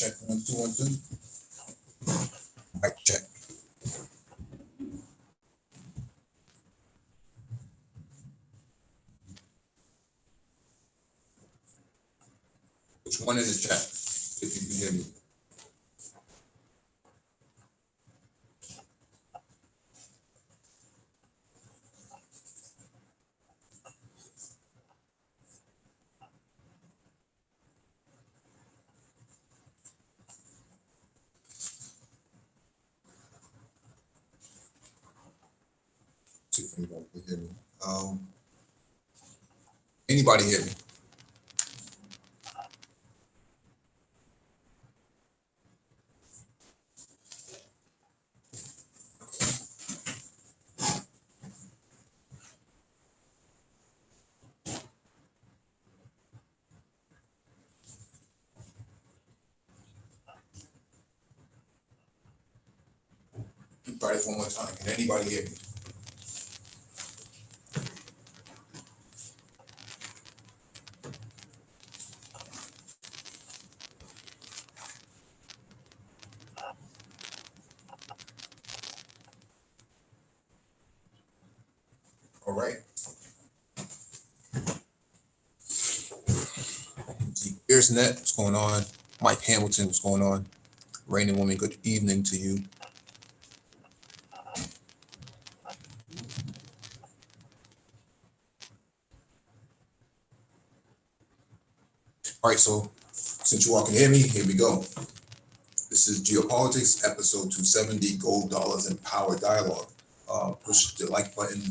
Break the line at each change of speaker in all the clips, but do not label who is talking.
check 1 2 1 2. Mic check. Which one in the chat? If you can hear me. See if anybody can hear me. Anybody hear me? Try this one more time. Can anybody hear me? All right. Here's Net. What's going on? Mike Hamilton. What's going on? Rainy Woman. Good evening to you. All right. So since you all can hear me, here we go. This is Geopolitics, episode 270, Gold, Dollars, and Power Dialogue. Push the like button.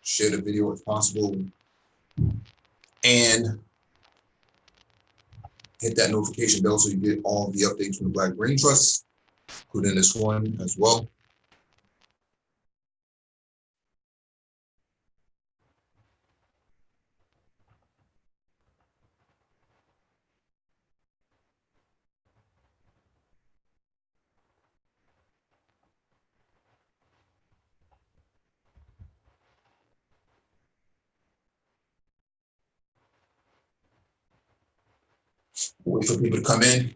Share the video if possible. And hit that notification bell so you get all the updates from the Black Brain Trust, including this one as well. Wait for people to come in.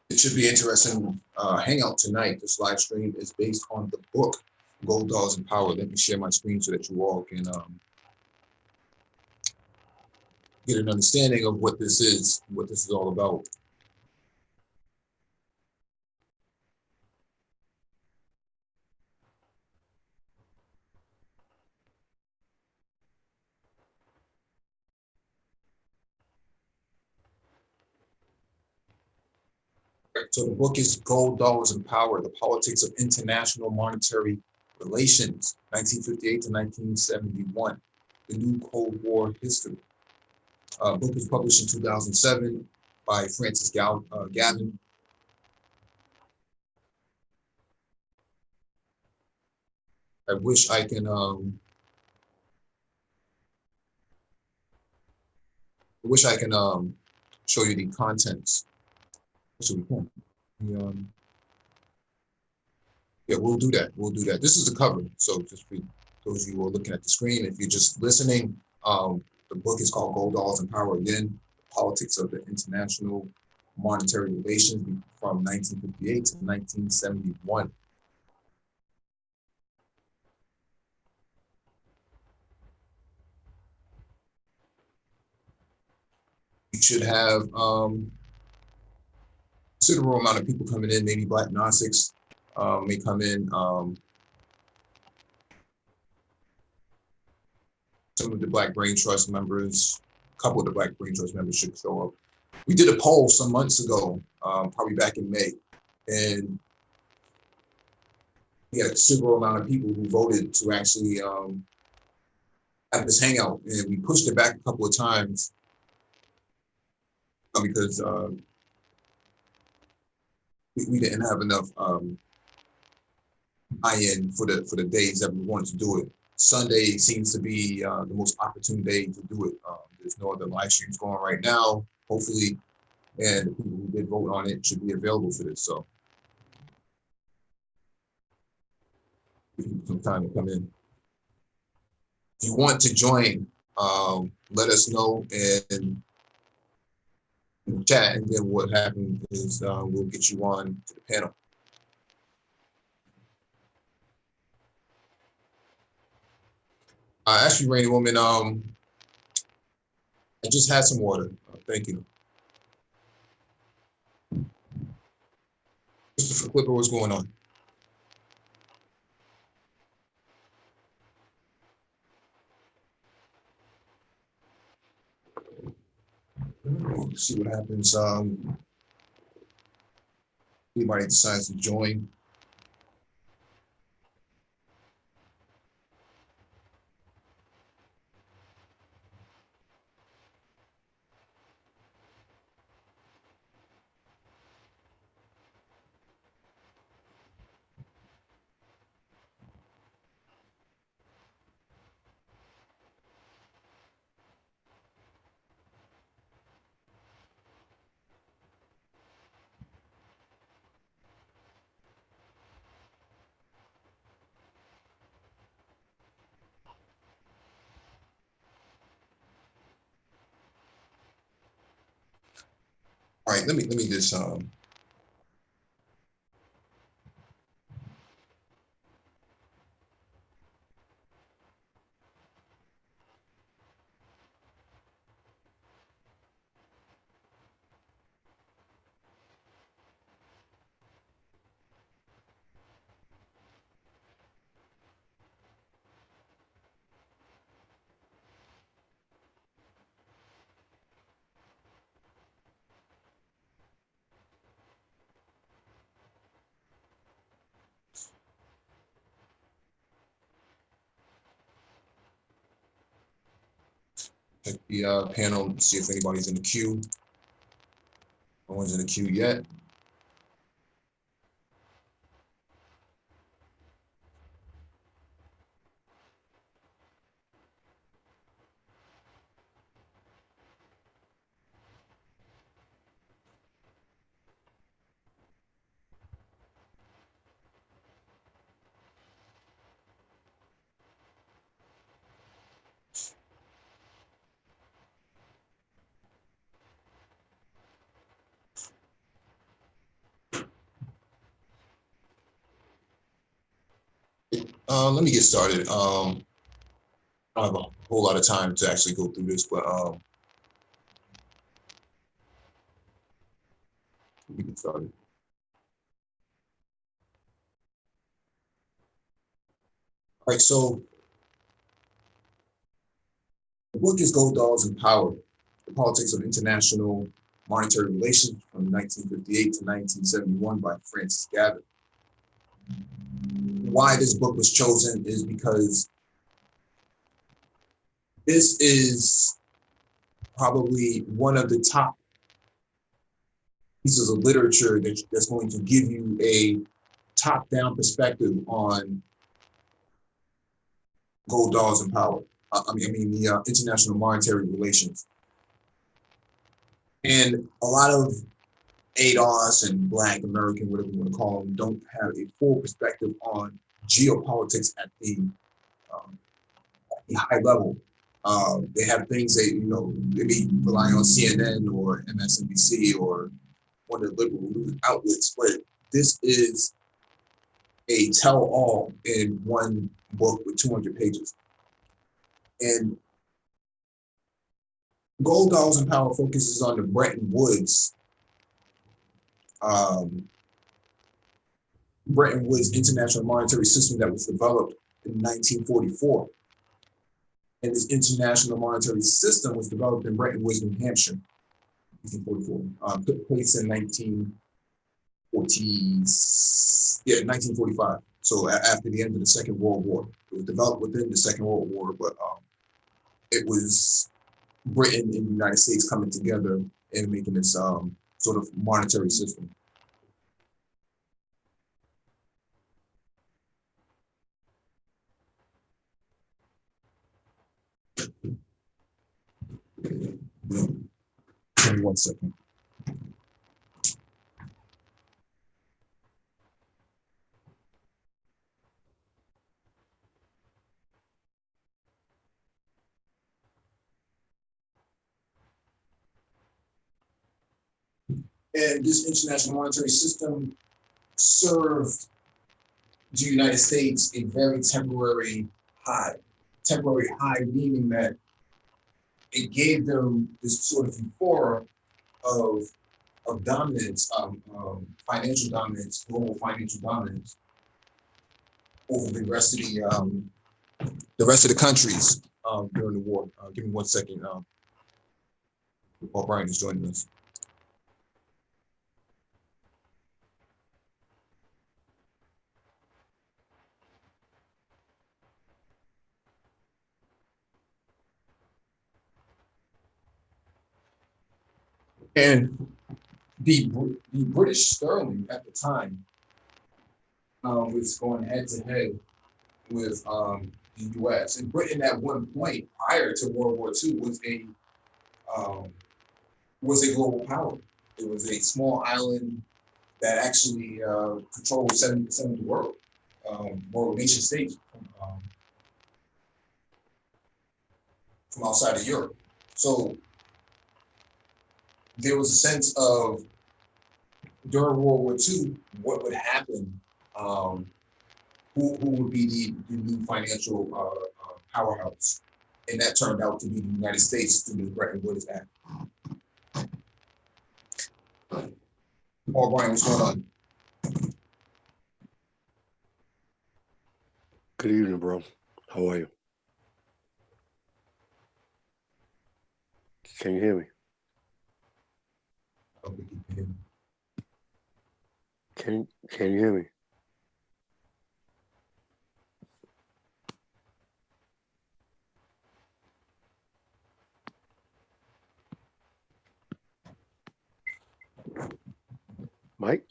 It should be interesting hangout tonight. This live stream is based on the book, Gold, Dollars, and Power. Let me share my screen so that you all can get an understanding of what this is all about. So the book is Gold, Dollars, and Power, The Politics of International Monetary Relations, 1958 to 1971, The New Cold War History. Book was published in 2007 by Francis Gavin. I wish I can show you the contents. So we can. Yeah, we'll do that. We'll do that. This is the cover. So just for those of you who are looking at the screen, if you're just listening, the book is called Gold, Dollars, and Power. Again, Politics of the International Monetary Relations from 1958 to 1971. You should have considerable amount of people coming in. Maybe Black Gnostics may come in. Some of the Black Brain Trust members, a couple of the Black Brain Trust members should show up. We did a poll some months ago, probably back in May, and we had a considerable amount of people who voted to actually have this hangout, and we pushed it back a couple of times because we didn't have enough buy-in for the days that we wanted to do it. Sunday seems to be the most opportune day to do it. There's no other live streams going right now, hopefully, and the people who did vote on it should be available for this. So give people some time to come in. If you want to join, let us know in the chat, and then what happens is we'll get you on to the panel. Actually, Rainy Woman, I just had some water. Thank you. Christopher Clipper, what's going on? Let's see what happens. Anybody decides to join. All right, let me just check the panel, see if anybody's in the queue. No one's in the queue yet. Let me get started. I don't have a whole lot of time to actually go through this, but let me get started. All right, so the book is Gold, Dollars, and Power, The Politics of International Monetary Relations from 1958 to 1971 by Francis Gavin. Why this book was chosen is because this is probably one of the top pieces of literature that's going to give you a top-down perspective on gold, dollars, and power. The international monetary relations. And a lot of ADOS and Black American, whatever you want to call them, don't have a full perspective on geopolitics at the high level. They have things they may rely on CNN or MSNBC or one of the liberal news outlets, but this is a tell-all in one book with 200 pages. And Gold, Dollars, and Power focuses on the Bretton Woods international monetary system that was developed in 1944. And this international monetary system was developed in Bretton Woods, New Hampshire, 1944. Took place in 1945. So after the end of the Second World War. It was developed within the Second World War, but it was Britain and the United States coming together and making this sort of monetary system. Give me 1 second. And this international monetary system served the United States a very temporary high. Temporary high meaning that it gave them this sort of euphoria of dominance, financial dominance, global financial dominance over the rest of the countries during the war. Give me 1 second. Paul Bryant is joining us. And the British sterling at the time was going head to head with the U.S. And Britain at one point prior to World War II was a global power. It was a small island that actually controlled 70% of the world, world nation states from outside of Europe. So there was a sense of during World War II, what would happen? Who would be the new financial powerhouse? And that turned out to be the United States through the Bretton Woods Act. Paul Bryant, what's going on?
Good evening, bro. How are you? Can you hear me?
I don't think you can hear me.
Can you hear me? Mike?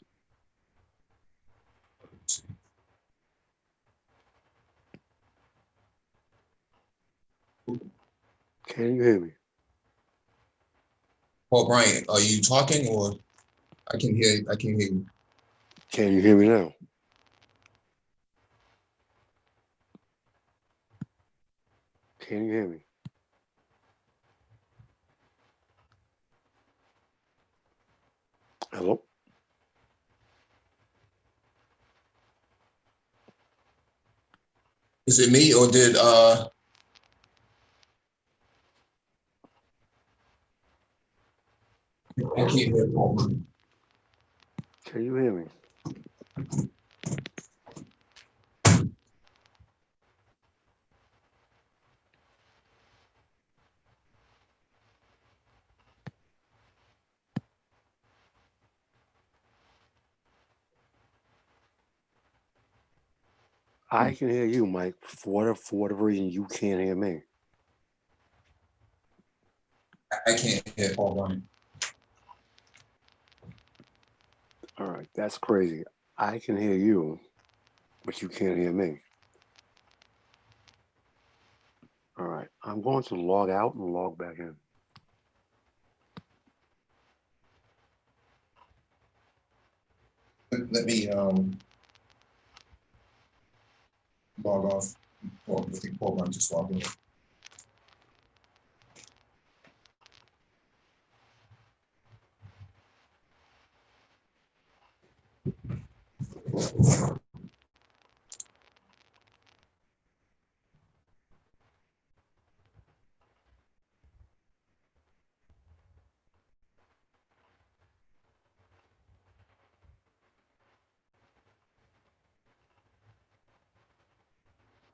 Can you hear me?
Paul Bryant, are you talking or I can hear you.
Can you hear me now? Can you hear me? Hello?
Is it me or did I can't hear Paul Bryant.
Can you hear me? I can hear you, Mike. For whatever reason, you can't hear me.
I can't hear Paul Bryant.
All right, that's crazy. I can hear you, but you can't hear me. All right, I'm going to log out and log back in.
Let me log off. Well, I think Paul Bryant just logged in.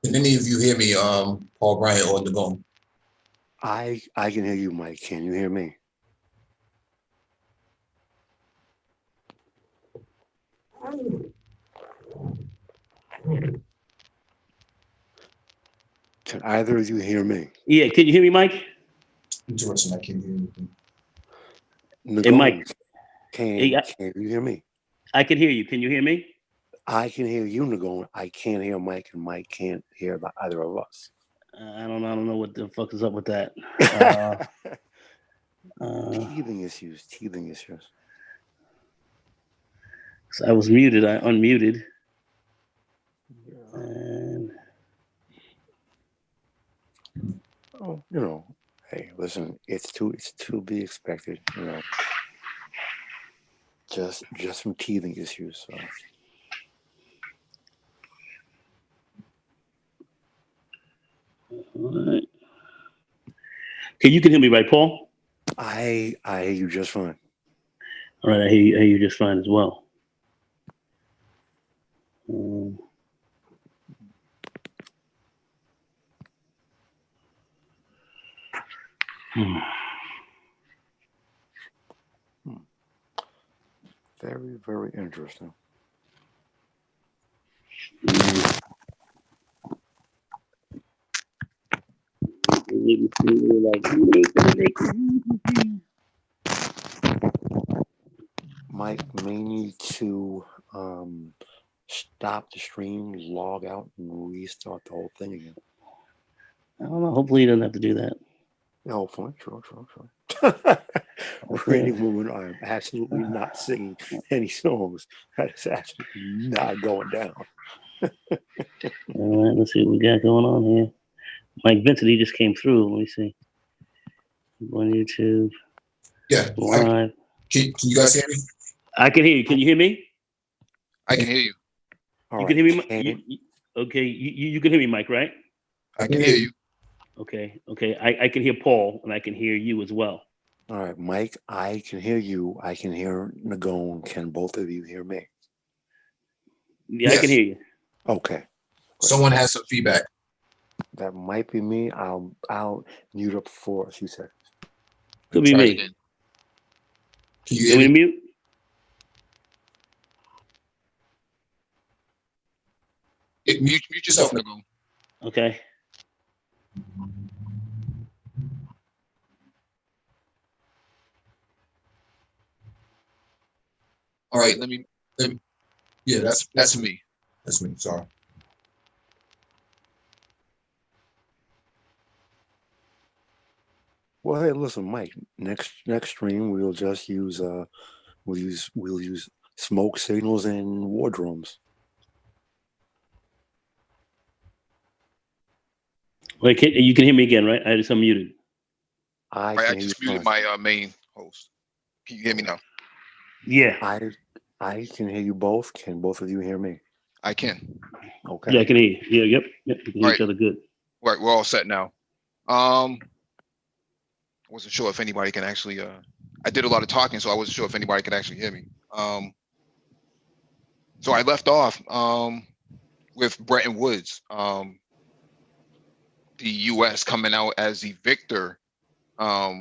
Can any of you hear me, Paul Bryant or Nagone?
I can hear you, Mike. Can you hear me? Can either of you hear me?
Yeah, can you hear me, Mike?
Interesting, I can't hear anything.
Nagone,
Mike,
can you hear me?
I can hear you. Can you hear me?
I can hear you, Nagone. I can't hear Mike, and Mike can't hear either of us.
I don't know what the fuck is up with that.
Teething issues.
So I was muted. I unmuted. And
oh, you know, hey, listen, it's to be expected, you know. just some teething issues. So.
All right. Okay, you can hear me, right, Paul?
I hear you just fine.
All right, I hear you just fine as well.
Very, very interesting. Mike may need to stop the stream, log out, and restart the whole thing again.
I don't know. Hopefully, he doesn't have to do that.
Yeah, hopefully, sure. Pretty woman, I am absolutely not singing any songs. That is absolutely not going down.
All right, let's see what we got going on here. Mike Vincent, he just came through. Let me see. On YouTube.
Yeah.
Live.
Can you guys hear me?
I can hear you. Can you hear me?
I can hear you.
You can hear me? Okay, you can hear me, Mike, right?
I can hear you.
Okay. I can hear Paul, and I can hear you as well.
All right, Mike, I can hear you. I can hear Nagone. Can both of you hear me?
Yeah, yes. I can hear you.
Okay.
Someone has some feedback.
That might be me. I'll mute up for a few seconds.
Could be me.
Can you hear me?
Mute?
Mute yourself, Nagone.
Okay.
All right, let me yeah, that's
me.
That's me. Sorry.
Well, hey, listen, Mike. Next stream, we'll just use we'll use smoke signals and war drums.
Wait, you can hear me again, right? I just unmuted.
I just muted my main host. Can you hear me now?
Yeah.
I can hear you both. Can both of you hear me?
I can.
Okay.
Yeah, I can hear you. Yeah, yep. We can hear each other good.
Right, we're all set now. I wasn't sure if anybody can actually I did a lot of talking, so I wasn't sure if anybody could actually hear me. So I left off with Bretton Woods, the US coming out as the victor of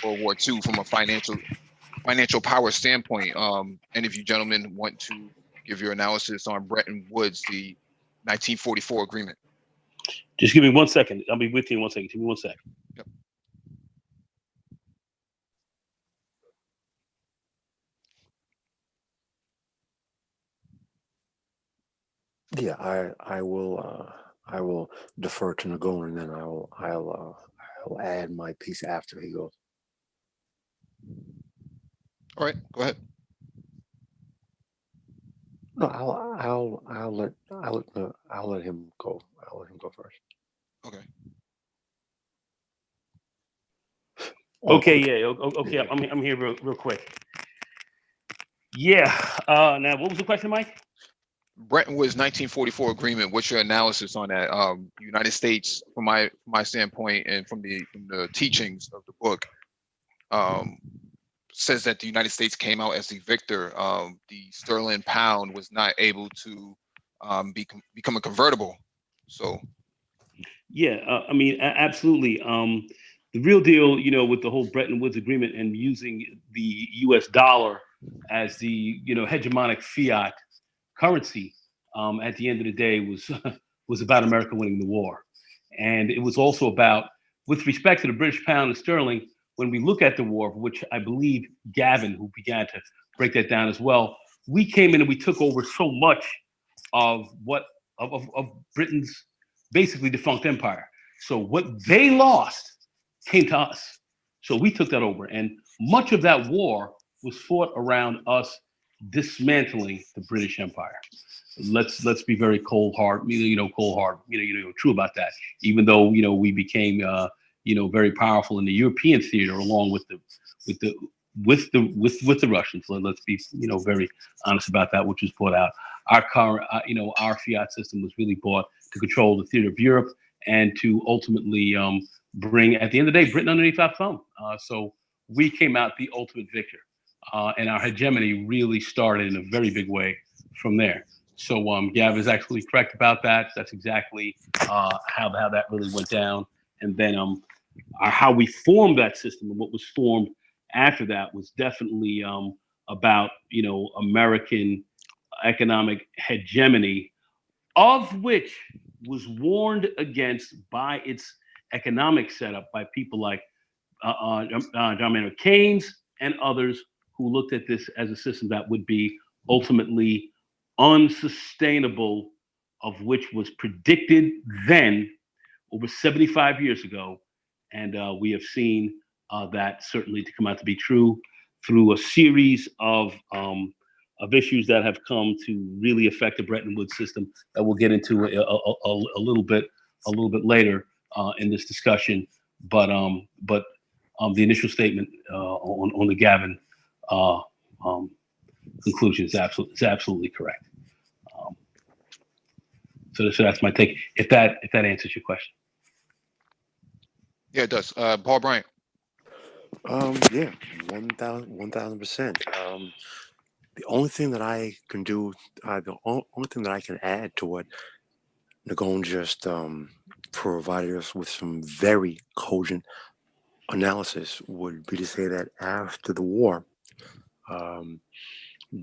World War II from a financial power standpoint. And if you gentlemen want to give your analysis on Bretton Woods, the 1944 agreement.
Just give me 1 second. I'll be with you in 1 second. Give me 1 second.
Yep.
Yeah, I will defer to Nagone, and then I'll add my piece after he goes.
All right, go ahead.
No, I'll let him go. I'll let him go first.
Okay.
Okay. Yeah. Okay. I'm here real quick. Yeah. Now, what was the question, Mike?
Bretton Woods 1944 agreement. What's your analysis on that? United States, from my standpoint, and from the teachings of the book, says that the United States came out as the victor. The sterling pound was not able to become a convertible. So,
yeah, I mean, absolutely. The real deal, with the whole Bretton Woods agreement and using the U.S. dollar as the hegemonic fiat currency, at the end of the day, was about America winning the war, and it was also about, with respect to the British pound and sterling. When we look at the war, which I believe Gavin, who began to break that down as well, we came in and we took over so much of Britain's basically defunct empire. So what they lost came to us. So we took that over, and much of that war was fought around us dismantling the British Empire. Let's be very cold hard, true about that. Even though we became very powerful in the European theater, along with the with the Russians. Let's be very honest about that, which was bought out. Our current our fiat system was really bought to control the theater of Europe and to ultimately bring, at the end of the day, Britain underneath our thumb. So we came out the ultimate victor, and our hegemony really started in a very big way from there. So Gav is actually correct about that. That's exactly how that really went down. And then how we formed that system and what was formed after that was definitely about American economic hegemony, of which was warned against by its economic setup by people like John Maynard Keynes and others who looked at this as a system that would be ultimately unsustainable, of which was predicted then over 75 years ago. And we have seen that certainly to come out to be true through a series of issues that have come to really affect the Bretton Woods system that we'll get into a little bit later in this discussion. But the initial statement on the Gavin conclusion is absolutely correct. So that's my take. If that answers your question.
Yeah, it does. Paul Bryant.
Yeah, 1,000%. The only thing that I can do, the only thing that I can add to what Nagon just provided us with some very cogent analysis would be to say that after the war,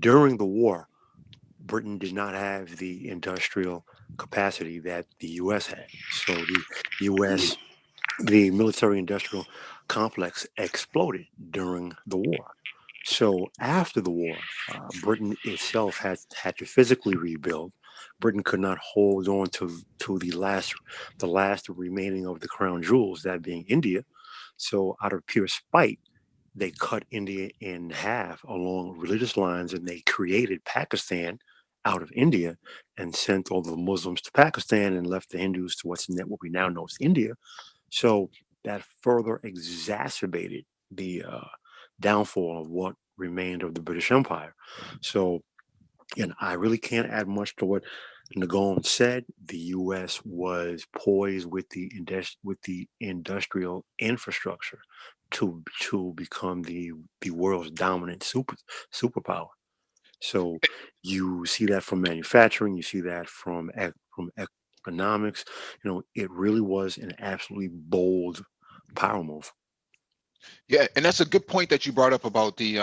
during the war, Britain did not have the industrial capacity that the U.S. had. So the U.S., the military industrial complex exploded during the war. So after the war, Britain itself had to physically rebuild. Britain could not hold on to the last remaining of the crown jewels, that being India. So out of pure spite, they cut India in half along religious lines, and they created Pakistan out of India and sent all the Muslims to Pakistan and left the Hindus to what we now know as India. So that further exacerbated the downfall of what remained of the British Empire. So, and I really can't add much to what Nagon said. The U.S. was poised with the industrial infrastructure to become the world's dominant superpower. So you see that from manufacturing, you see that from economics. It really was an absolutely bold power move.
Yeah, and that's a good point that you brought up about the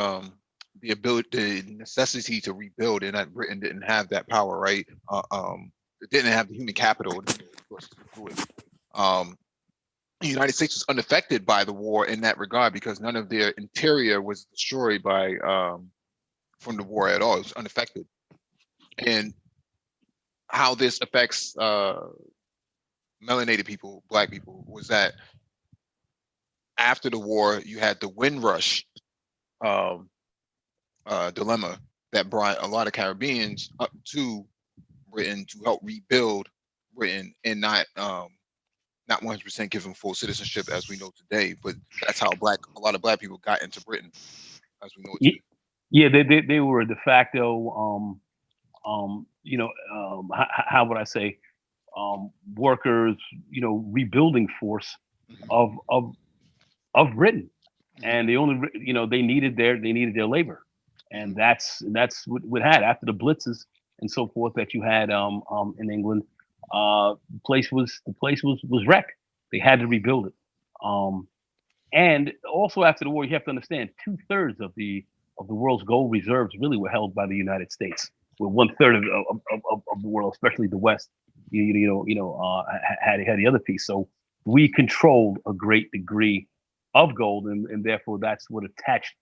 ability, the necessity to rebuild, and that Britain didn't have that power, right? It didn't have the human capital to do it. The United States was unaffected by the war in that regard because none of their interior was destroyed by from the war at all. It was unaffected. And how this affects melanated people, Black people, was that after the war, you had the Windrush dilemma that brought a lot of Caribbeans up to Britain to help rebuild Britain and not 100% give them full citizenship as we know today. But that's how a lot of Black people got into Britain as we know it today.
Yeah, they were de facto, how would I say, workers, rebuilding force of Britain, and they only, they needed their labor, and that's what had after the blitzes and so forth that you had in England. The place was wrecked. They had to rebuild it, and also after the war, you have to understand 2/3 of the world's gold reserves really were held by the United States, with 1/3 of the world, especially the West, had the other piece. So we controlled a great degree of gold, and therefore that's what attached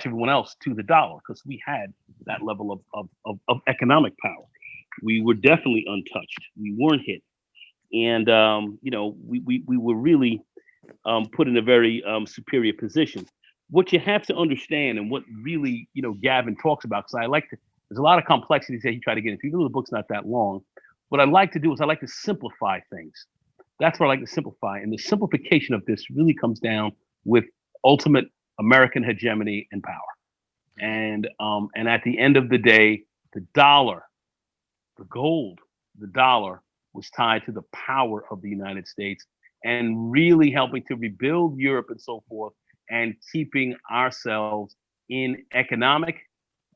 everyone else to the dollar, because we had that level of economic power. We were definitely untouched. We weren't hit, and we were really put in a very superior position. What you have to understand, and what really Gavin talks about, because there's a lot of complexities that he tried to get into. Even though the book's not that long, what I like to do is I like to simplify things. That's what I like to simplify, and the simplification of this really comes down with ultimate American hegemony and power. And at the end of the day, the dollar, the gold, the dollar was tied to the power of the United States and really helping to rebuild Europe and so forth, and keeping ourselves in economic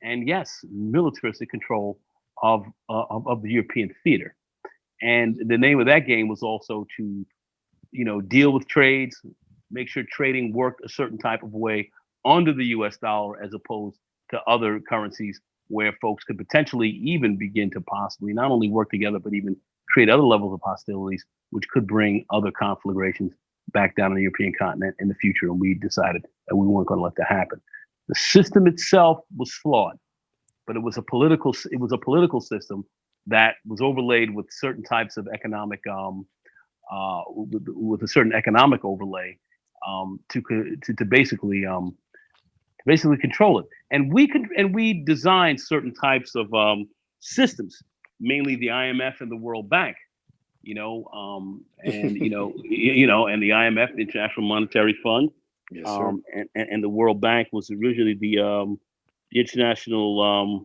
and, yes, militaristic control of the European theater. And the name of that game was also to, deal with trades, make sure trading worked a certain type of way under the US dollar, as opposed to other currencies where folks could potentially even begin to possibly not only work together, but even create other levels of hostilities, which could bring other conflagrations back down on the European continent in the future. And we decided that we weren't going to let that happen. The system itself was flawed, but it was a political system that was overlaid with certain types of economic, with a certain economic overlay, to basically control it. And we designed certain types of systems, mainly the IMF and the World Bank, and and the IMF, the International Monetary Fund,
Yes, sir.
and the World Bank was originally the International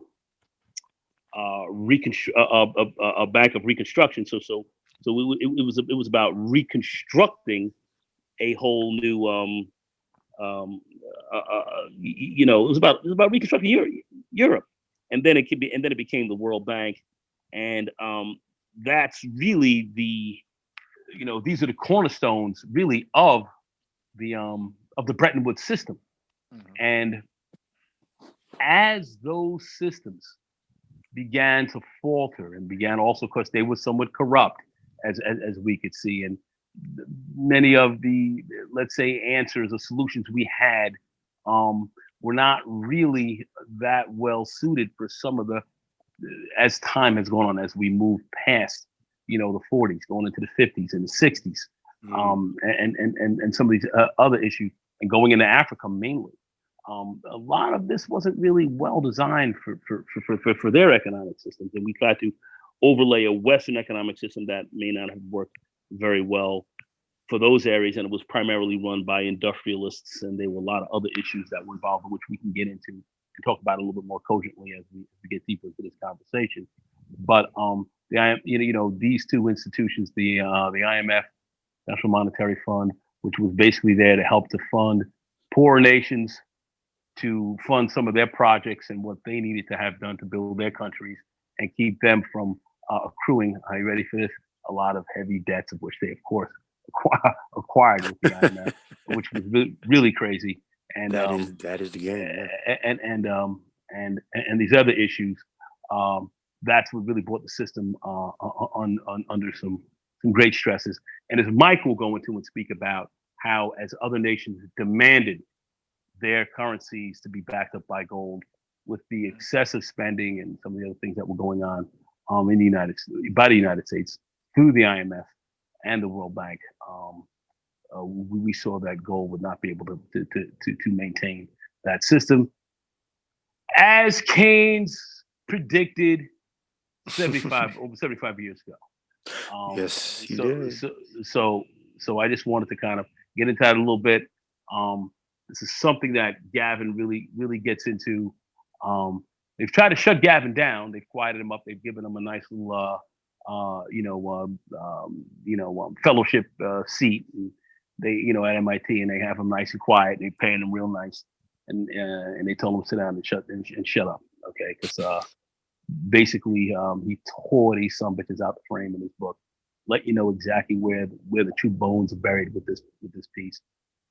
Bank of Reconstruction. So it was about reconstructing a whole new it was about reconstructing Europe, and then it became the World Bank, and that's really these are the cornerstones really of the Bretton Woods system. And as those systems began to falter and began also, of course, they were somewhat corrupt, as we could see, and many of the, let's say, answers or solutions we had were not really that well suited for some of the, as time has gone on, as we move past, the 40s, going into the 50s and the 60s, and some of these other issues, and going into Africa mainly. A lot of this wasn't really well designed for their economic systems, and we tried to overlay a Western economic system that may not have worked very well for those areas, and it was primarily run by industrialists, and there were a lot of other issues that were involved, which we can get into and talk about a little bit more cogently as we get deeper into this conversation. But these two institutions, the IMF, National Monetary Fund, which was basically there to help to fund poor nations, to fund some of their projects and what they needed to have done to build their countries and keep them from accruing, are you ready for this, a lot of heavy debts, of which they, of course, acquired with the IMF, which was really crazy. And
that is the game. Yeah.
And these other issues, that's what really brought the system under some great stresses. And as Mike will go into and speak about how, as other nations demanded their currencies to be backed up by gold, with the excessive spending and some of the other things that were going on in the United States through the IMF and the World Bank, we saw that gold would not be able to maintain that system, as Keynes predicted over 75 years ago.
Yes, he did.
So I just wanted to kind of get into that a little bit. This is something that Gavin really gets into. They've tried to shut Gavin down. They've quieted him up. They've given him a nice little, fellowship seat. And they, at MIT, and they have him nice and quiet. They're paying him real nice, and they told him to sit down and shut up. Okay, because basically he tore these some bitches out the frame in his book, let you know exactly where the true bones are buried with this piece.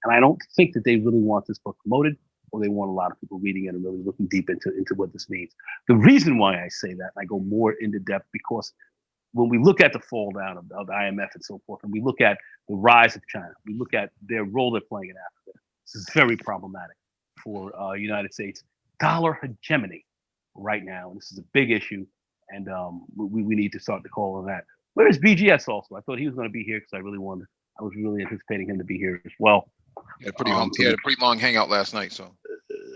And I don't think that they really want this book promoted, or they want a lot of people reading it and really looking deep into what this means. The reason why I say that, and I go more into depth, because when we look at the fall down of the IMF and so forth, and we look at the rise of China, we look at their role they're playing in Africa, this is very problematic for United States dollar hegemony right now. And this is a big issue, and we need to start to call on that. Where's BGS also? I thought he was going to be here because I was really anticipating him to be here as well.
He had a pretty long hangout last night. So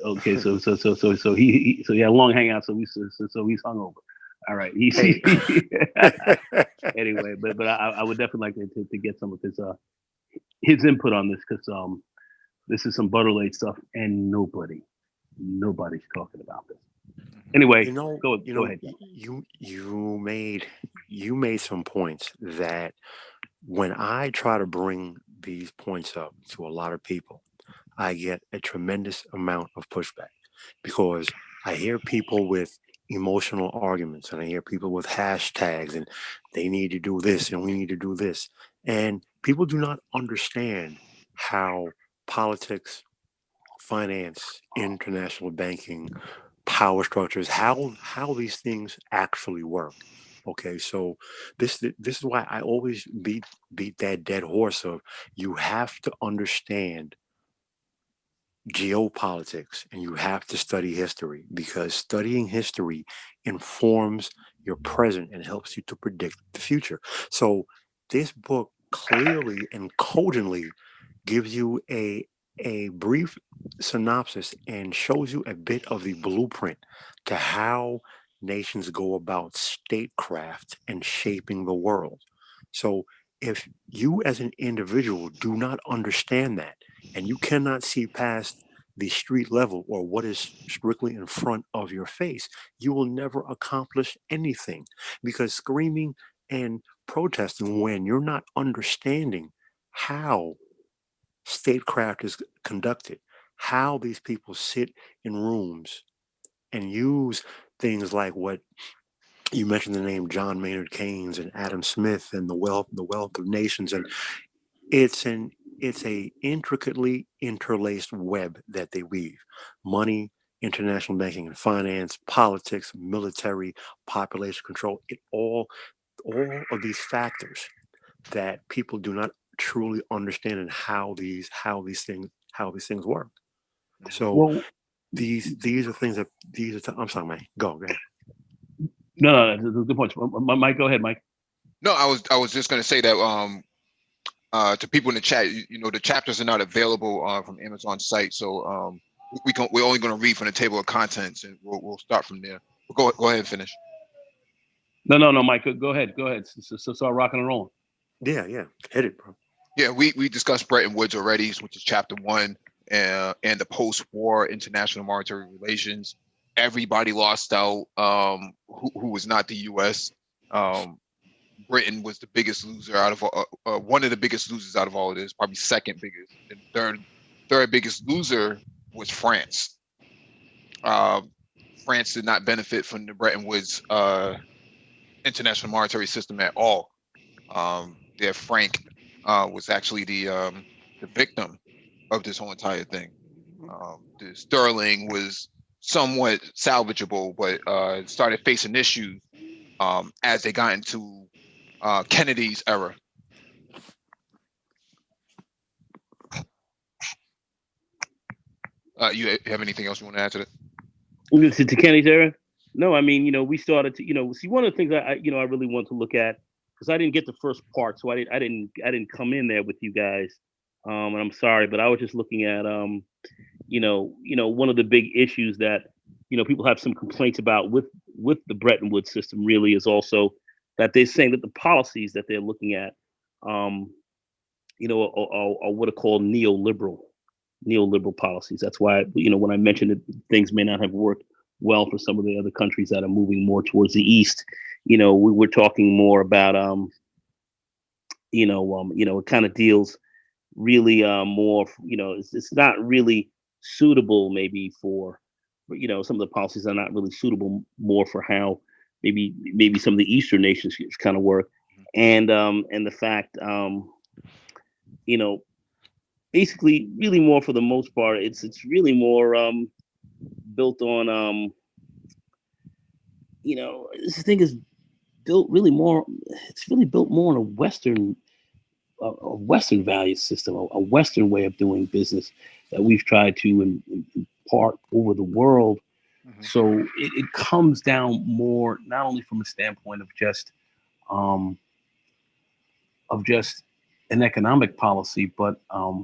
okay, so he had a long hangout, so he's hungover. All right. Anyway, but I would definitely like to get some of his input on this, because This is some butter laid stuff, and nobody's talking about this. Anyway, go ahead.
You made some points that when I try to bring these points up to a lot of people, I get a tremendous amount of pushback because I hear people with emotional arguments and I hear people with hashtags and they need to do this and we need to do this. And people do not understand how politics, finance, international banking, power structures, how these things actually work. Okay, so this is why I always beat that dead horse of you have to understand geopolitics and you have to study history because studying history informs your present and helps you to predict the future. So this book clearly and cogently gives you a brief synopsis and shows you a bit of the blueprint to how nations go about statecraft and shaping the world. So if you as an individual do not understand that and you cannot see past the street level or what is strictly in front of your face, you will never accomplish anything because screaming and protesting when you're not understanding how statecraft is conducted, how these people sit in rooms and use things like what you mentioned the name John Maynard Keynes and Adam Smith and the wealth of nations, and it's a intricately interlaced web that they weave. Money, international banking and finance, politics, military, population control, all of these factors that people do not truly understand and how these things work. So
Well,
these are things that I'm sorry, man. Go ahead.
no, good point. Mike, go ahead, Mike.
No, I was just gonna say that to people in the chat, the chapters are not available from Amazon's site, so we're only going to read from the table of contents, and we'll start from there. Go ahead and finish.
No, Mike, go ahead. So start rocking and rolling.
Yeah, hit it, bro.
Yeah, we discussed Bretton Woods already, which is chapter 1, and the post-war international monetary relations. Everybody lost out. Who was not the U.S. Britain was the biggest loser out of one of the biggest losers out of all of this, probably second biggest. And third biggest loser was France. France did not benefit from the Bretton Woods international monetary system at all. Their franc was actually the victim of this whole entire thing. The sterling was somewhat salvageable, but started facing issues as they got into Kennedy's era. You have anything else you want to add to that?
To Kennedy's era? No, I mean, we started to, see, one of the things I really want to look at, because I didn't get the first part, so I didn't come in there with you guys, and I'm sorry, but I was just looking at, one of the big issues that, people have some complaints about with the Bretton Woods system really is also that they're saying that the policies that they're looking at, are what are called neoliberal policies. That's why, when I mentioned that things may not have worked well for some of the other countries that are moving more towards the east, we were talking more about, it kind of deals really more, it's not really suitable maybe for, some of the policies are not really suitable more for how maybe some of the Eastern nations kind of work. And the fact, basically really more for the most part, it's really more built on, this thing is built really more, it's really built more on a Western value system, a Western way of doing business that we've tried to impart over the world. Mm-hmm. So it comes down more, not only from a standpoint of just an economic policy, but a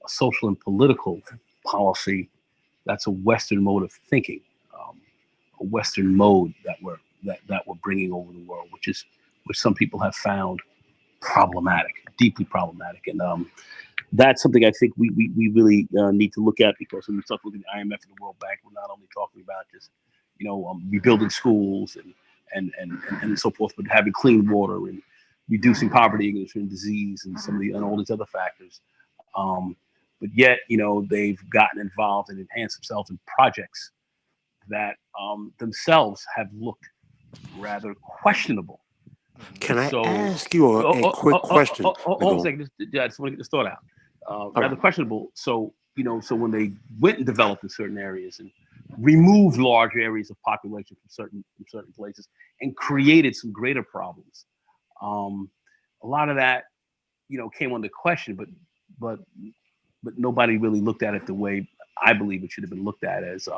social and political policy that's a Western mode of thinking, a Western mode that we're bringing over the world, which some people have found problematic, deeply problematic. And that's something I think we really need to look at, because when we start looking at the IMF and the World Bank, we're not only talking about just rebuilding schools and so forth, but having clean water and reducing poverty and disease and all these other factors. But yet, they've gotten involved and enhanced themselves in projects that themselves have looked rather questionable.
Can I ask you a quick question?
Hold on a second. I just want to get this thought out. Rather questionable. So, so when they went and developed in certain areas and removed large areas of population from certain places and created some greater problems, a lot of that, came under question, but nobody really looked at it the way I believe it should have been looked at, as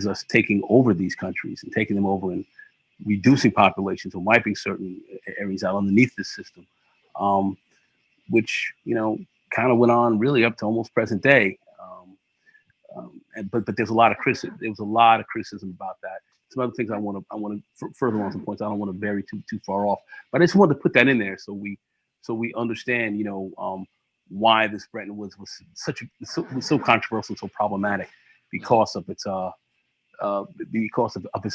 us taking over these countries and taking them over and reducing populations and wiping certain areas out underneath this system, which kind of went on really up to almost present day. But there's a lot of criticism. There was a lot of criticism about that. Some other things I want to further on some points. I don't want to vary too far off, but I just wanted to put that in there so we understand why this Bretton Woods was so controversial and so problematic, because of its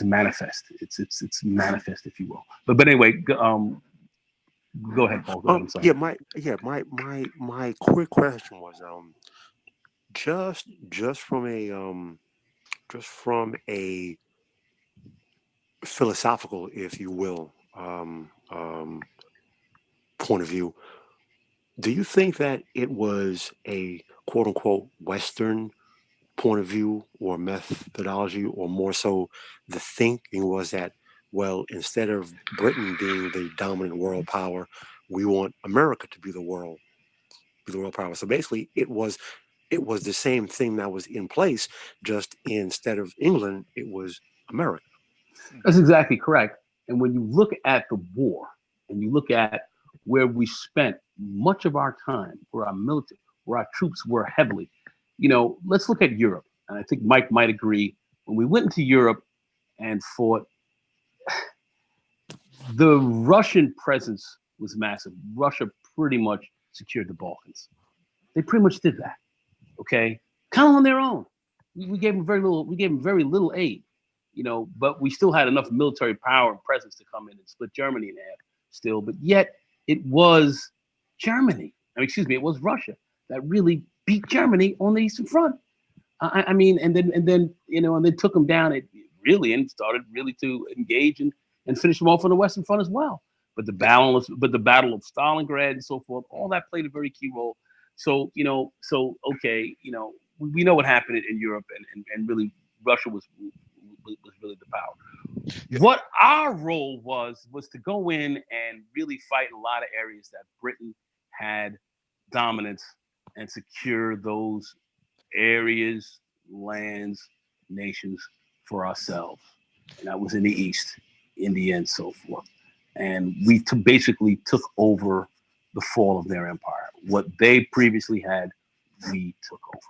manifest. It's manifest, if you will. But anyway, go ahead, Paul. Go ahead, I'm sorry.
My quick question was just from a philosophical, if you will, point of view. Do you think that it was a quote unquote Western point of view or methodology, or more so the thinking was that, well, instead of Britain being the dominant world power, we want America to be the world power? So basically it was the same thing that was in place, just instead of England, it was America.
That's exactly correct. And when you look at the war and you look at where we spent much of our time, where our military, where our troops were heavily, let's look at Europe. And I think Mike might agree, when we went into Europe and fought, the Russian presence was massive. Russia pretty much secured the Balkans. They pretty much did that. Okay, kind of on their own. We gave them very little. We gave them very little aid, but we still had enough military power and presence to come in and split Germany in half. Still, but yet it was Germany. It was Russia that really beat Germany on the Eastern Front. And then took them down. It really and started really to engage and finish them off on the Western Front as well. But the battle of Stalingrad and so forth, all that played a very key role. So okay, we know what happened in Europe, and really Russia was really the power. Yeah. What our role was to go in and really fight in a lot of areas that Britain had dominance and secure those areas, lands, nations for ourselves. And that was in the East, India, and so forth. And we basically took over the fall of their empire. What they previously had, we took over.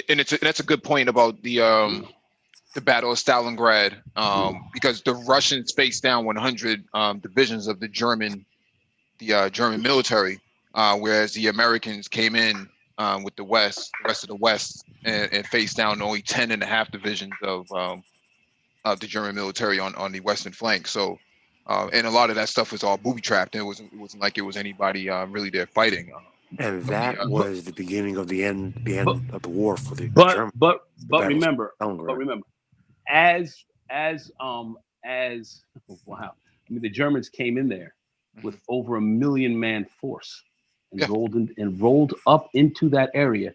And that's a good point about the Battle of Stalingrad, because the Russians faced down 100 divisions of the German military, whereas the Americans came in with the rest of the West, and faced down only 10.5 divisions of the German military on the Western flank. So, and a lot of that stuff was all booby trapped. It wasn't like it was anybody really there fighting.
And that was the beginning of the end of the war for the Germans.
But remember, as wow, the Germans came in there with over 1 million man force and rolled up into that area.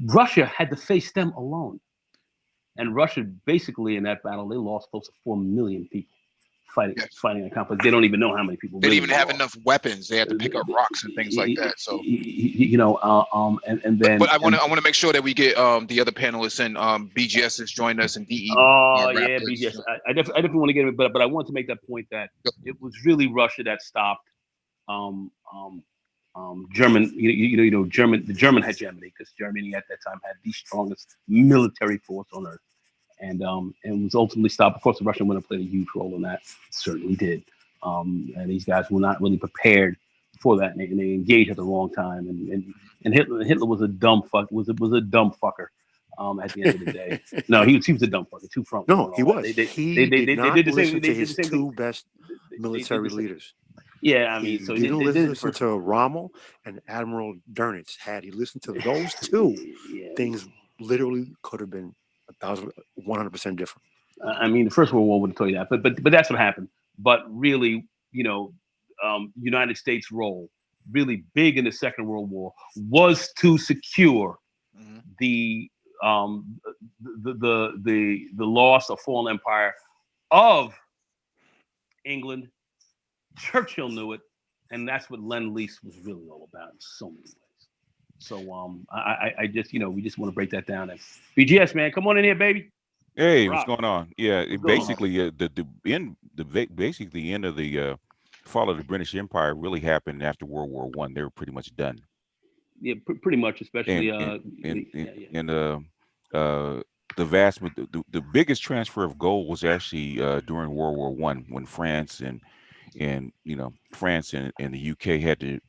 Russia had to face them alone, and Russia basically in that battle they lost close to 4 million people fighting a conflict. They don't even know how many people.
They didn't even have enough weapons. They had to pick up rocks and things like that. So
and then.
But I want to make sure that we get the other panelists and BGS has joined us and DE.
Oh yeah, BGS. I definitely want to get it, but I want to make that point that it was really Russia that stopped German. The German hegemony, because Germany at that time had the strongest military force on earth. And was ultimately stopped. Of course, the Russian would have played a huge role in that. It certainly did. And these guys were not really prepared for that, and they engaged at the wrong time. And Hitler was a dumb fuck. Was a dumb fucker. At the end of the day, no, he was a dumb fucker. Too front.
No, he was.
They
did not
did the same.
listen
They
to
did the
his
same
two
thing.
best military leaders.
Yeah, I
He
mean, so
didn't
they
listen
did
to Rommel and Admiral Dönitz. Had he listened to those two, things literally could have been 100% different.
I mean, the First World War would tell you that, but that's what happened. But really, United States' role, really big in the Second World War, was to secure the loss of fallen empire of England. Churchill knew it, and that's what Lend-Lease was really all about in so many ways. So I just we just want to break that down. And BGS, man, come on in here, baby.
Hey, what's going on? Yeah, basically the end of the fall of the British Empire really happened after World War I. They were pretty much done.
Yeah, pretty much, especially
the biggest transfer of gold was actually during World War I, when France and the UK had to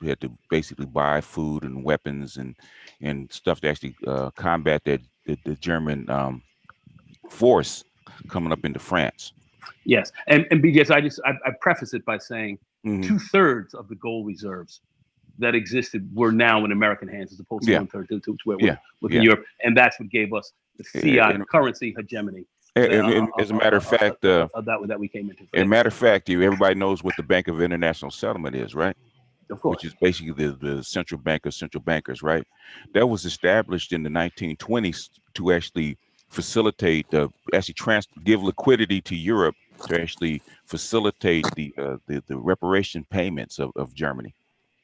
basically buy food and weapons and stuff to actually combat the German force coming up into France.
Yes, and BGS, I preface it by saying 2/3 of the gold reserves that existed were now in American hands, as opposed to 1/3 within Europe, and that's what gave us the fiat currency hegemony.
And as a matter of fact,
that we came into.
As a matter of fact, everybody knows what the Bank of International Settlement is, right?
Of course.
Which is basically the central bank of central bankers, right? That was established in the 1920s to actually facilitate, give liquidity to Europe to actually facilitate the reparation payments of Germany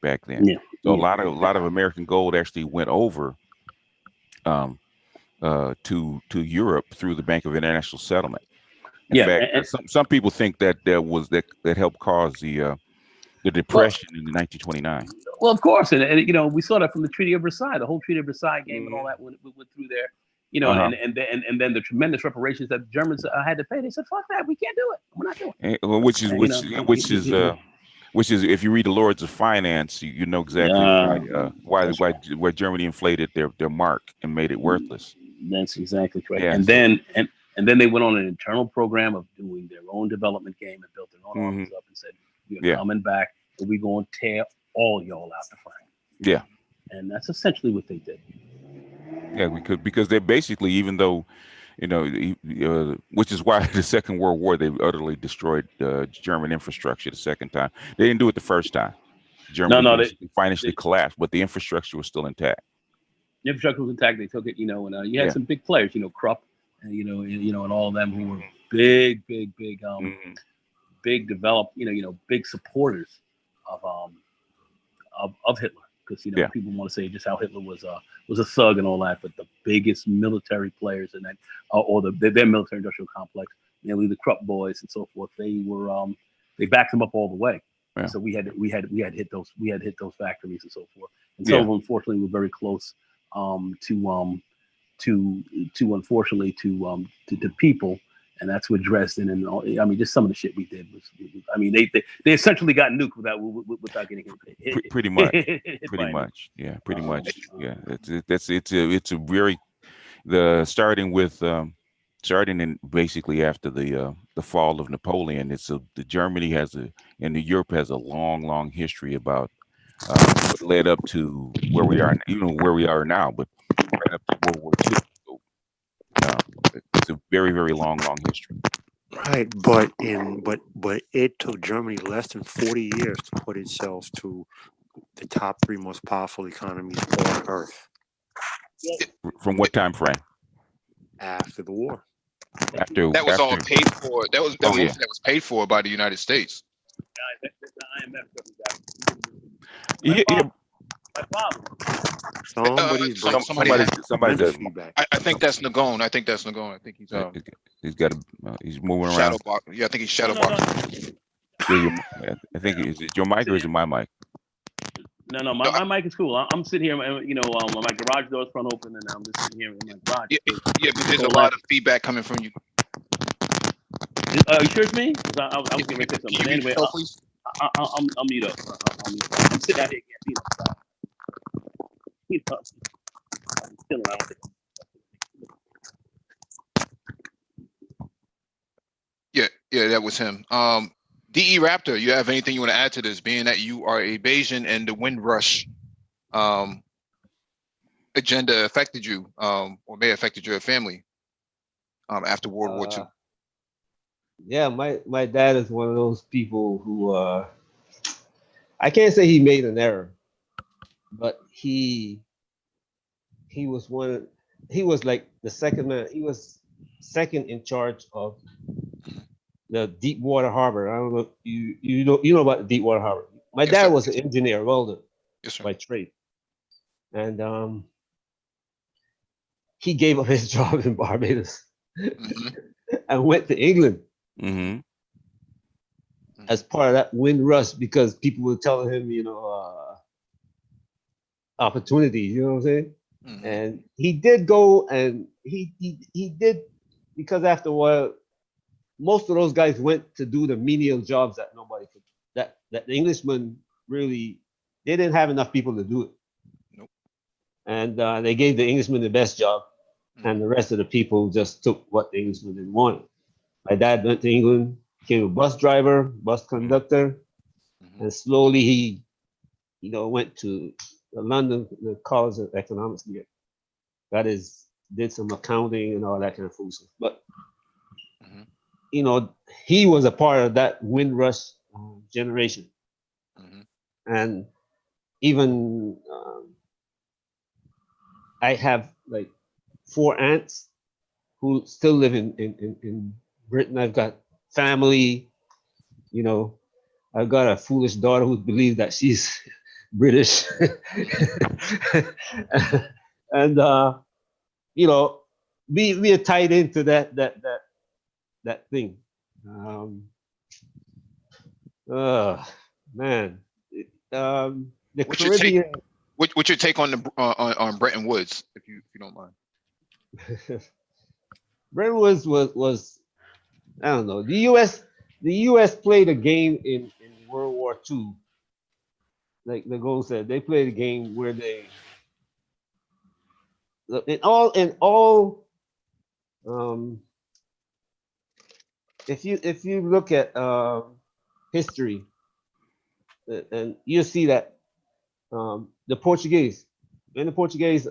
back then. So a lot of American gold actually went over to Europe through the Bank of International Settlement. In fact, some people think that that helped cause the depression in 1929.
Well, of course, and we saw that from the Treaty of Versailles. The whole Treaty of Versailles game and all that went through there. And then the tremendous reparations that the Germans had to pay. They said, "Fuck that, we can't do it. We're not doing it."
Which is, if you read the Lords of Finance, you know exactly why Germany inflated their mark and made it worthless.
That's exactly correct.
Yeah,
and then they went on an internal program of doing their own development game and built their own armies up and said, "You're coming back, and we're going to tear all y'all out the frame."
Yeah,
and that's essentially what they did.
Yeah, because they basically, even though, which is why the Second World War, they utterly destroyed German infrastructure the second time. They didn't do it the first time. Germany financially collapsed, but the infrastructure was still intact.
The infrastructure was intact. They took it, and you had some big players, Krupp, and and all of them who were big developed, big supporters of Hitler. Because people want to say just how Hitler was a thug and all that, but the biggest military players in that, or their military industrial complex, the Krupp boys and so forth, they were they backed them up all the way. Yeah. So we had to hit those factories and so forth. And some of them, unfortunately, were very close to unfortunately to people. And that's what Dresden and all, just some of the shit we did was they essentially got nuked without getting hit.
Pretty much. Yeah. Pretty much. Yeah. It's a very starting in basically after the fall of Napoleon. The Germany and Europe has a long history about what led up to where we are, where we are now, but right up to World War II. It's a very long history.
Right, but it took Germany less than 40 years to put itself to the top 3 most powerful economies on Earth.
From what time frame?
After the war.
That was all paid for. That was paid for by the United States.
My father.
Somebody does.
I think that's Nagone. I think
he's moving around.
Shadow box. Yeah, I think he's shadow box.
I think is it your mic or is it my mic?
No, my mic is cool. I'm sitting here, my garage door is front open, and I'm just sitting here in my garage.
Yeah, but there's a lot of feedback coming from you.
You sure it's me? I was getting ready to say something. Anyway, I'll meet up. I'm sitting out here caffeine outside. You know, I'm still around.
Yeah, that was him. DE Raptor, you have anything you want to add to this, being that you are a Bayesian and the Windrush agenda affected you, or may have affected your family after World War II?
Yeah, my dad is one of those people who I can't say he made an error, but he was he was like the second man. He was second in charge of the Deepwater Harbor. I don't know you know about the Deepwater Harbor. My
Yes,
dad
sir.
was an engineer, welder
Yes, sir.
by trade, and he gave up his job in Barbados and went to England as part of that Windrush because people were telling him, opportunities. You know what I'm saying? And he did go, and he did, because after a while, most of those guys went to do the menial jobs that nobody could. That the Englishmen really, they didn't have enough people to do it.
Nope.
And they gave the Englishmen the best job, and the rest of the people just took what the Englishmen didn't want. My dad went to England, became a bus driver, bus conductor, and slowly he, went to London, the College of Economics here. That is, did some accounting and all that kind of food stuff. But he was a part of that Windrush generation. And even I have like 4 aunts who still live in Britain. I've got family, I've got a foolish daughter who believes that she's British. And we are tied into that thing. Man, the Caribbean.
What's your take on the on Bretton Woods, if you don't mind?
Bretton Woods was I don't know. The U.S. played a game in World War II. Like the goal said, they played a game where they in all if you look at history, and you see that the Portuguese, when the Portuguese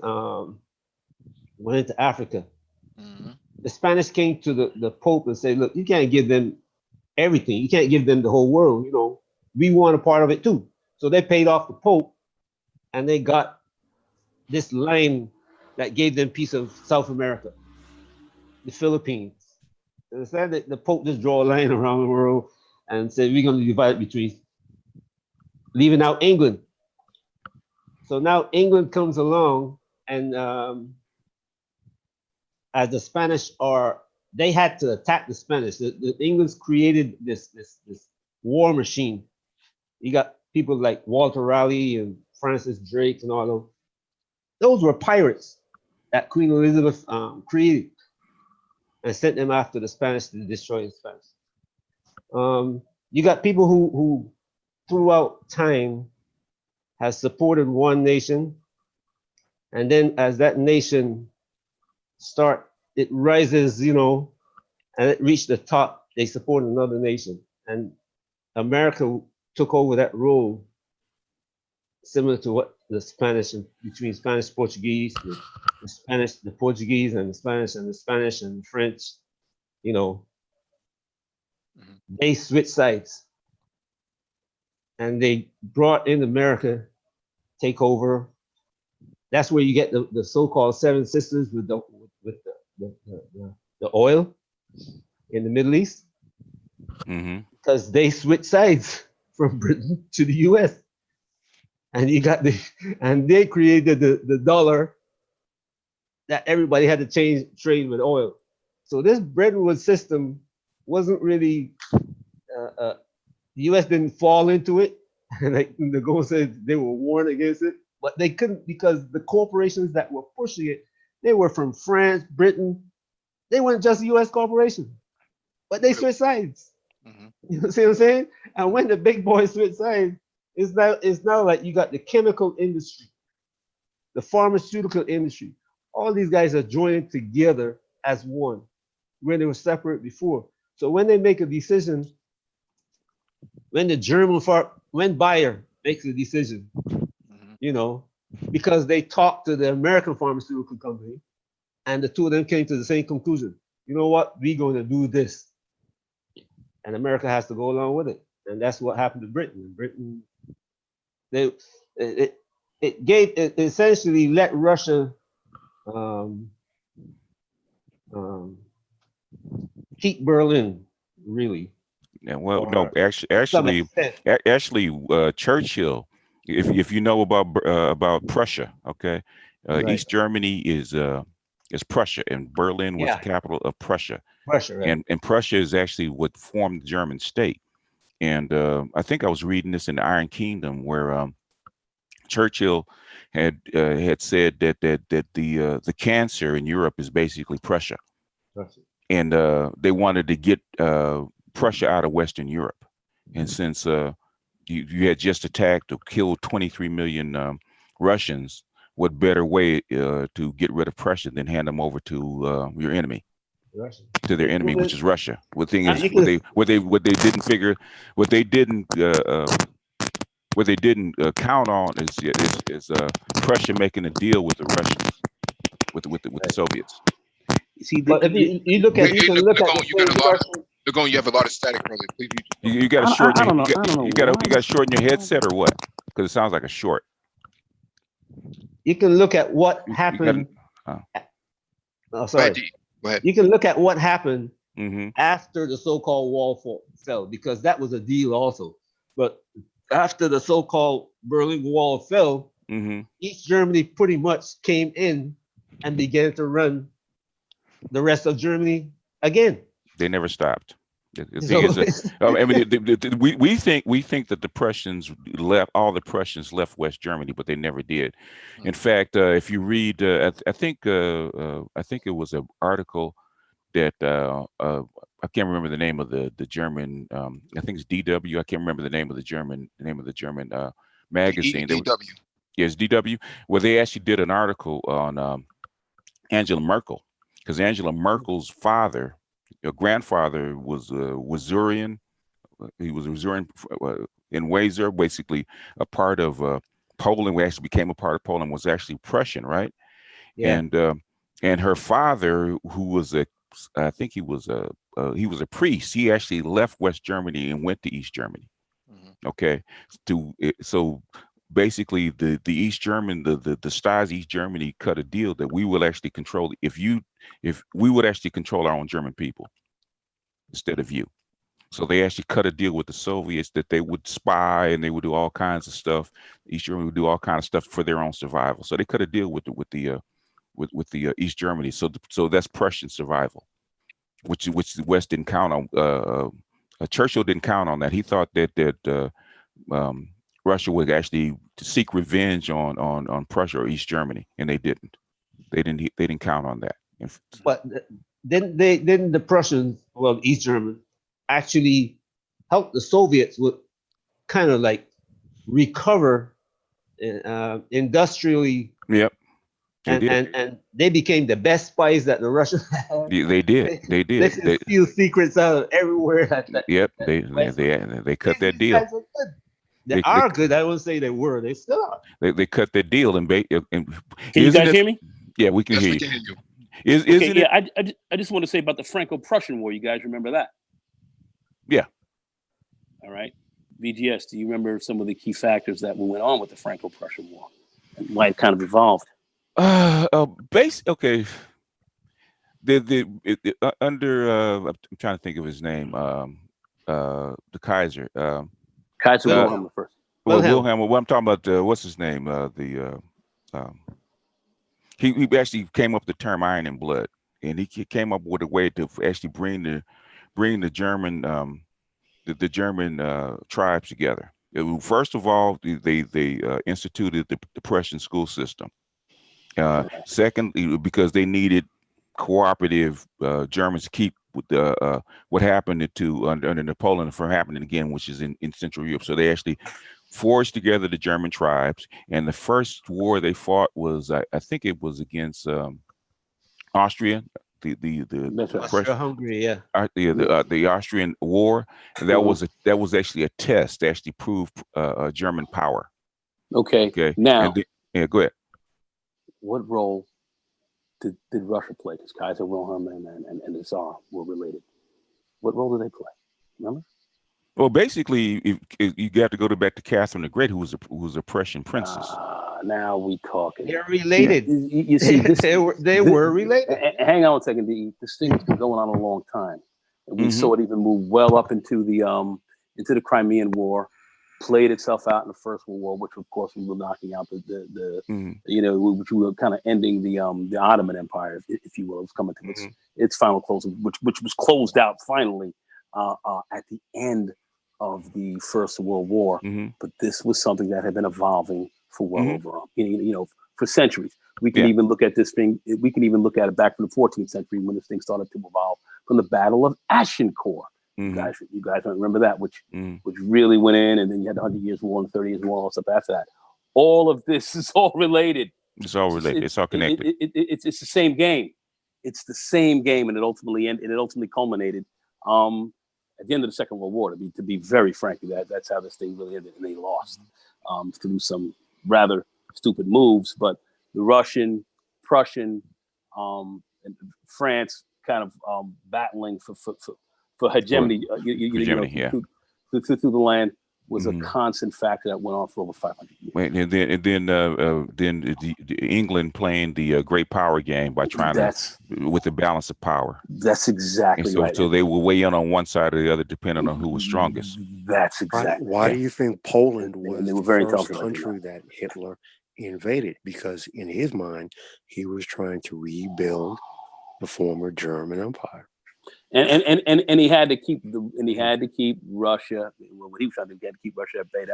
went into Africa, the Spanish came to the Pope and said, look, you can't give them everything. You can't give them the whole world. We want a part of it too. So they paid off the Pope, and they got this line that gave them a piece of South America, the Philippines. And instead, the Pope just draw a line around the world and said, we're going to divide it between, leaving out England. So now England comes along, and as the Spanish they had to attack the Spanish. The England's created this war machine. You got people like Walter Raleigh and Francis Drake and all those. Those were pirates that Queen Elizabeth created and sent them after the Spanish to destroy the Spanish. You got people who throughout time has supported one nation, and then as that nation it rises, and it reached the top, they support another nation. And America took over that role, similar to what the Spanish, between Spanish, Portuguese, the Spanish, the Portuguese, and the Spanish, and the Spanish and the French, they switched sides. And they brought in America, take over. That's where you get the so-called Seven Sisters with the oil in the Middle East, because they switched sides from Britain to the U.S. And they created the dollar that everybody had to trade with oil. So this Bretton Woods system wasn't really the U.S. didn't fall into it, and like the goal said, they were warned against it, but they couldn't, because the corporations that were pushing it, they were from France, Britain. They weren't just U.S. corporations, but they switched sides.
Mhm.
You see what I'm saying? And when the big boys switch sides, it's now like you got the chemical industry, the pharmaceutical industry. All these guys are joined together as one when they were separate before. So when they make a decision, when when Bayer makes a decision,
Mhm.
you know, because they talked to the American pharmaceutical company, and the two of them came to the same conclusion. You know what? We're going to do this, and America has to go along with it, and that's what happened to Britain. Britain, they it it essentially let Russia um, um, keep Berlin, really,
Yeah, well, no,
or to some extent.
Churchill, if you know about Prussia, okay,
Right.
East Germany is Prussia, and Berlin was the
Yeah,
capital of Prussia,
Russia, right?
and Prussia is actually what formed the German state. And I think I was reading this in the Iron Kingdom where Churchill had said that the cancer in Europe is basically Prussia,
Russia.
and they wanted to get Prussia out of Western Europe. And since you had just attacked or killed 23 million Russians, what better way to get rid of Prussia than hand them over to your enemy,
Russia.
to their enemy, which is Russia? The thing is,
You can,
what they didn't figure, what they didn't count on is Prussia making a deal with the Russians, with the Soviets.
See,
but if you look
Hey,
at, you
hey,
can look at the
you got
same
a lot of,
Prussian.
you have a lot of static, brother. Please mute yourself.
You got to shorten
I don't know.
your,
I don't know
you got
why
to shorten your headset or what? Because it sounds like a short.
You can look at what
You got.
happened.
Oh.
Oh,
Go ahead,
sorry.
D. Go ahead.
You can look at what happened
Mm-hmm.
after the so-called wall fell, because that was a deal also. But after the so-called Berlin Wall fell,
Mm-hmm.
East Germany pretty much came in and began to run the rest of Germany again.
They never stopped. The thing
So
is, I mean, we think that the Prussians left, all the Prussians left West Germany, but they never did. In fact, if you read, I think it was an article that I can't remember the name of the German. I think it's DW. I can't remember the name of the German magazine.
DW.
Yes, DW. Well, they actually did an article on Angela Merkel, because Angela Merkel's father, your grandfather, was Wazurian. He was Wazurian in Weser, basically a part of Poland. We actually became a part of Poland. Was actually Prussian, right?
yeah,
And her father, who was I think he was a priest. He actually left West Germany and went to East Germany.
Mhm.
Okay, so basically the East German, the Stasi East Germany cut a deal that we will actually control. If we would actually control our own German people instead of you. So they actually cut a deal with the Soviets that they would spy and they would do all kinds of stuff. East Germany would do all kinds of stuff for their own survival. So they cut a deal with the East Germany. So that's Prussian survival, which the West didn't count on. Churchill didn't count on that. He thought that Russia would actually seek revenge on Prussia or East Germany, and they didn't. They didn't count on that.
but didn't the Prussians, well, East Germans, actually help the Soviets with kind of like recover industrially,
Yep, they did.
and they became the best spies that the Russians had.
They did. They
They
did.
can steal secrets out of everywhere.
Yep.
That
They cut that
these
deal.
guys are good. They are good. I wouldn't say they were. They still are.
They cut that deal and
Can you
isn't
guys
it?
hear me?
Yeah, we can
Yes,
hear
we
you.
can hear you.
Okay,
Isn't
yeah,
it?
I just want to say about the Franco-Prussian War. You guys remember that?
Yeah.
All right. VGS, do you remember some of the key factors that went on with the Franco-Prussian War and why it kind of evolved?
Okay. Under I'm trying to think of his name. The Kaiser.
Kaiser
Uh,
Wilhelm the First.
Well,
Wilhelm.
Wilhelm. Well, I'm talking about what's his name? He actually came up with the term iron and blood, and he came up with a way to actually bring the German the German tribes together. First of all, they instituted the Prussian school system. Secondly, because they needed cooperative Germans to keep with the what happened to under Napoleon from happening again, which is in Central Europe. So they actually forged together the German tribes, and the first war they fought was I think it was against Austria. The
Austria-Hungary, yeah.
The Austrian War, and that was actually a test to actually prove German power.
Okay.
Now, yeah, go ahead.
What role did Russia play? Because Kaiser Wilhelm and the Tsar were related. What role did they play? Remember?
Well, basically, you got to go back to Catherine the Great, who was a Prussian princess.
Now we talking.
They're related.
You see,
they were related.
Hang on a second. This thing has been going on a long time, and we saw it even move well up into the Crimean War, played itself out in the First World War, which of course we were knocking out which we were kind of ending the Ottoman Empire, if you will. It was coming to its final close, which was closed out finally at the end of the First World War. But this was something that had been evolving for well over, for centuries. We can even look at this thing. We can even look at it back from the 14th century when this thing started to evolve from the Battle of Agincourt. You guys don't remember that, which really went in, and then you had the 100 Years' War and the 30 Years' War, all stuff after that. All of this is all related.
It's all related. It's all connected.
It's the same game. It's the same game, and it ultimately culminated at the end of the Second World War. To be very frank, that's how this thing really ended, and they lost through some rather stupid moves. But the Russian, Prussian, and France kind of battling for hegemony, through the land was a constant factor that went on for over 500 years.
Then England playing the great power game by trying with the balance of power.
That's exactly right.
So they will weigh in on one side or the other, depending on who was strongest.
That's exactly.
Why do you think Poland was
the first
country that Hitler invaded? Because in his mind, he was trying to rebuild the former German Empire.
And he had to keep Russia. Well, what he was trying to get to keep Russia at bay.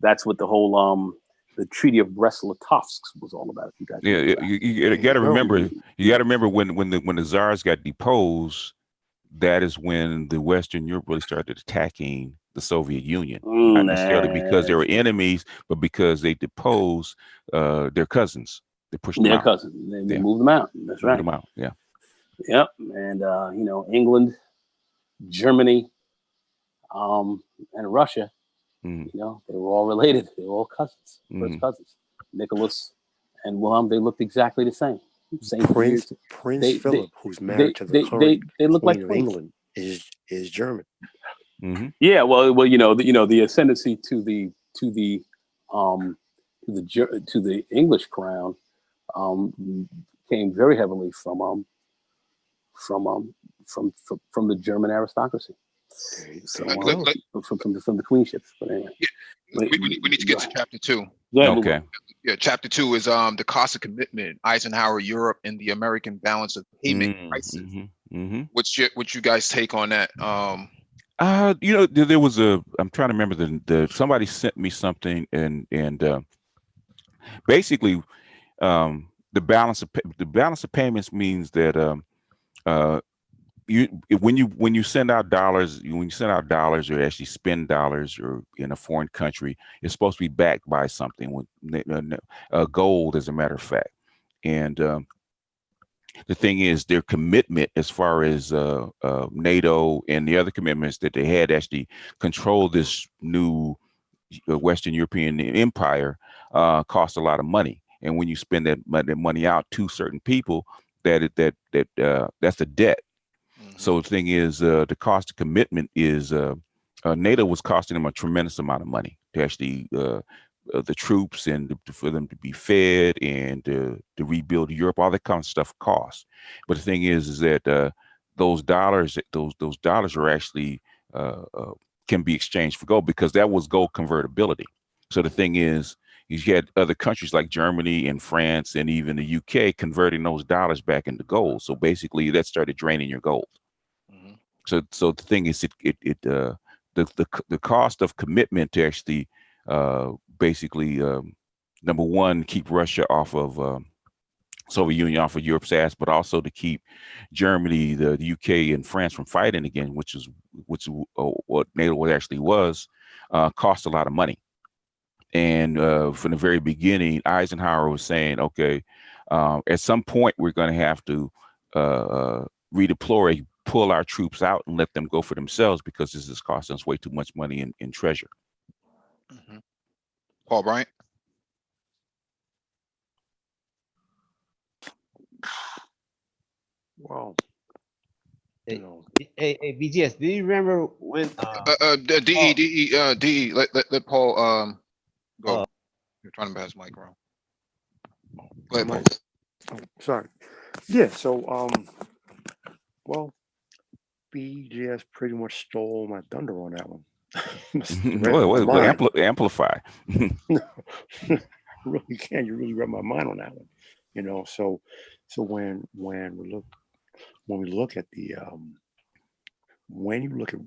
That's what the whole the Treaty of Brest-Litovsk was all about. If you guys,
you got to remember. You got to remember when the czars got deposed. That is when the Western Europe really started attacking the Soviet Union, not necessarily because they were enemies, but because they deposed their cousins. They pushed them out.
Cousins. They moved them out. That's right.
Moved them out. Yeah.
Yep, and England, Germany, and Russia, they were all related. They were all cousins, first cousins. Nicholas and Wilhelm, they looked exactly the same.
Prince Philip, who's married to the current
they look
Queen
like
of England, is German.
Yeah, well, the ascendancy to the English crown came very heavily from the German aristocracy. So, from the queenships. But anyway,
we need to get to chapter 2.
Okay.
Yeah, chapter 2 is the cost of commitment, Eisenhower, Europe, and the American balance of payment crisis. What's you guys take on that?
There was I'm trying to remember somebody sent me something and basically the balance of payments means that when you send out dollars, or actually spend dollars or in a foreign country, it's supposed to be backed by something, gold, as a matter of fact. And the thing is, their commitment as far as NATO and the other commitments that they had actually control this new Western European empire cost a lot of money. And when you spend that money out to certain people, that's a debt. So the thing is, the cost of commitment is NATO was costing them a tremendous amount of money to actually the troops and for them to be fed and to rebuild Europe. All that kind of stuff costs. But the thing is that those dollars are actually can be exchanged for gold, because that was gold convertibility. So the thing is, you had other countries like Germany and France and even the UK converting those dollars back into gold. So basically, that started draining your gold. So the thing is, the cost of commitment to actually basically number one, keep Russia off of Soviet Union off of Europe's ass, but also to keep Germany, the UK, and France from fighting again, which is what NATO actually was, cost a lot of money. And from the very beginning, Eisenhower was saying, okay, at some point we're going to have to redeploy, pull our troops out and let them go for themselves, because this is costing us way too much money in treasure.
Mhm. Paul Bryant.
Well, you know,
Hey, BGS, do you remember when?
DE. Let Paul go. You're trying to pass the mic around. Go ahead, Paul.
oh, sorry. Yeah. So, well, BGS pretty much stole my thunder on that one.
Amplify.
Really can. You really read my mind on that one. You know. So when we look at the when you look at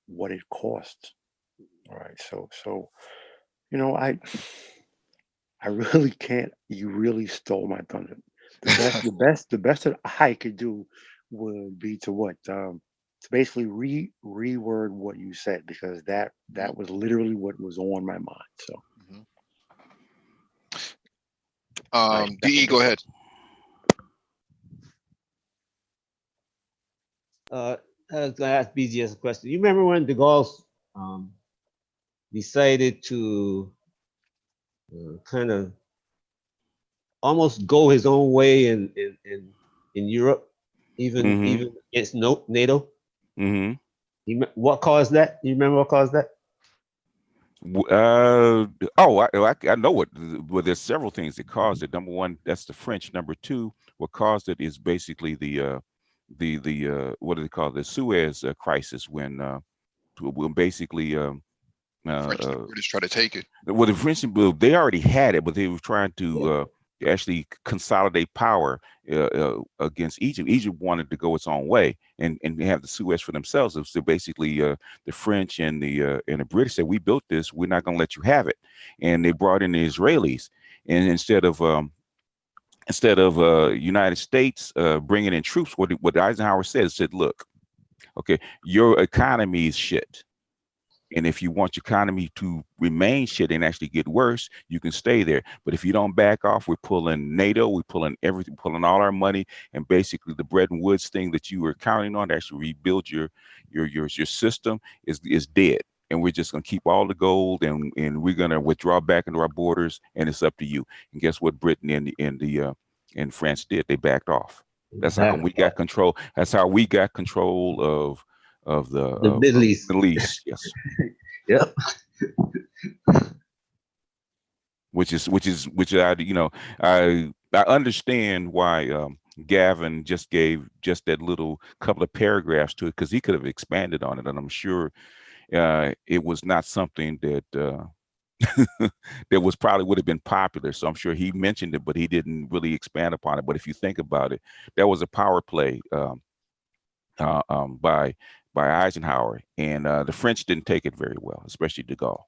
what it costs, all right. So you know, I really can't. You really stole my thunder. The best that I could do would be to basically reword what you said, because that was literally what was on my mind. So,
DE, go ahead.
I was gonna ask BGS a question. You remember when de Gaulle decided to kind of almost go his own way in Europe, even against NATO? What caused that? You remember what caused that?
I know what. Well, there's several things that caused it. Number one, that's the French. Number two, what caused it is basically the what do they call it? The Suez crisis, when basically
French and the British try to take it.
well, the French, they already had it, but they were trying to actually consolidate power against Egypt. Egypt wanted to go its own way and have the Suez for themselves. So basically, the French and the British said, "We built this. We're not going to let you have it." And they brought in the Israelis, and instead of United States bringing in troops, what Eisenhower said, "Look, okay, your economy is shit. And if you want your economy to remain shit and actually get worse, you can stay there. But if you don't back off, we're pulling NATO, we're pulling everything, pulling all our money, and basically the Bretton Woods thing that you were counting on to actually rebuild your system is dead. And we're just gonna keep all the gold, and we're gonna withdraw back into our borders, and it's up to you." And guess what Britain and France did? They backed off. That's how we got control. That's how we got control of the
Middle East.
Middle East, yes.
Yep.
Which I understand why Gavin just gave just that little couple of paragraphs to it, because he could have expanded on it, and I'm sure it was not something that that was probably would have been popular. So I'm sure he mentioned it, but he didn't really expand upon it. But if you think about it, that was a power play by Eisenhower, and the French didn't take it very well, especially de Gaulle.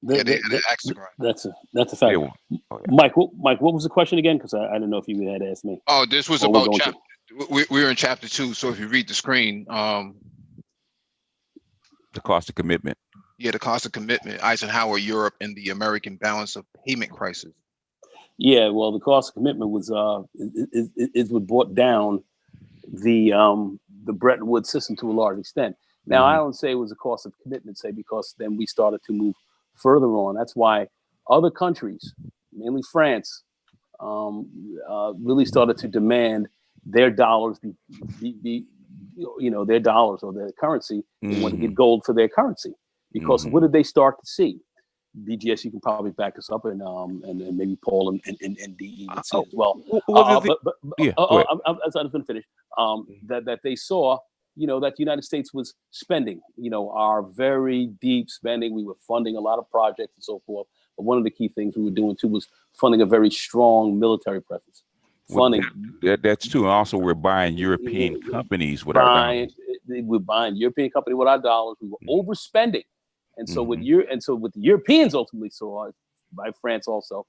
That's a fact. Mike, what was the question again? Because I didn't know if you had asked me.
Oh, this was about chapter. We're in chapter 2, so if you read the screen,
the cost of commitment.
Yeah, the cost of commitment. Eisenhower, Europe, and the American balance of payment crisis.
Yeah, well, the cost of commitment was it what brought down the Bretton Woods system to a large extent. Now, I don't say it was a cost of commitment, because then we started to move further on. That's why other countries, mainly France, really started to demand their dollars be their dollars or their currency. They wanted to get gold for their currency, because what did they start to see? BGS, you can probably back us up, and maybe Paul and DE would see as well. I was going to finish. That they saw, that the United States was spending, our very deep spending. We were funding a lot of projects and so forth. But one of the key things we were doing too was funding a very strong military presence. Funding.
That's true. And also, we're buying European companies with our dollars.
We're buying European company with our dollars. We were overspending. And so what the Europeans ultimately saw by France also,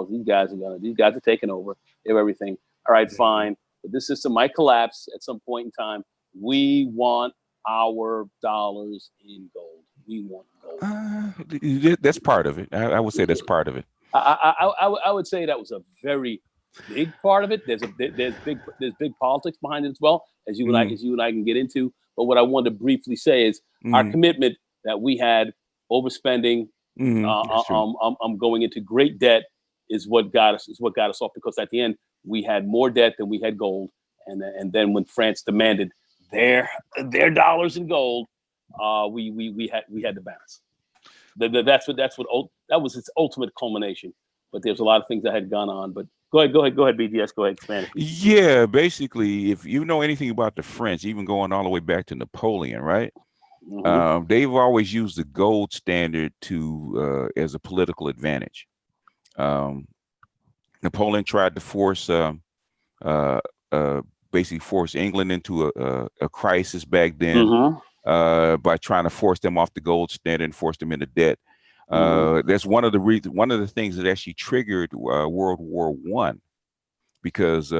these guys are taking over. They have everything. All right, fine. But this system might collapse at some point in time. We want our dollars in gold. We want gold.
That's part of it. I would say that's part of it.
I would say that was a very big part of it. There's big politics behind it as well, as you and I can get into. But what I wanted to briefly say is our commitment that we had overspending, going into great debt is what got us off, because at the end we had more debt than we had gold, and then when France demanded their dollars in gold, we had to balance. That was its ultimate culmination. But there's a lot of things that had gone on. But go ahead, BDS. Go ahead, expand.
Yeah, basically, if you know anything about the French, even going all the way back to Napoleon, right? They've always used the gold standard as a political advantage. Napoleon tried to basically force England into a crisis back then by trying to force them off the gold standard and force them into debt. That's one of the things that actually triggered World War I, because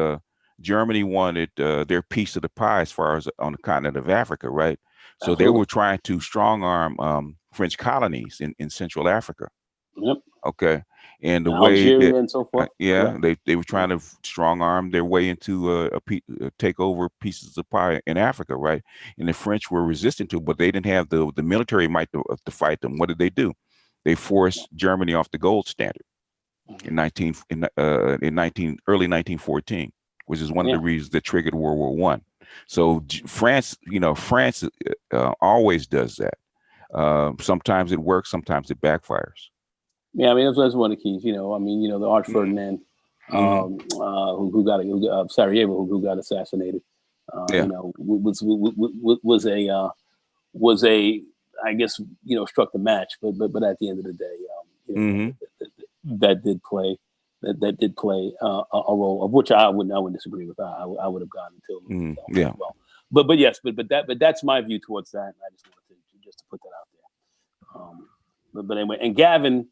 Germany wanted their piece of the pie as far as on the continent of Africa, right? So they were trying to strong arm French colonies in Central Africa. Yep. Okay. And the
Algeria
way that,
and so forth.
They were trying to strong arm their way into take over pieces of pie in Africa, right? And the French were resistant to it, but they didn't have the military might to fight them. What did they do? They forced Germany off the gold standard in early 1914, which is one of the reasons that triggered World War I. So France always does that. Sometimes it works, sometimes it backfires.
Yeah, I mean that's one of the keys. The Arch Ferdinand, who got Sarajevo, who got assassinated. Was a I guess struck the match, but at the end of the day, that did play a role, of which I wouldn't disagree with. I would have gotten until as well. But yes, but that's my view towards that. And I just wanted to put that out there. But anyway, and Gavin,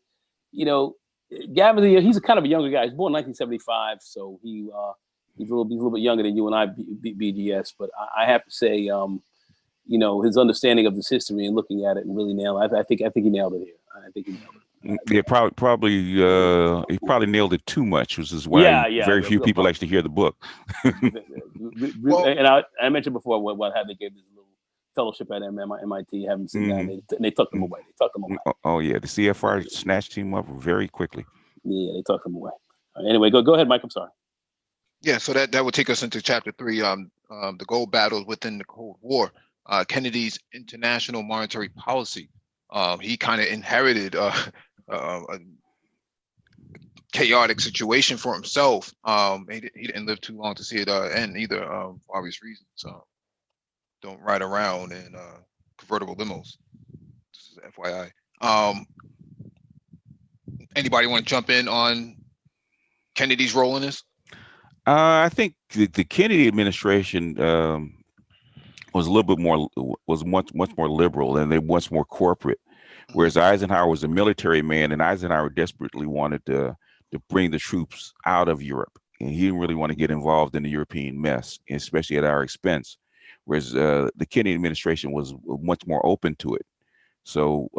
he's a kind of a younger guy. He's born in 1975, so he's a little bit younger than you and I, BGS. But I have to say, his understanding of this history and looking at it and really nailed it. I think he nailed it here. I think he nailed it.
Yeah, he probably nailed it too much, which is why very few people actually hear the book.
And I mentioned before what how they gave this little fellowship at MIT, haven't seen that, and they took them away.
Oh yeah, the CFR snatched him up very quickly.
Yeah, they took them away. Anyway, go ahead, Mike. I'm sorry.
Yeah, so that would take us into chapter 3, the gold battles within the Cold War. Kennedy's international monetary policy. He kind of inherited a chaotic situation for himself. He didn't live too long to see it end either, for obvious reasons. Don't ride around in convertible limos. This is FYI. Anybody want to jump in on Kennedy's role in this?
I think the Kennedy administration was a little bit more, was much more liberal, and they much more corporate. Whereas Eisenhower was a military man, and Eisenhower desperately wanted to bring the troops out of Europe, and he didn't really want to get involved in the European mess, especially at our expense. Whereas the Kennedy administration was much more open to it. So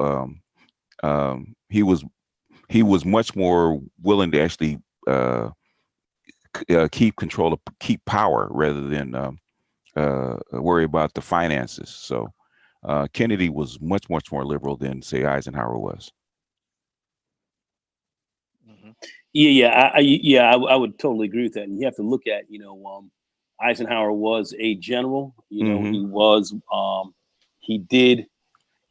he was much more willing to actually keep power rather than worry about the finances. So Kennedy was much more liberal than, say, Eisenhower was.
I would totally agree with that. And you have to look at, Eisenhower was a general. He did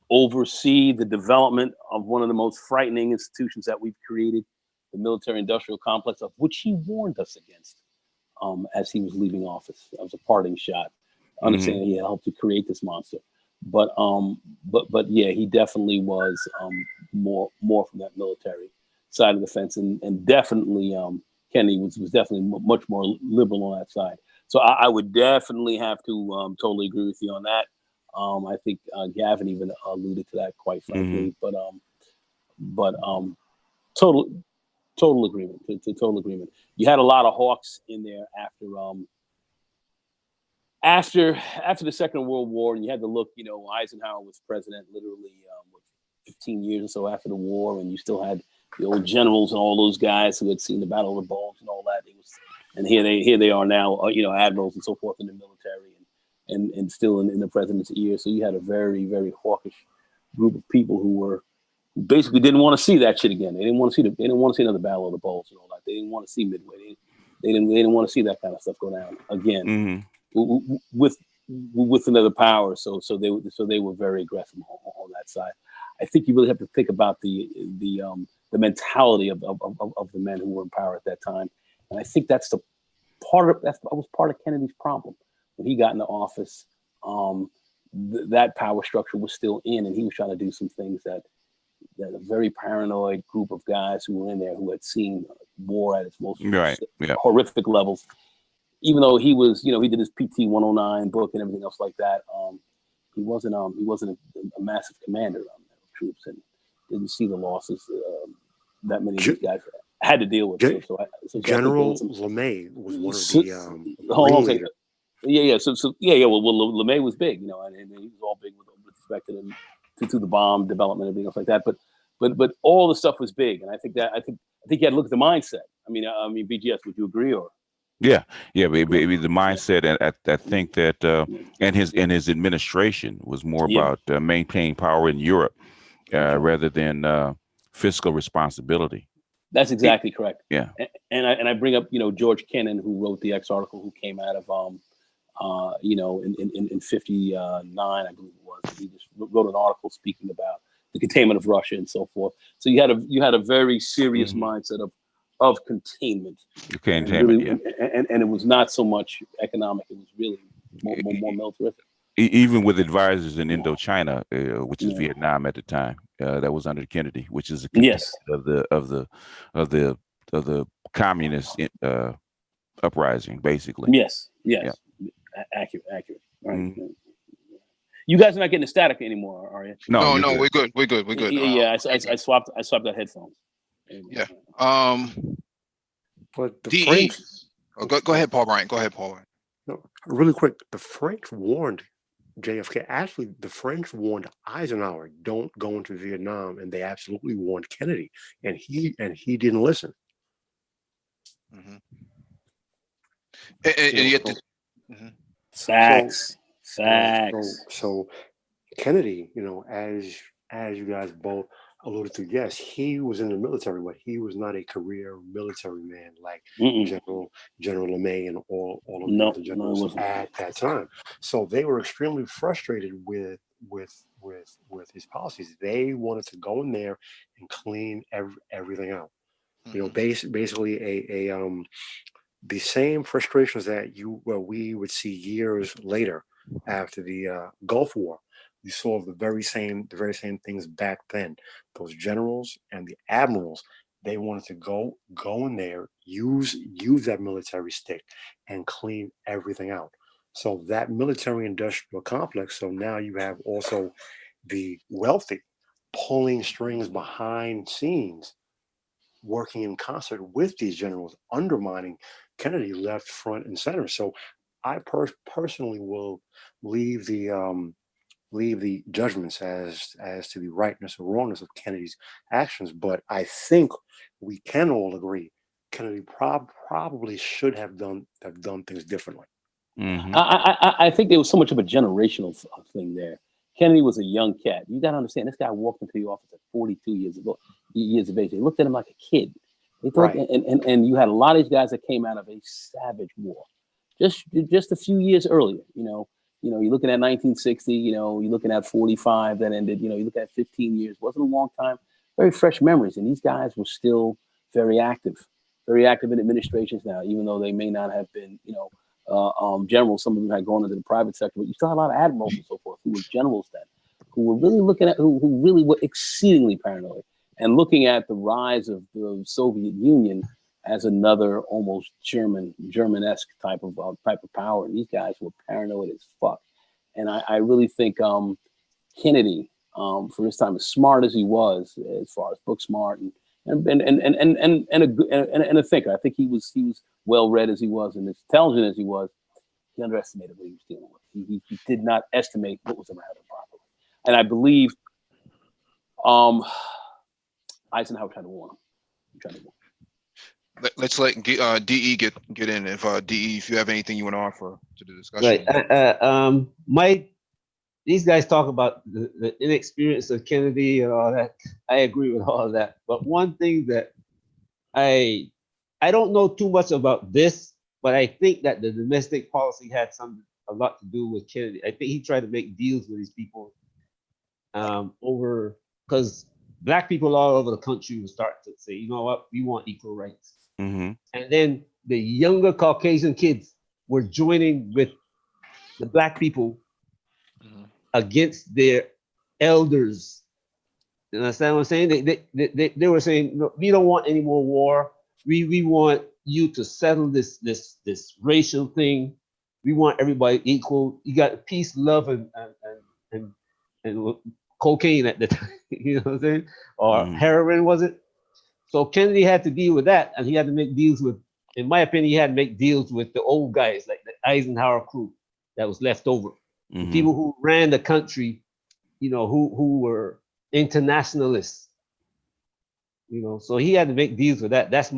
oversee the development of one of the most frightening institutions that we've created, the military-industrial complex, of which he warned us against as he was leaving office. That was a parting shot, understanding he helped to create this monster. But yeah, he definitely was more from that military side of the fence, and definitely Kennedy was definitely much more liberal on that side. So I would definitely have to totally agree with you on that. I think Gavin even alluded to that, quite frankly. But totally, Total agreement. Total agreement. You had a lot of hawks in there after the Second World War, and you had to look. Eisenhower was president literally 15 years or so after the war, and you still had the old generals and all those guys who had seen the Battle of the Bulge and all that. And here they are now, admirals and so forth in the military, and still in the president's ear. So you had a very, very hawkish group of people who basically didn't want to see that shit again. They didn't want to see another Battle of the Bulge and all that. They didn't want to see Midway. They didn't want to see that kind of stuff go down again with another power. So they were very aggressive on that side. I think you really have to think about the mentality of the men who were in power at that time, and I think that was part of Kennedy's problem when he got into office. That power structure was still in, and he was trying to do some things that a very paranoid group of guys who were in there who had seen war at its most horrific levels. Even though he was, he did his PT 109 book and everything else like that. He wasn't a massive commander of troops, and didn't see the losses that many of these guys had to deal with.
General LeMay was one of the leaders.
Well, LeMay was big, and he was all big with respect to the bomb development and everything else like that. But all the stuff was big, and I think you had to look at the mindset. I mean, BGS, would you agree or?
Yeah, maybe the mindset, and I think that and his administration was more about maintaining power in Europe rather than fiscal responsibility.
That's exactly correct.
Yeah,
and I bring up George Kennan, who wrote the X article, who came out of in 59, I believe it was. He just wrote an article speaking about the containment of Russia and so forth. So you had a very serious mindset of containment. And it was not so much economic; it was really more militaristic.
Even with advisors in Indochina, which is Vietnam at the time, that was under Kennedy, which is of the communist uprising, basically.
Yes. Accurate. Right. You guys are not getting static anymore, are you?
No, we're good. We're good.
Yeah, I swapped that headphones.
Yeah.
But the French.
Oh, go ahead, Paul Bryant.
No, really quick. The French warned JFK. Actually, the French warned Eisenhower, "Don't go into Vietnam," and they absolutely warned Kennedy, and he didn't listen.
Mm-hmm. And yet,
facts.
So Kennedy, as you guys both alluded to, yes, he was in the military, but he was not a career military man like General LeMay and all of the other generals at that time. So they were extremely frustrated with his policies. They wanted to go in there and clean everything out. Basically the same frustrations that we would see years later after the Gulf War. You saw the very same things back then. Those generals and the admirals, they wanted to go in there, use that military stick and clean everything out. So that military industrial complex. So now you have also the wealthy pulling strings behind scenes, working in concert with these generals, undermining Kennedy left, front, and center. So I personally will leave the judgments as to the rightness or wrongness of Kennedy's actions, but I think we can all agree Kennedy probably should have done things differently.
Mm-hmm. I think there was so much of a generational thing there. Kennedy was a young cat. You got to understand, this guy walked into the office at 42 years of age. They looked at him like a kid. They thought, and you had a lot of these guys that came out of a savage war, just a few years earlier. You're looking at 1960. You're looking at 45 that ended. You're looking at 15 years. Wasn't a long time. Very fresh memories, and these guys were still very active in administrations now, even though they may not have been, generals. Some of them had gone into the private sector, but you still had a lot of admirals and so forth who were generals then, who were really looking at, who really were exceedingly paranoid and looking at the rise of the Soviet Union as another almost German-esque type of power. And these guys were paranoid as fuck. And I really think Kennedy, for his time, as smart as he was, as far as book smart and a thinker. I think he was well read as he was and as intelligent as he was. He underestimated what he was dealing with. He did not estimate what was around him properly. And I believe Eisenhower tried to warn him.
Let's let DE get in. If DE, if you have anything you want to offer to the discussion.
Right. These guys talk about the inexperience of Kennedy and all that. I agree with all of that. But one thing that I don't know too much about this, but I think that the domestic policy had a lot to do with Kennedy. I think he tried to make deals with these people because Black people all over the country would start to say, you know what, we want equal rights. And then the younger Caucasian kids were joining with the Black people against their elders. You understand what I'm saying? They were saying, no, we don't want any more war. We want you to settle this racial thing. We want everybody equal. You got peace, love, and cocaine at the time. You know what I'm saying? Or heroin, was it? So Kennedy had to deal with that, and he had to make deals with, in my opinion, he had to make deals with the old guys, like the Eisenhower crew that was left over. The people who ran the country, you know, who were internationalists. You know, so he had to make deals with that. That's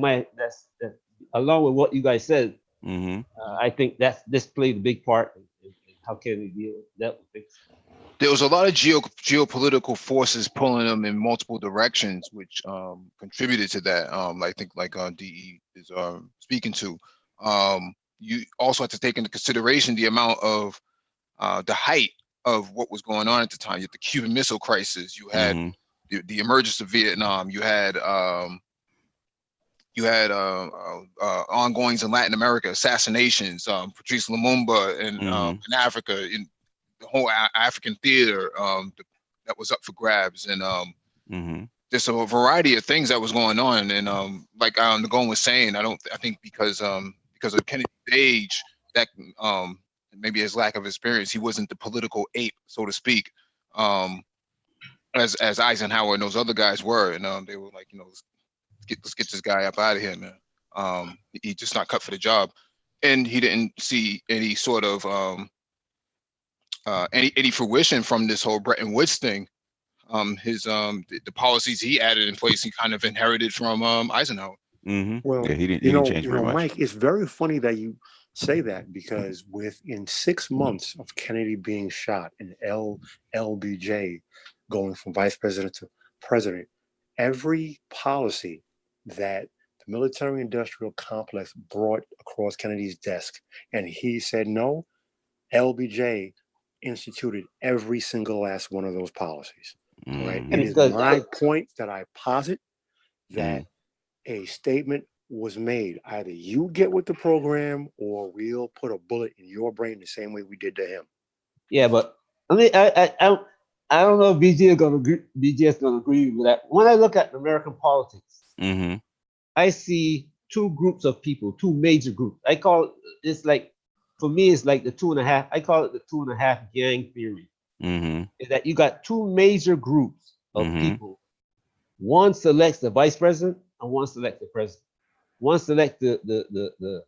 along with what you guys said. I think this played a big part in how Kennedy dealt with things.
There was a lot of geopolitical forces pulling them in multiple directions, which contributed to that. I think, like DE is speaking to. You also have to take into consideration the amount of the height of what was going on at the time. You had the Cuban Missile Crisis. You had the emergence of Vietnam. You had ongoings in Latin America, assassinations, Patrice Lumumba in Africa, in the whole African theater that was up for grabs, and there's a variety of things that was going on. And like Nagon was saying, I think because of Kennedy's age, that maybe his lack of experience, he wasn't the political ape, so to speak, as Eisenhower and those other guys were. And they were like, you know, let's get this guy up out of here, man. He just not cut for the job, and he didn't see any sort of any fruition from this whole Bretton Woods thing. The policies he added in place, he kind of inherited from Eisenhower.
Well,
yeah, he didn't change very much.
Mike, it's very funny that you say that, because within 6 months of Kennedy being shot and LBJ going from vice president to president, every policy that the military-industrial complex brought across Kennedy's desk, and he said no, LBJ instituted every single last one of those policies. Right? It is my point that I posit that a statement was made. Either you get with the program, or we'll put a bullet in your brain the same way we did to him.
Yeah, but I mean, I don't know if BG is gonna agree with that. When I look at American politics, I see two groups of people, two major groups. I call it's like, for me, it's like the 2.5. I call it the 2.5 gang theory. Is that you got two major groups of people. One selects the vice president, and one selects the president. One selects the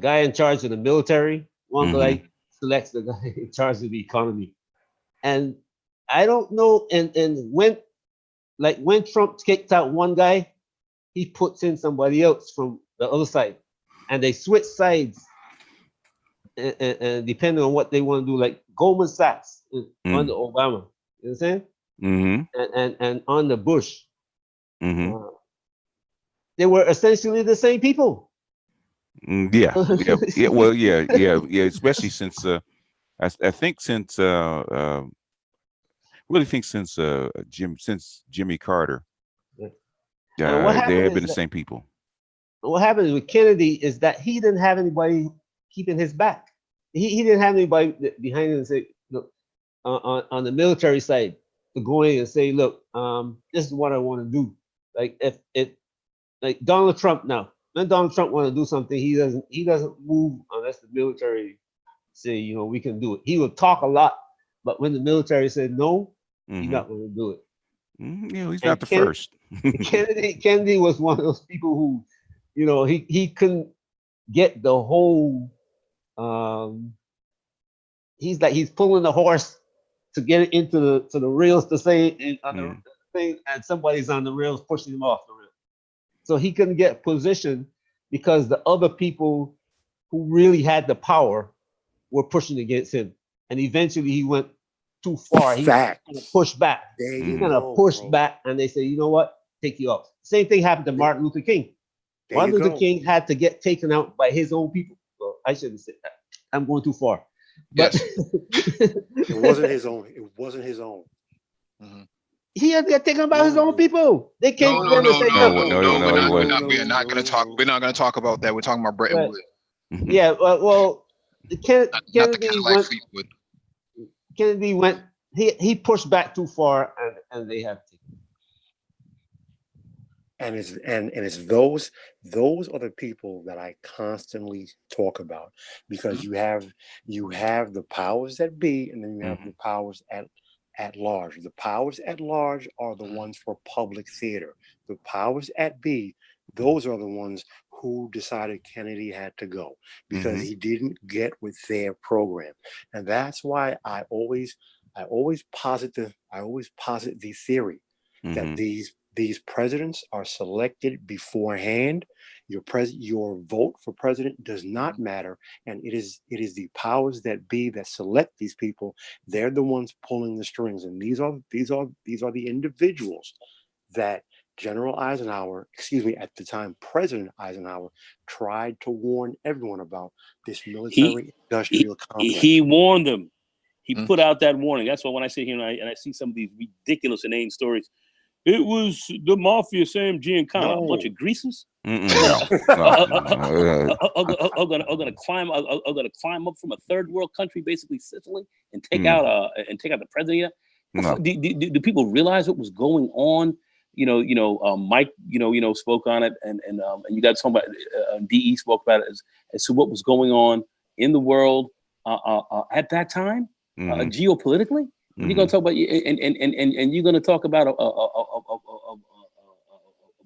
guy in charge of the military. One selects the guy in charge of the economy. And I don't know. And when Trump kicked out one guy, he puts in somebody else from the other side, and they switch sides. And depending on what they want to do, like Goldman Sachs under Obama, you know what I'm saying? And under Bush, they were essentially the same people.
Yeah. Well, yeah. Especially since I think since Jimmy Carter, they have been the same people.
What happened with Kennedy is that he didn't have anybody keeping his back. He didn't have anybody behind him and say, look, on the military side, to go in and say, look, this is what I want to do. Like like Donald Trump now, when Donald Trump want to do something, he doesn't move unless the military say, you know, we can do it. He will talk a lot, but when the military said no, he's not going to do it.
He's
And
not the first.
Kennedy was one of those people who, he couldn't get the whole. He's pulling the horse to get it into the rails to say on the thing, and somebody's on the rails pushing him off the rails. So he couldn't get position because the other people who really had the power were pushing against him, and eventually he went too far. He kind of pushed back. He kind of pushed back, and they said, "You know what? Take you out." Same thing happened to Martin Luther King. Martin Luther King had to get taken out by his own people. So I shouldn't say that. I'm going too far. But
it wasn't his own. It wasn't his own.
He had to get taken out by his own people. They came
No,
together.
we're not going to talk. We're not going to talk about that. We're talking about Bretton Woods.
Yeah, well, Kennedy went.
Fleetwood.
Kennedy went. He pushed back too far, and they had to.
And it's those are the people that I constantly talk about, because you have the powers that be, and then you have the powers at large. The powers at large are the ones for public theater. The powers at be, those are the ones who decided Kennedy had to go because he didn't get with their program. And that's why I always posit the theory that these presidents are selected beforehand. Your vote for president does not matter, and it is the powers that be that select these people. They're the ones pulling the strings, and these are the individuals that General Eisenhower, at the time President Eisenhower, tried to warn everyone about this military-industrial complex.
He warned them. He put out that warning. That's why when I sit here and I see some of these ridiculous inane stories, it was the mafia, Sam Giancana, a bunch of greasers. Are gonna climb up from a third world country, basically Sicily, and take out the president. No. Do people realize what was going on? Mike, spoke on it, and you guys talking about DE spoke about it as to what was going on in the world at that time, geopolitically. You're gonna talk about and you're gonna talk about a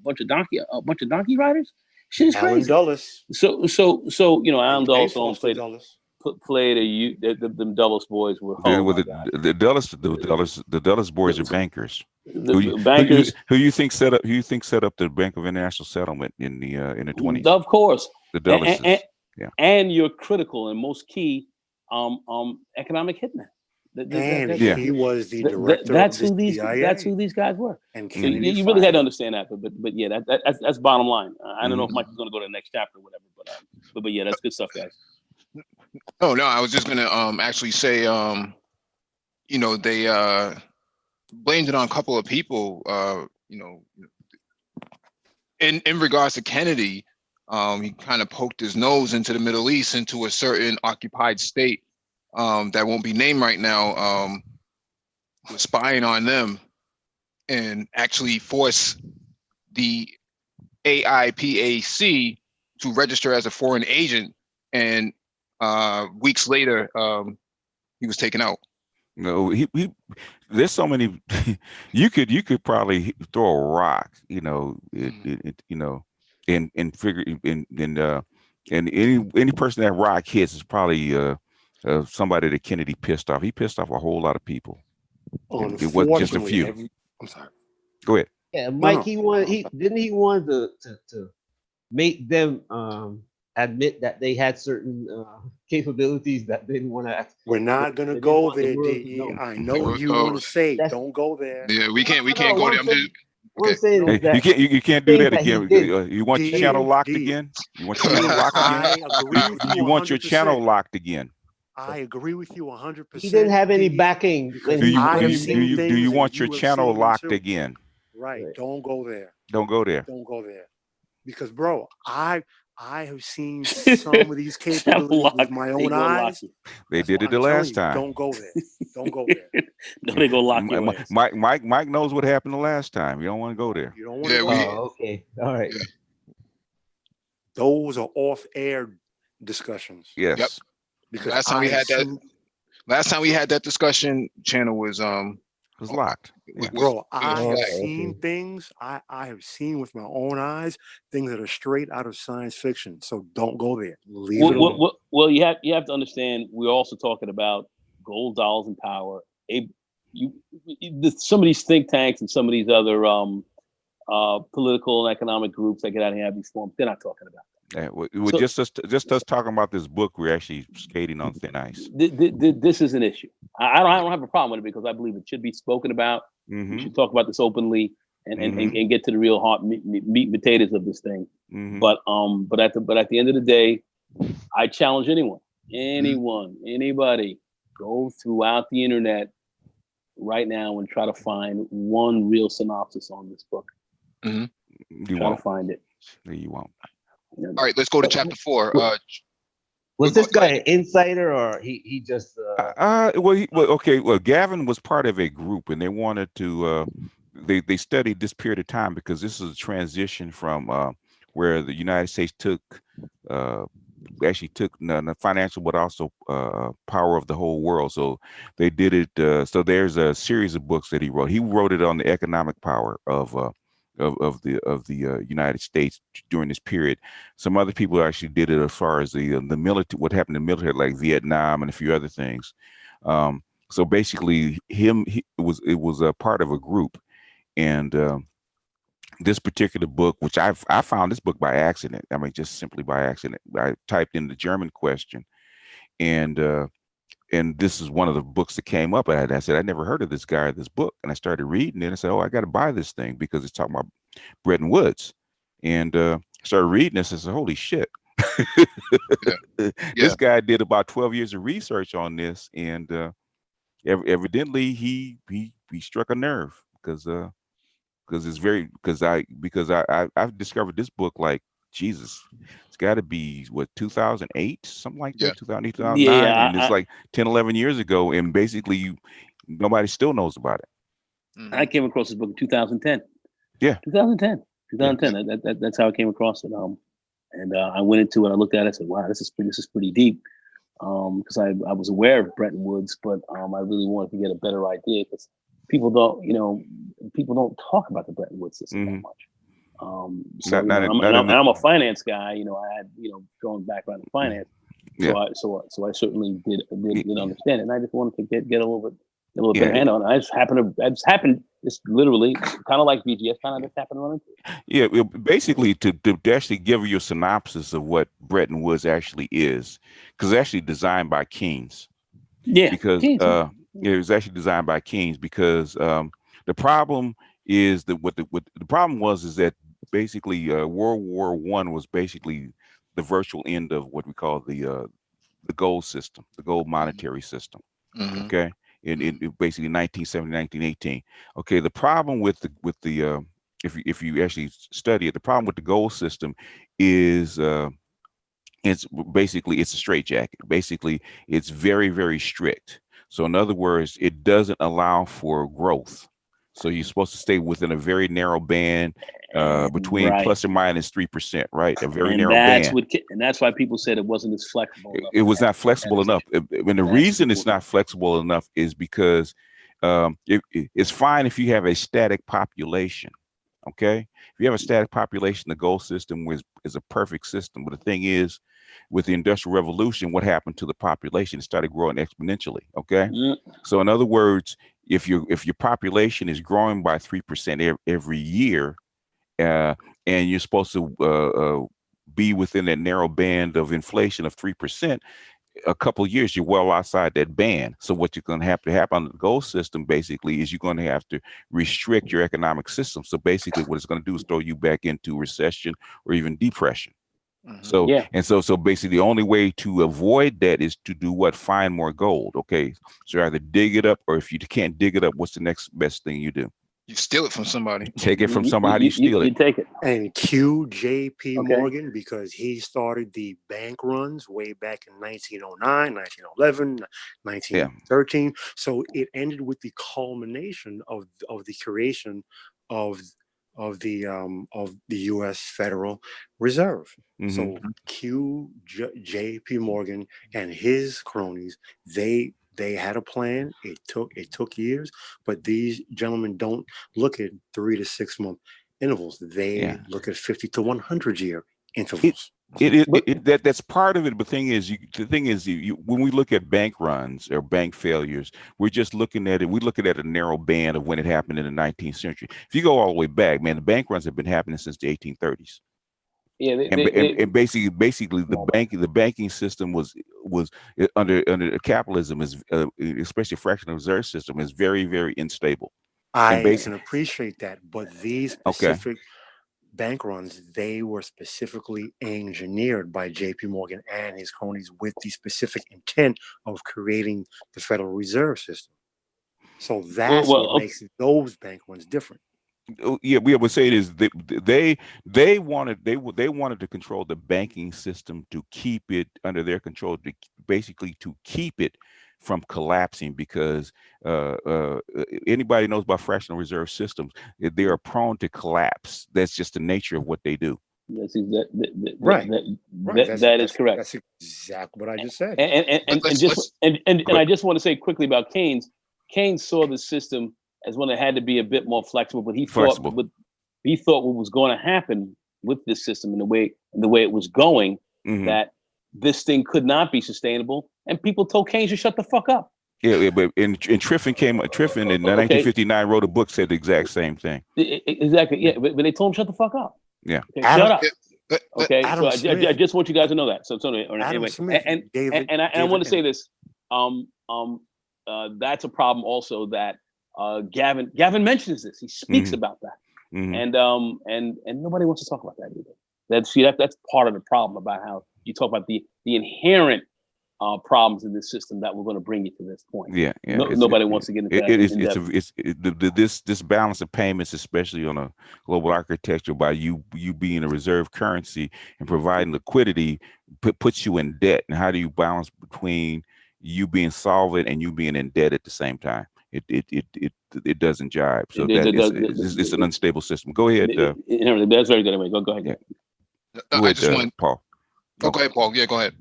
bunch of donkey riders. Shit's crazy.
Dulles.
So Alan Dulles played them Dulles boys were.
The Dulles boys are bankers.
Bankers
who you think set up the Bank of International Settlement in the 20s?
Of course,
the Dulles.
And you're critical and most key economic hitman.
He was the director.
That's who these guys were. And you really had to understand that. But yeah, that's bottom line. I don't know if Mike is going to go to the next chapter or whatever. But yeah, that's good stuff, guys.
No, I was just going to actually say, they blamed it on a couple of people. In regards to Kennedy, he kind of poked his nose into the Middle East, into a certain occupied state that won't be named right now, was spying on them and actually forced the AIPAC to register as a foreign agent. And weeks later, he was taken out.
No, he there's so many. you could probably throw a rock, and figure and any person that rock hits is probably somebody that Kennedy pissed off. He pissed off a whole lot of people. It wasn't just a few.
I'm sorry.
Go ahead.
Yeah, Mike. He wanted to make them admit that they had certain capabilities that they didn't want to.
We're not going to go there, DE. I know you want to say, don't go there.
Yeah, we can't go there.
What I'm saying is that
you can't do that again. You want your channel locked again? You want your channel locked again?
I agree with you.
You want your channel locked again?
I agree with you 100%.
He didn't have any backing.
Do you want your channel locked again?
Right. Don't go there.
Don't go there.
Don't go there. Because, bro, I have seen some of these capabilities with my own eyes.
They did it the last time.
Don't go there. Don't go there.
No, they go lock your ass.
Mike knows what happened the last time. You don't want to go there.
You don't want to go there.
Okay. All right.
Those are off-air discussions.
Yes.
Yep.
Because
last time we had that discussion, channel was
was locked. Yeah.
Bro, I have
okay.
seen things. I have seen with my own eyes things that are straight out of science fiction. So don't go there. Leave it alone.
Well, you have to understand. We're also talking about gold, dollars, and power. Some of these think tanks and some of these other political and economic groups that get out and have these forums, they're not talking about that.
Yeah, well, just us talking about this book, we're actually skating on thin ice.
This is an issue. I don't have a problem with it because I believe it should be spoken about.
Mm-hmm.
We should talk about this openly and get to the real hot meat and potatoes of this thing.
Mm-hmm.
But at the end of the day, I challenge anybody, go throughout the internet right now and try to find one real synopsis on this book.
Mm-hmm.
Try to find it.
No, you won't.
All right, let's go to chapter 4.
Was this guy an insider or he just?
Well, Gavin was part of a group, and they wanted to. They studied this period of time because this is a transition from where the United States actually took the financial, but also power of the whole world. So they did it. So there's a series of books that he wrote. He wrote it on the economic power of the United States during this period. Some other people actually did it as far as the military, what happened in the military, like Vietnam and a few other things. So basically, it was a part of a group, and this particular book, which I found this book by accident. I mean, just simply by accident. I typed in the German question, and this is one of the books that came up. And I said, I never heard of this guy or this book. And I started reading it and I said, oh, I got to buy this thing because it's talking about Bretton Woods. And started reading this and said, holy shit. This guy did about 12 years of research on this. And evidently he struck a nerve because I've discovered this book like, Jesus, it's got to be what, 2008, something like that, 2008, 2009.
Yeah,
and it's like 10, 11 years ago, and basically nobody still knows about it.
I came across this book in 2010.
Yeah,
2010. That's how I came across it. And I went into it. I looked at it. I said, "Wow, this is pretty deep." Because I was aware of Bretton Woods, but I really wanted to get a better idea because people don't talk about the Bretton Woods system that much. I'm a finance guy. I had strong background in finance, so I certainly did understand it. And I just wanted to get a little bit of hand on it. I just happened just literally kind of like VGS, kind of just happened to run into it.
Yeah, basically to actually give you a synopsis of what Bretton Woods actually is, because it's actually designed by Keynes.
Yeah,
because
Keynes.
it was actually designed by Keynes because the problem is that what the problem was is that basically World War I was basically the virtual end of what we call the gold system, the gold monetary system.
Mm-hmm.
Okay, in basically 1970, 1918. Okay, the problem with the if you actually study it, the problem with the gold system is it's a straitjacket. Basically, it's very, very strict. So in other words, it doesn't allow for growth. So you're supposed to stay within a very narrow band between plus or minus 3%, right? A very narrow band.
And that's why people said it wasn't as flexible enough.
It was not flexible enough. And the reason it's not flexible enough is because it's fine if you have a static population. Okay, if you have a static population, the gold system is a perfect system. But the thing is, with the Industrial Revolution, what happened to the population? It started growing exponentially. Okay, so in other words, if your population is growing by 3% every year, and you're supposed to be within that narrow band of inflation of 3%. A couple of years, you're well outside that band. So what you're going to have to happen on the gold system basically is you're going to have to restrict your economic system. So basically what it's going to do is throw you back into recession or even depression. Mm-hmm. So basically the only way to avoid that is to do what? Find more gold. Okay. So either dig it up, or if you can't dig it up, what's the next best thing you do?
You steal it from somebody.
Take it from somebody. How do you steal it?
You take it.
And cue J.P. Morgan, because he started the bank runs way back in 1909, 1911, 1913. Yeah. So it ended with the culmination of the creation of the U.S. Federal Reserve. Mm-hmm. So cue J.P. Morgan and his cronies. They They had a plan. It took years, but these gentlemen don't look at 3 to 6 month intervals. They look at 50 to 100 year intervals.
That's part of it. But the thing is, when we look at bank runs or bank failures, we're just looking at it. We're looking at a narrow band of when it happened in the 19th century. If you go all the way back, man, the bank runs have been happening since the 1830s.
Yeah,
and basically the banking system was under capitalism is especially fractional reserve system is very, very unstable.
I can appreciate that, but these specific bank runs, they were specifically engineered by J.P. Morgan and his cronies with the specific intent of creating the Federal Reserve System. So that's what makes those bank runs different.
Yeah, we would say it is they wanted to control the banking system to keep it under their control, to keep it from collapsing, because anybody knows about fractional reserve systems, they are prone to collapse. That's just the nature of what they do.
That is correct.
That's exactly what I just said.
And I just want to say quickly about Keynes. Keynes saw the system as one that had to be a bit more flexible, but he thought what was going to happen with this system and the way it was going, that this thing could not be sustainable, and people told Keynes to shut the fuck up.
Yeah, but and Triffin in 1959 wrote a book, said the exact same thing.
Exactly, yeah, but they told him shut the fuck up.
Yeah,
shut up. Okay, so I just want you guys to know that. So anyway, and I want to say this. That's a problem also that Gavin mentions this. He speaks about that, and nobody wants to talk about that either. That's part of the problem about how you talk about the inherent problems in this system that we're going to bring you to this point.
Yeah.
Nobody wants to get into that.
This balance of payments, especially on a global architecture, by you being a reserve currency and providing liquidity, puts you in debt. And how do you balance between you being solvent and you being in debt at the same time? It doesn't jibe. So it's an unstable system. Go ahead.
That's very good. Anyway, go ahead.
Yeah. I just want
Paul. Oh, go ahead, Paul. Yeah, go ahead.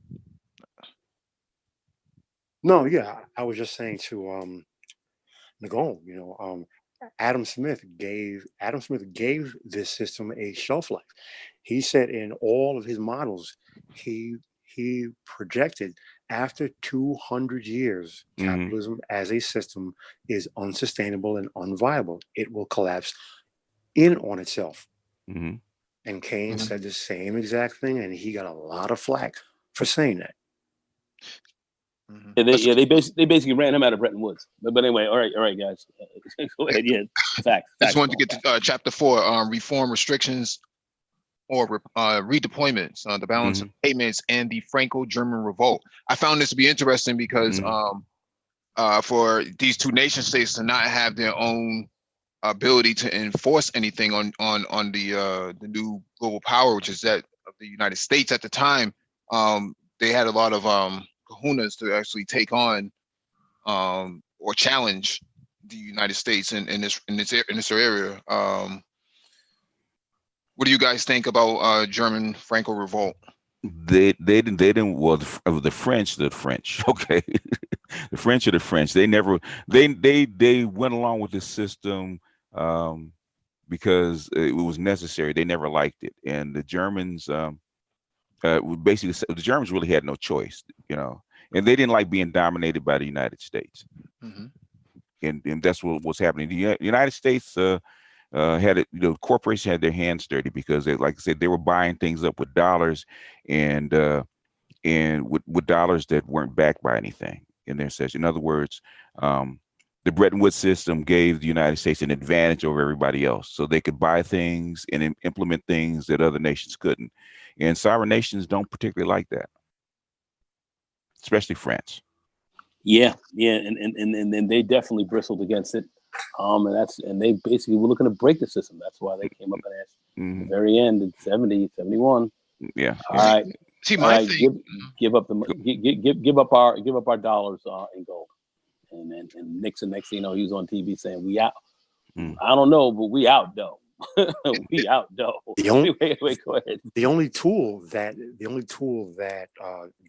No, yeah, I was just saying to Nagone, Adam Smith gave this system a shelf life. He said in all of his models, he projected after 200 years, capitalism as a system is unsustainable and unviable. It will collapse in on itself. And Keynes said the same exact thing, and he got a lot of flack for saying that.
They basically ran him out of Bretton Woods. But anyway, all right, guys, go ahead. Yeah, facts.
I just wanted to get to chapter 4, reform, restrictions, or redeployments, the balance of payments, and the Franco-German revolt. I found this to be interesting because for these two nation states to not have their own ability to enforce anything on the new global power, which is that of the United States at the time, they had a lot of kahunas to actually take on or challenge the United States in this area. What do you guys think about German Franco revolt?
They didn't. Well, the French, okay. The French are the French. They went along with the system because it was necessary. They never liked it, and the Germans basically, the Germans really had no choice, and they didn't like being dominated by the United States. And that's what was happening. The United States had it, corporations had their hands dirty because they, like I said, they were buying things up with dollars and with dollars that weren't backed by anything in their sense. In other words, the Bretton Woods system gave the United States an advantage over everybody else, so they could buy things and implement things that other nations couldn't. And sovereign nations don't particularly like that, especially France.
Yeah, and they definitely bristled against it. And they basically were looking to break the system. That's why they came up and asked at the very end in 70, 71.
Yeah.
All right.
See, my thing.
Give up our dollars in gold. And Nixon, next thing you know, he was on TV saying, "We out." I don't know, but we out though. We out though. Wait, go ahead.
The only tool that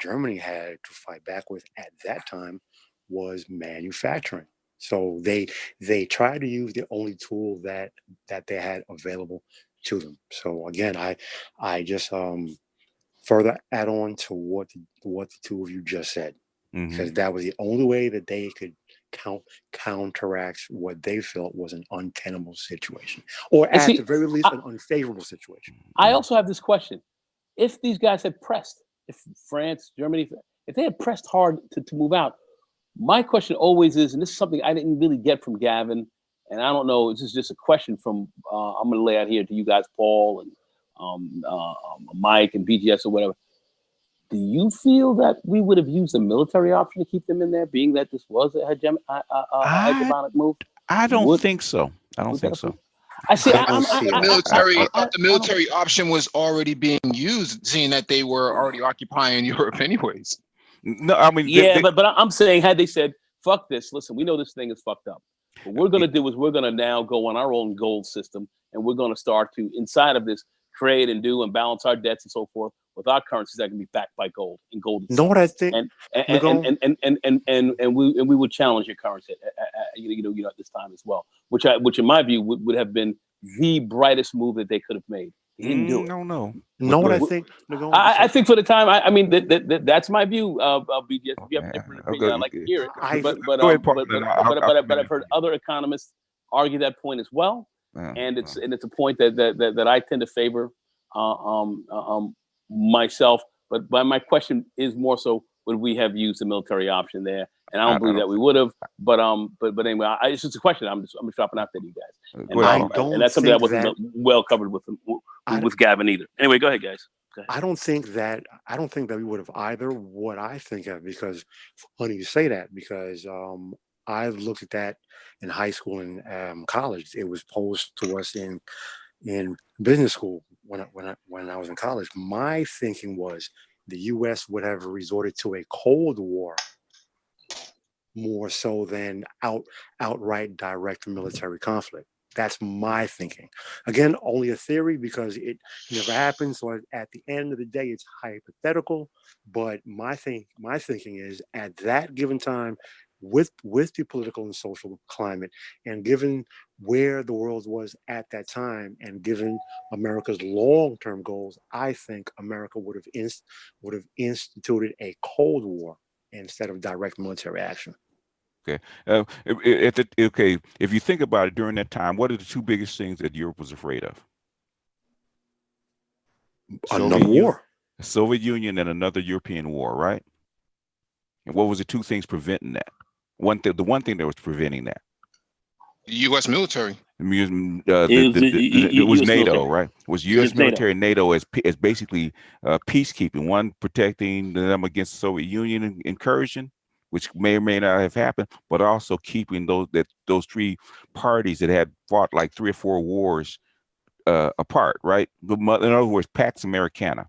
Germany had to fight back with at that time was manufacturing. So they tried to use the only tool that they had available to them. So again, I just further add on to what the two of you just said, because that was the only way that they could counteract what they felt was an untenable situation, or at the very least an unfavorable situation.
I also have this question: if these guys had pressed, if France, Germany, if they had pressed hard to move out, my question always is, and this is something I didn't really get from Gavin, and I don't know, this is just a question from I'm going to lay out here to you guys, Paul and Mike and BGS or whatever. Do you feel that we would have used the military option to keep them in there, being that this was a hegemonic move?
I don't think so. I don't think so.
I see. The military option was already being used, seeing that they were already occupying Europe, anyways.
No, I mean,
but I'm saying, had they said, "Fuck this," listen, we know this thing is fucked up. What we're going to do is we're going to now go on our own gold system, and we're going to start to, inside of this, create and do and balance our debts and so forth with our currencies that can be backed by gold and gold.
Know what I think?
And we would challenge your currency, at this time as well, which in my view would have been the brightest move that they could have made. They didn't do it.
No.
Know what I think?
I think for the time, I mean, that's my view. BGS. If you have a different opinion, I'd like to hear it. But I've heard other economists argue that point as well, and it's a point that I tend to favor myself. But my question is more so: would we have used the military option there? And I don't believe that we would have. But anyway, it's just a question. I'm just dropping out there to you guys. And that's something that wasn't well covered with Gavin either. Anyway, go ahead, guys.
I don't think that we would have either. What I think of, because funny you say that, because I looked at that in high school and college. It was posed to us in business school when I was in college. My thinking was the U.S. would have resorted to a Cold War more so than outright direct military conflict. That's my thinking. Again, only a theory, because it never happened. So at the end of the day, it's hypothetical. But my thinking is, at that given time, with the political and social climate, and given where the world was at that time, and given America's long-term goals, I think America would have instituted a Cold War instead of direct military action.
Okay. If you think about it, during that time, what are the two biggest things that Europe was afraid of?
Another war.
Soviet Union and another European war, right? And what was the two things preventing that? The one thing that was preventing that?
The U.S. military.
It was NATO, right? It was U.S. military, NATO as basically peacekeeping. One protecting them against the Soviet Union incursion, which may or may not have happened, but also keeping those three parties that had fought like 3 or 4 wars apart, right? In other words, Pax Americana.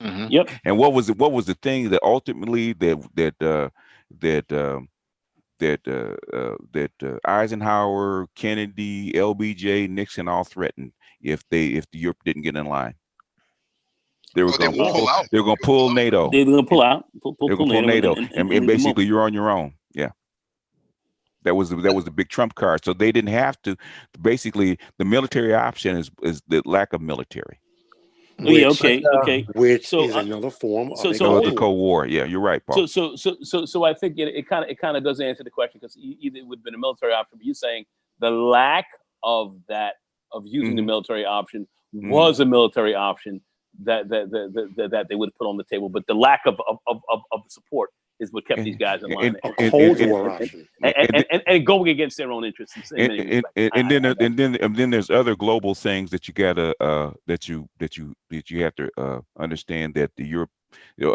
Mm-hmm. Yep.
And what was the thing that ultimately that Eisenhower, Kennedy, LBJ, Nixon all threatened if Europe didn't get in line? They were going to pull out. They were going to pull NATO.
They were going to pull out.
They were going to pull NATO, and basically you're on your own. Yeah, that was the big trump card. So they didn't have to. Basically, the military option is the lack of military.
Which is another form of
the Cold War. Yeah, you're right, Paul.
So I think it kind of does answer the question, because either it would have been a military option, but you're saying the lack of using the military option was a military option that they would have put on the table, but the lack of the support is what kept these guys in line. And going against their own interests.
And then there's other global things that you gotta that you have to understand, that the Europe,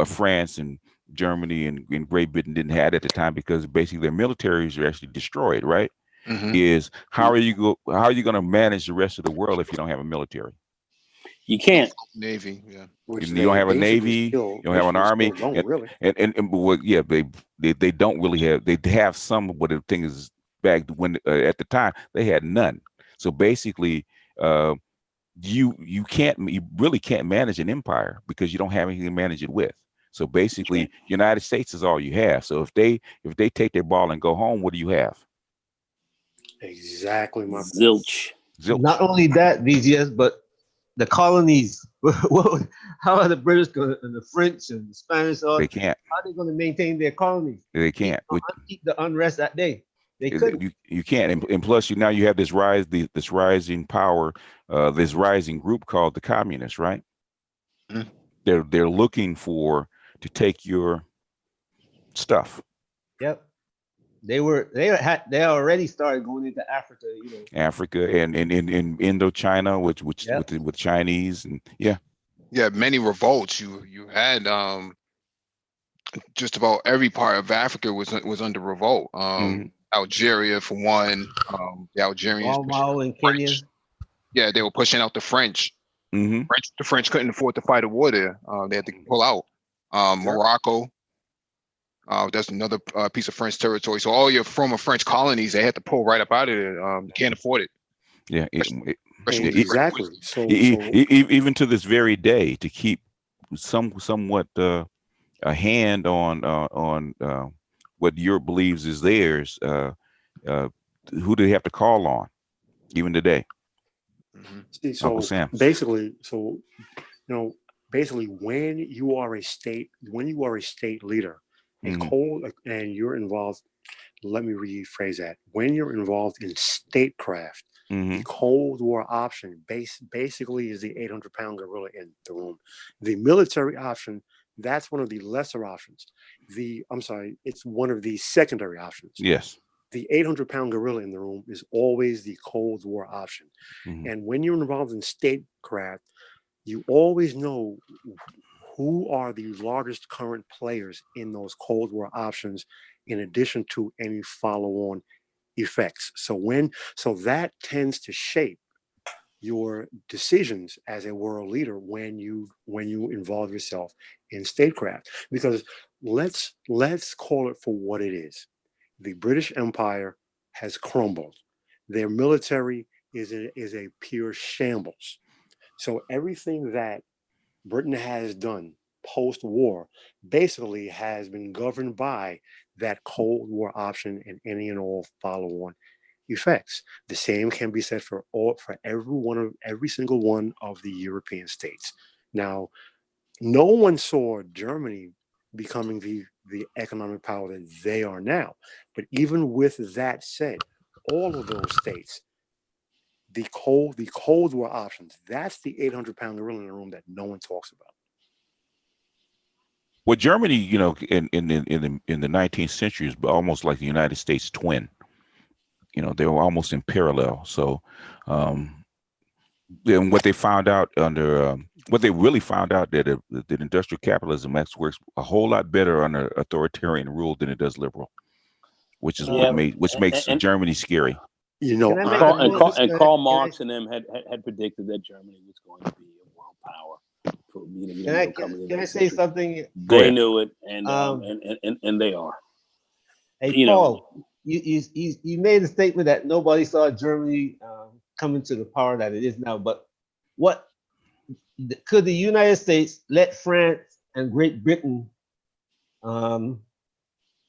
France and Germany and Great Britain didn't have at the time, because basically their militaries are actually destroyed, right? Is how are you going to manage the rest of the world if you don't have a military?
You can't.
Navy, yeah.
You don't have a navy. You don't have an army. They don't really have. They have some, but the thing is, back when at the time they had none. So basically, you really can't manage an empire, because you don't have anything to manage it with. So basically, United States is all you have. So if they take their ball and go home, what do you have?
Exactly my point.
Zilch.
Zilch.
Not only that, BGS, but the colonies. How are the British going and the French and the Spanish?
They can't.
How are they going to maintain their colonies?
They can't.
Keep the unrest that day. They couldn't.
You can't. And plus, now you have this rising power, this rising group called the communists, right?
Mhm.
They're looking to take your stuff.
Yep. They already started going into Africa,
Africa and in Indochina, with Chinese, and yeah.
Yeah, many revolts. You had just about every part of Africa was under revolt. Algeria for one. The Algerians.
Mao in Kenya.
Yeah, they were pushing out the French.
Mm-hmm.
The French couldn't afford to fight a war there. They had to pull out. Morocco. That's another piece of French territory. So all your former French colonies, they had to pull right up out of there. They can't afford it.
Yeah,
exactly. So
even to this very day, to keep somewhat a hand on what Europe believes is theirs, who do they have to call on, even today?
See, so basically, when you are a state leader, and you're involved. Let me rephrase that. When you're involved in statecraft, the Cold War option basically is the 800-pound gorilla in the room. The military option, that's one of the lesser options. It's one of the secondary options.
Yes.
The 800-pound gorilla in the room is always the Cold War option. And when you're involved in statecraft, you always know who are the largest current players in those Cold War options, in addition to any follow-on effects. So that tends to shape your decisions as a world leader when you involve yourself in statecraft. Because let's call it for what it is. The British Empire has crumbled. Their military is a pure shambles. So everything that Britain has done post-war basically has been governed by that Cold War option and any and all follow-on effects. The same can be said for every single one of the European states. Now, no one saw Germany becoming the economic power that they are now. But even with that said, all of those states, the Cold War options, that's the 800-pound gorilla in the room that no one talks about.
Well, Germany, in the 19th century is almost like the United States twin. They were almost in parallel. So, and what they found out what they really found out that industrial capitalism works a whole lot better under authoritarian rule than it does liberal, which is which makes Germany scary.
Karl Marx and them had predicted that Germany was going to be a world power.
Can I say something?
They knew it, and they are.
Hey, Paul, you made a statement that nobody saw Germany coming to the power that it is now. But what could the United States let France and Great Britain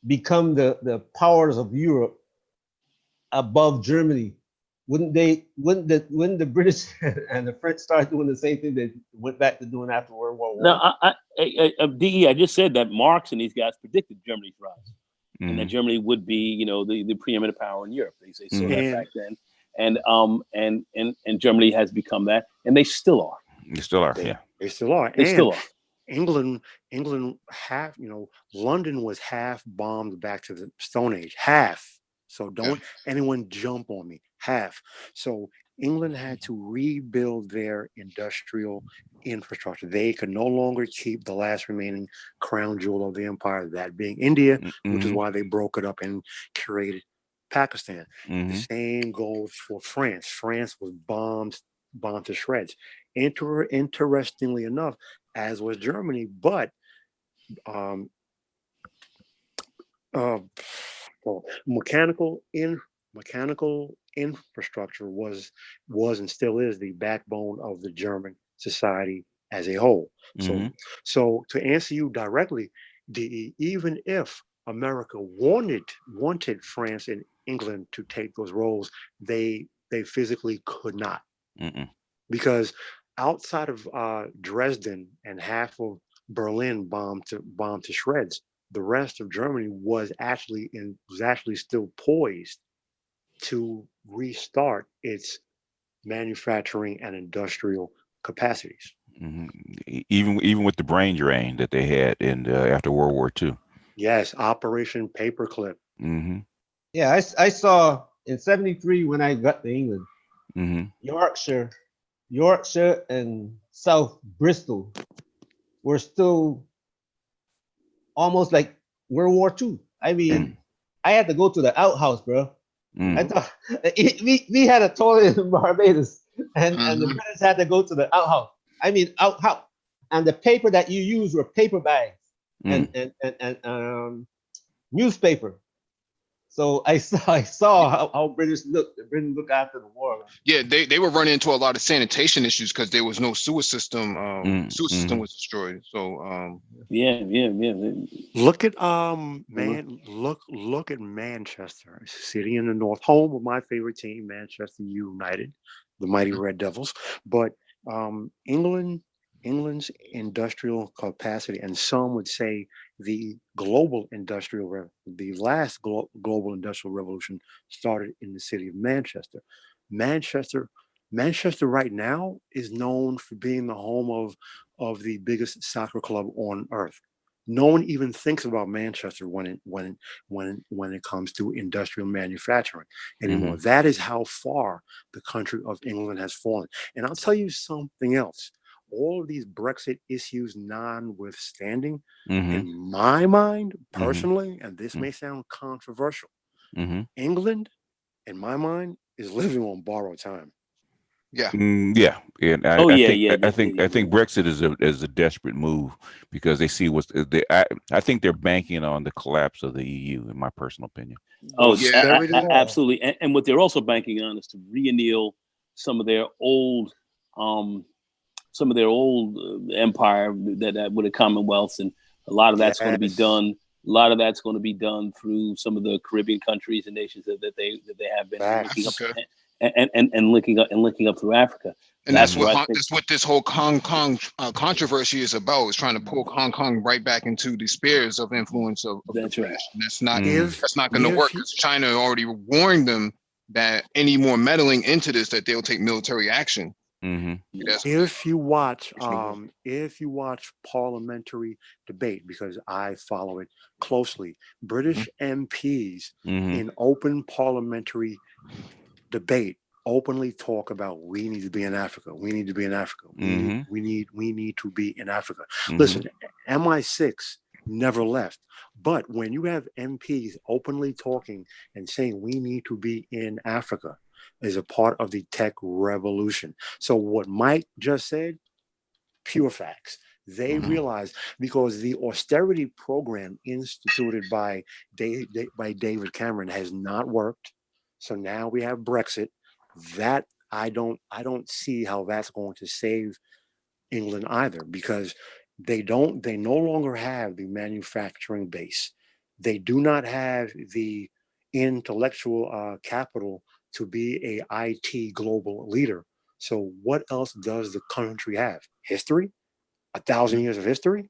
become the powers of Europe above Germany? Wouldn't the British and the French start doing the same thing they went back to doing after World War I?
No, DE, I just said that Marx and these guys predicted Germany's rise, and that Germany would be, the preeminent power in Europe. They saw that back then, and Germany has become that, and they still are.
They still are.
They still are.
They still are.
England half. London was half bombed back to the Stone Age. Half. So don't anyone jump on me. Half. So England had to rebuild their industrial infrastructure. They could no longer keep the last remaining crown jewel of the empire, that being India, which is why they broke it up and created Pakistan. The same goes for France. France was bombed to shreds. Interestingly enough, as was Germany, but mechanical infrastructure was and still is the backbone of the German society as a whole.
Mhm.
So to answer you directly, even if America wanted France and England to take those roles, they physically could not,
Mm-mm.
because outside of Dresden and half of Berlin bombed to shreds, the rest of Germany was actually still poised to restart its manufacturing and industrial capacities.
Mhm. Even with the brain drain that they had in after World War II.
Yes, Operation Paperclip.
Mm-hmm.
Yeah, I saw in '73 when I got to England,
Mm-hmm.
Yorkshire and South Bristol were still almost like World War II. I mean, I had to go to the outhouse, bro. I
Mm.
thought we had a toilet in Barbados, and the
Mhm.
British had to go to the outhouse. I mean, outhouse, and the paper that you use were paper bags
Mm.
and newspaper. So I saw how Britain looked after the war. Man.
Yeah, they were running into a lot of sanitation issues because there was no sewer system. Sewer system
Mhm.
was destroyed. So
Yeah.
Look at look at Manchester, a city in the north, home of my favorite team, Manchester United, the mighty Red Devils. But England's industrial capacity, and some would say the the last global industrial revolution started in the city of Manchester. Manchester, Manchester right now is known for being the home of the biggest soccer club on earth. No one even thinks about Manchester when it comes to industrial manufacturing anymore.
Mhm.
That is how far the country of England has fallen. And I'll tell you something else. All of these Brexit issues notwithstanding,
Mhm.
in my mind,
Mhm.
personally, and this
Mhm.
may sound controversial,
Mhm.
England, in my mind, is living on borrowed time.
yeah,
Yeah, and
Oh
I
yeah,
think
yeah,
I think I think Brexit is a desperate move because they see what's they. I think they're banking on the collapse of the EU, in my personal opinion.
Oh,
Yeah.
absolutely. And what they're also banking on is to re-anneal some of their old, um, empire that with the Commonwealths, and a lot of that's going to be
Yes.
done. A lot of that's going to be done through some of the Caribbean countries and nations that they have been linking up
Facts.
Africa.
and linking up through Africa.
And that's
That's
Mhm.
where
what
I think
that's what this whole Hong Kong controversy is about. Is trying to pull Hong Kong right back into the spheres of influence of the
that's right.
British. And that's not
Mm.
going to work
If you
because China already warned them that any more meddling into this, that they'll take military action.
Mhm.
That's what
if you watch
they.
parliamentary debate, because I follow it closely,
Mhm.
British MPs
Mhm.
in open parliamentary debate openly talk about we need to be in Africa. We need to be in Africa.
Mhm.
We need to be in Africa.
Mhm.
Listen, MI6 never left. But when you have MPs openly talking and saying we need to be in Africa is a part of the tech revolution. So what Mike just said, pure facts. They
Mhm.
realize because the austerity program instituted by David Cameron has not worked. So now we have Brexit. That I don't see how that's going to save England either, because they no longer have the manufacturing base. They do not have the intellectual capital to be a IT global leader. So what else does the country have? History? 1,000 years of history?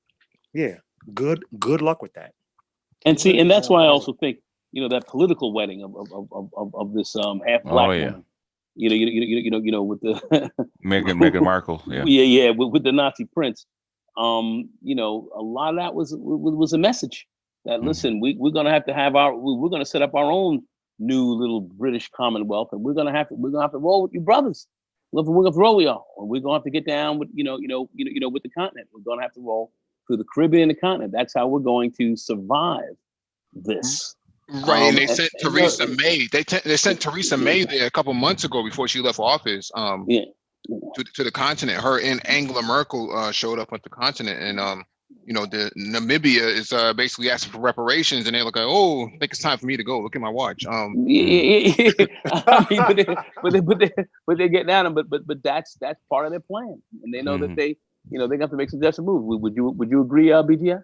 Yeah. Good luck with that.
And see,
England
and
is
that's
on
why I
borrowed.
also think that political wedding of this half
Oh
black
yeah,
woman, with the
Meghan Markle. Yeah.
yeah, with the Nazi prince, a lot of that was a message that
Mhm.
listen, we're gonna have to we're gonna set up our own new little British Commonwealth, and we're gonna have to roll with you brothers. We're gonna roll with y'all, and we're gonna have to get down with with the continent. We're gonna have to roll through the Caribbean and the continent. That's how we're going to survive this.
Right, and they
And,
sent
and, you know,
Theresa May. They sent Theresa May there a couple months ago before she left office.
yeah.
To the continent. Her and Angela Merkel showed up at the continent, and the Namibia is basically asking for reparations, and they're like, oh, I think it's time for me to go. Look at my watch.
I mean, but they get down, but that's part of their plan, and they know that
Mhm.
you know, they got to make some desperate moves. Would you agree, BGS?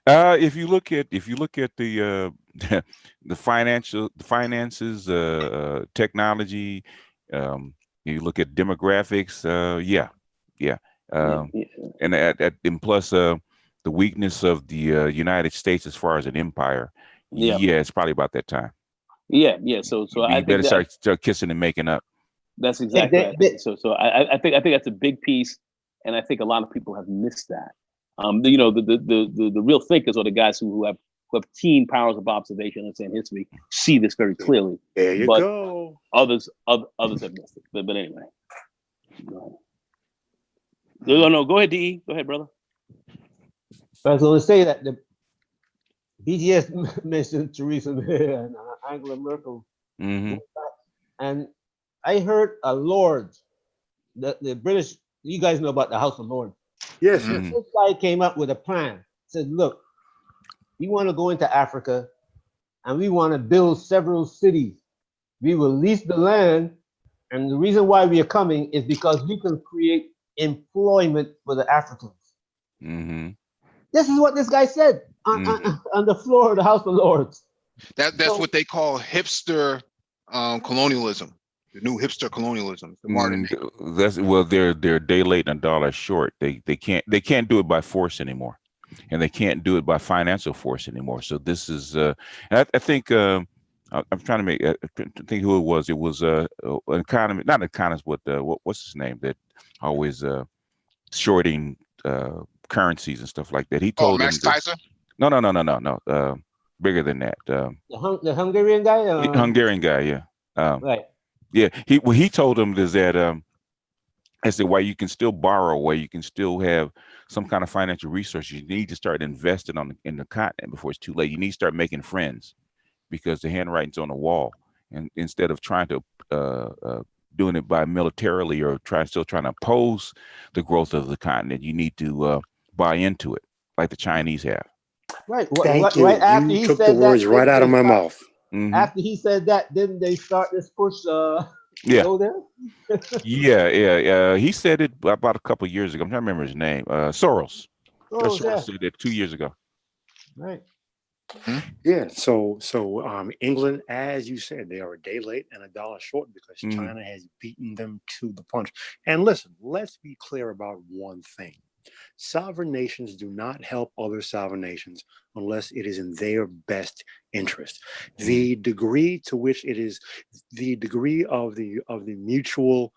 If you look at the the finances, technology, you look at demographics, yeah. And plus the weakness of the United States as far as an empire, yeah, it's probably about that time.
Yeah. So I
you
think
better
that,
start kissing and making up.
That's exactly right. So I think that's a big piece, and I think a lot of people have missed that. You know, the real thinkers or the guys who have keen powers of observation and saying history see this very clearly.
There you go.
Others have missed it. But anyway. No, go ahead, DE. Go ahead, brother.
I was going to say that the BGS mentioned Theresa May and Angela Merkel.
Mm-hmm.
And I heard a Lord, the British, you guys know about the House of Lords.
Yes.
Mm-hmm.
This guy came up with a plan. Said, look, we want to go into Africa and we want to build several cities. We will lease the land. And the reason why we are coming is because we can create employment for the Africans.
Mm-hmm.
This is what this guy said on the floor of the House of Lords.
That's what they call hipster colonialism. The new hipster colonialism. The modern.
They're a day late and a dollar short. They can't do it by force anymore, and they can't do it by financial force anymore. So this is I think I'm trying to think who it was. It was an economist, not an economist, but what's his name that always shorting currencies and stuff like that. He told
Max Kaiser?
No. Bigger than that.
The Hungarian guy.
Hungarian guy, yeah.
Right.
Yeah, he told him is that I said, why you can still borrow, where you can still have some kind of financial resources. You need to start investing in the continent before it's too late. You need to start making friends, because the handwriting's on the wall. And instead of trying to doing it by militarily or still trying to oppose the growth of the continent, you need to buy into it, like the Chinese have.
Right.
Thank you.
Right after
You
he
took
said
the words right out of my mouth.
Mm-hmm.
After he said that, didn't they start this push?
Yeah.
Go there?
Yeah. He said it about a couple of years ago. I'm trying to remember his name. Soros.
Soros
said it 2 years ago.
Right.
Yeah. So England, as you said, they are a day late and a dollar short because China has beaten them to the punch. And listen, let's be clear about one thing. Sovereign nations do not help other sovereign nations unless it is in their best interest. The degree to which it is, the degree of the mutual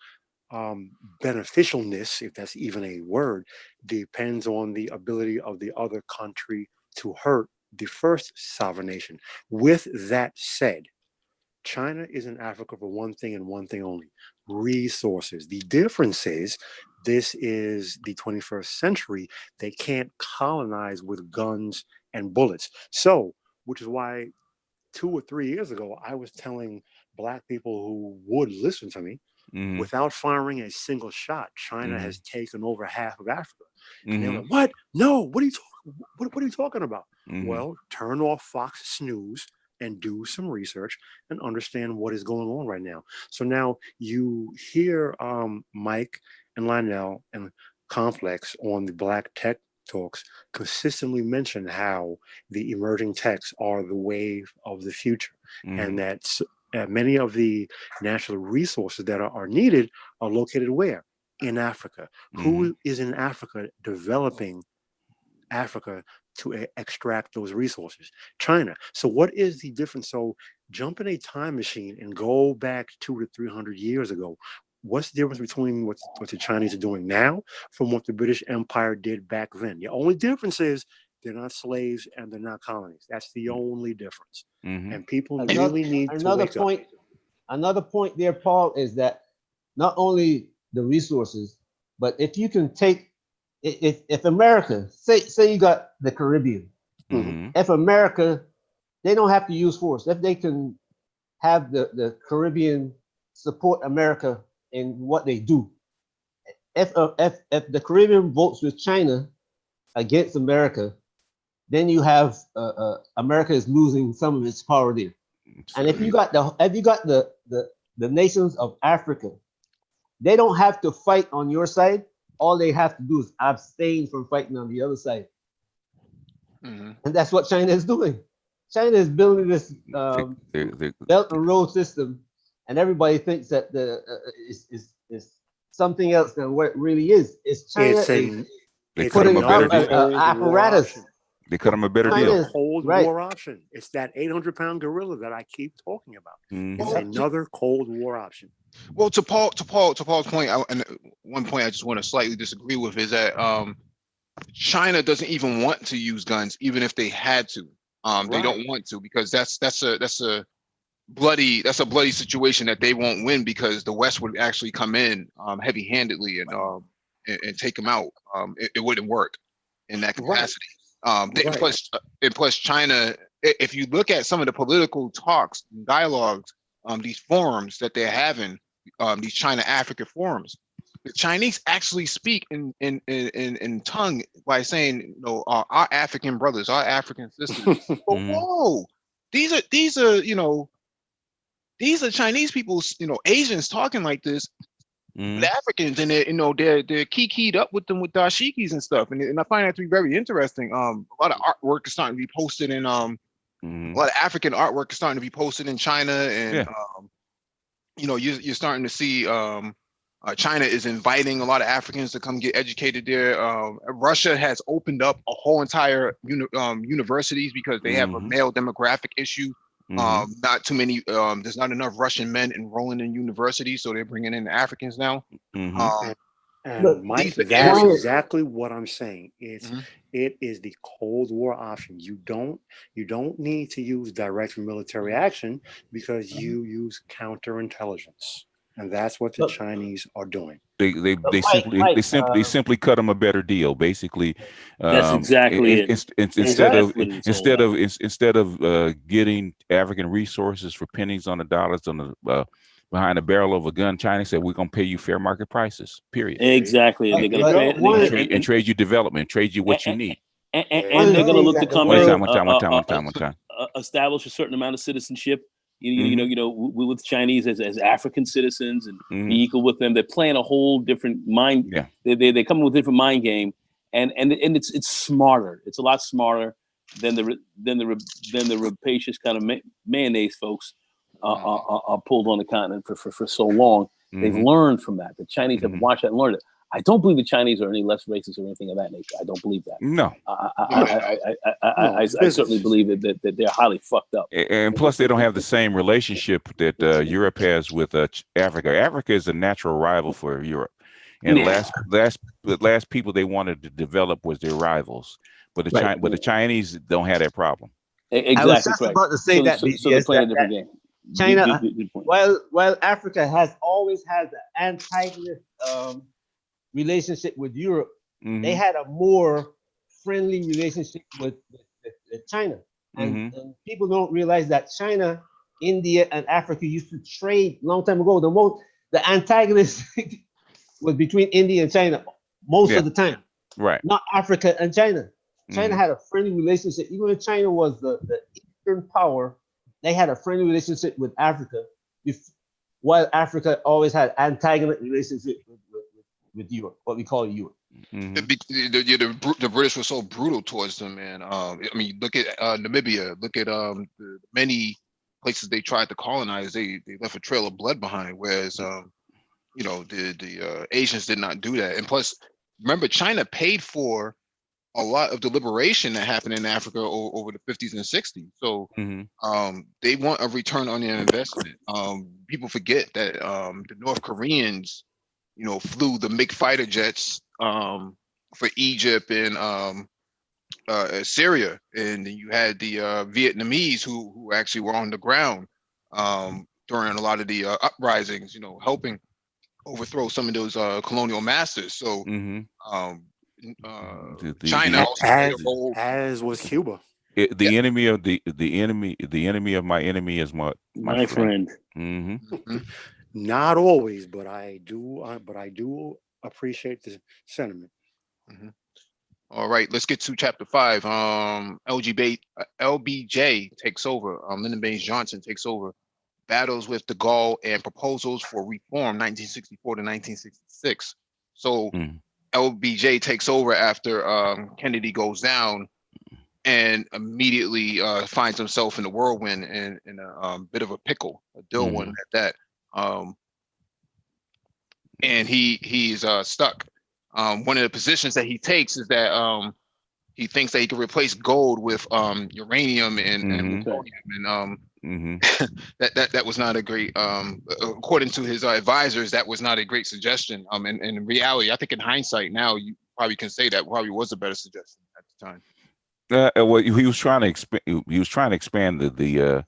beneficialness, if that's even a word, depends on the ability of the other country to hurt the first sovereign nation. With that said, China is in Africa for one thing and one thing only: resources. The difference is, this is the 21st century. They can't colonize with guns and bullets. So, which is why 2 or 3 years ago, I was telling Black people who would listen to me, without firing a single shot, China has taken over half of Africa. And they're like, what? No, what are you talking about? Well, turn off Fox Snooze and do some research and understand what is going on right now. So now you hear Mike and Lionel and Complex on the Black Tech Talks consistently mention how the emerging techs are the wave of the future, and that many of the natural resources that are needed are located where? In Africa. Who is in Africa developing Africa to extract those resources? China. So what is the difference? So jump in a time machine and go back 200 to 300 years ago. What's the difference between what the Chinese are doing now from what the British Empire did back then? The only difference is they're not slaves and they're not colonies. That's the only difference. And people really need to wake up.
Another point there, Paul, is that not only the resources, but if you can take, if America, say you got the Caribbean, if America, they don't have to use force. If they can have the Caribbean support America in what they do, if the Caribbean votes with China against America, then you have America is losing some of its power there. And if you got the nations of Africa, they don't have to fight on your side. all they have to do is abstain from fighting on the other side.
Mhm.
And that's what China is doing. China is building this Belt and Road system, and everybody thinks that is something else than what it really is. It's China
It's a
They
it's
cut them a better
another
deal.
Cold War
apparatus.
option.
They cut them a better
China
deal.
is-
Cold
right.
War option. It's that 800-pound gorilla that I keep talking about.
Mhm.
It's another Cold War option.
Well, to Paul's point, and one point I just want to slightly disagree with is that China doesn't even want to use guns, even if they had to. They don't want to, because that's a bloody situation that they won't win, because the West would actually come in heavy-handedly and take them out. It wouldn't work in that capacity. Plus China, if you look at some of the political talks, dialogues, these forums that they're having, these China-Africa forums, the Chinese actually speak in tongue by saying, you know, our African brothers, our African sisters. Whoa, these are you know, these are Chinese people, you know, Asians talking like this with Africans, and they're kikied up with them with dashikis and stuff, and I find that to be very interesting. A lot of artwork is starting to be posted in a lot of African artwork is starting to be posted in China, and you know, you're starting to see China is inviting a lot of Africans to come get educated there. Russia has opened up a whole entire universities because they have a male demographic issue. Not too many. There's not enough Russian men enrolling in universities, so they're bringing in Africans now.
And Mike, that's exactly what I'm saying. It is the Cold War option. You don't need to use direct military action, because you use counterintelligence, and that's what the Chinese are doing.
They simply cut them a better deal. Basically,
that's exactly it.
Instead of getting African resources for pennies on the dollars on the behind the barrel of a gun, China said, we're going to pay you fair market prices, period.
Exactly. And they're going to
trade you development, trade you what you need.
And they're going to look to come in,
one time.
Establish a certain amount of citizenship, with Chinese as African citizens, and be equal with them. They're playing a whole different mind.
Yeah.
They come with a different mind game, and it's smarter. It's a lot smarter than the rapacious kind of mayonnaise folks are pulled on the continent for so long. They've learned from that. The Chinese have watched that and learned it. I don't believe the Chinese are any less racist or anything of that nature. I don't believe that.
No.
I certainly believe that they're highly fucked up.
And plus, they don't have the same relationship that Europe has with Africa. Africa is a natural rival for Europe. And the last people they wanted to develop was their rivals. But the Chinese don't have that problem.
Exactly.
I was just about to say that.
So they're playing a different game.
China, while Africa has always had the antagonist relationship with Europe, they had a more friendly relationship with China. And people don't realize that China, India, and Africa used to trade a long time ago. The antagonist was between India and China most of the time.
Right.
Not Africa and China. China had a friendly relationship. Even when China was the Eastern power, they had a friendly relationship with Africa, while Africa always had antagonist relationship with Europe, what we call Europe.
The British were so brutal towards them, man. I mean, look at Namibia. Look at the many places they tried to colonize. They left a trail of blood behind. Whereas, the Asians did not do that. And plus, remember, China paid for a lot of the liberation that happened in Africa over the 50s and 60s. So they want a return on their investment. People forget that the North Koreans, flew the MiG fighter jets for Egypt and Syria, and then you had the Vietnamese who actually were on the ground during a lot of the uprisings, helping overthrow some of those colonial masters. So China also played a role,
as was Cuba.
The enemy of the enemy of my enemy is my friend.
Not always, but I do appreciate the sentiment.
All right, let's get to chapter 5. LBJ takes over. Lyndon Baines Johnson takes over. Battles with de Gaulle and proposals for reform, 1964 to 1966. So LBJ takes over after Kennedy goes down, and immediately finds himself in the whirlwind and in a bit of a pickle, a dill one at that. And he's stuck. One of the positions that he takes is that he thinks that he can replace gold with uranium and plutonium, and that was not a great, according to his advisors, that was not a great suggestion. And in reality, I think in hindsight now, you probably can say that probably was a better suggestion at the time.
Well, he was trying to expand. He was trying to expand the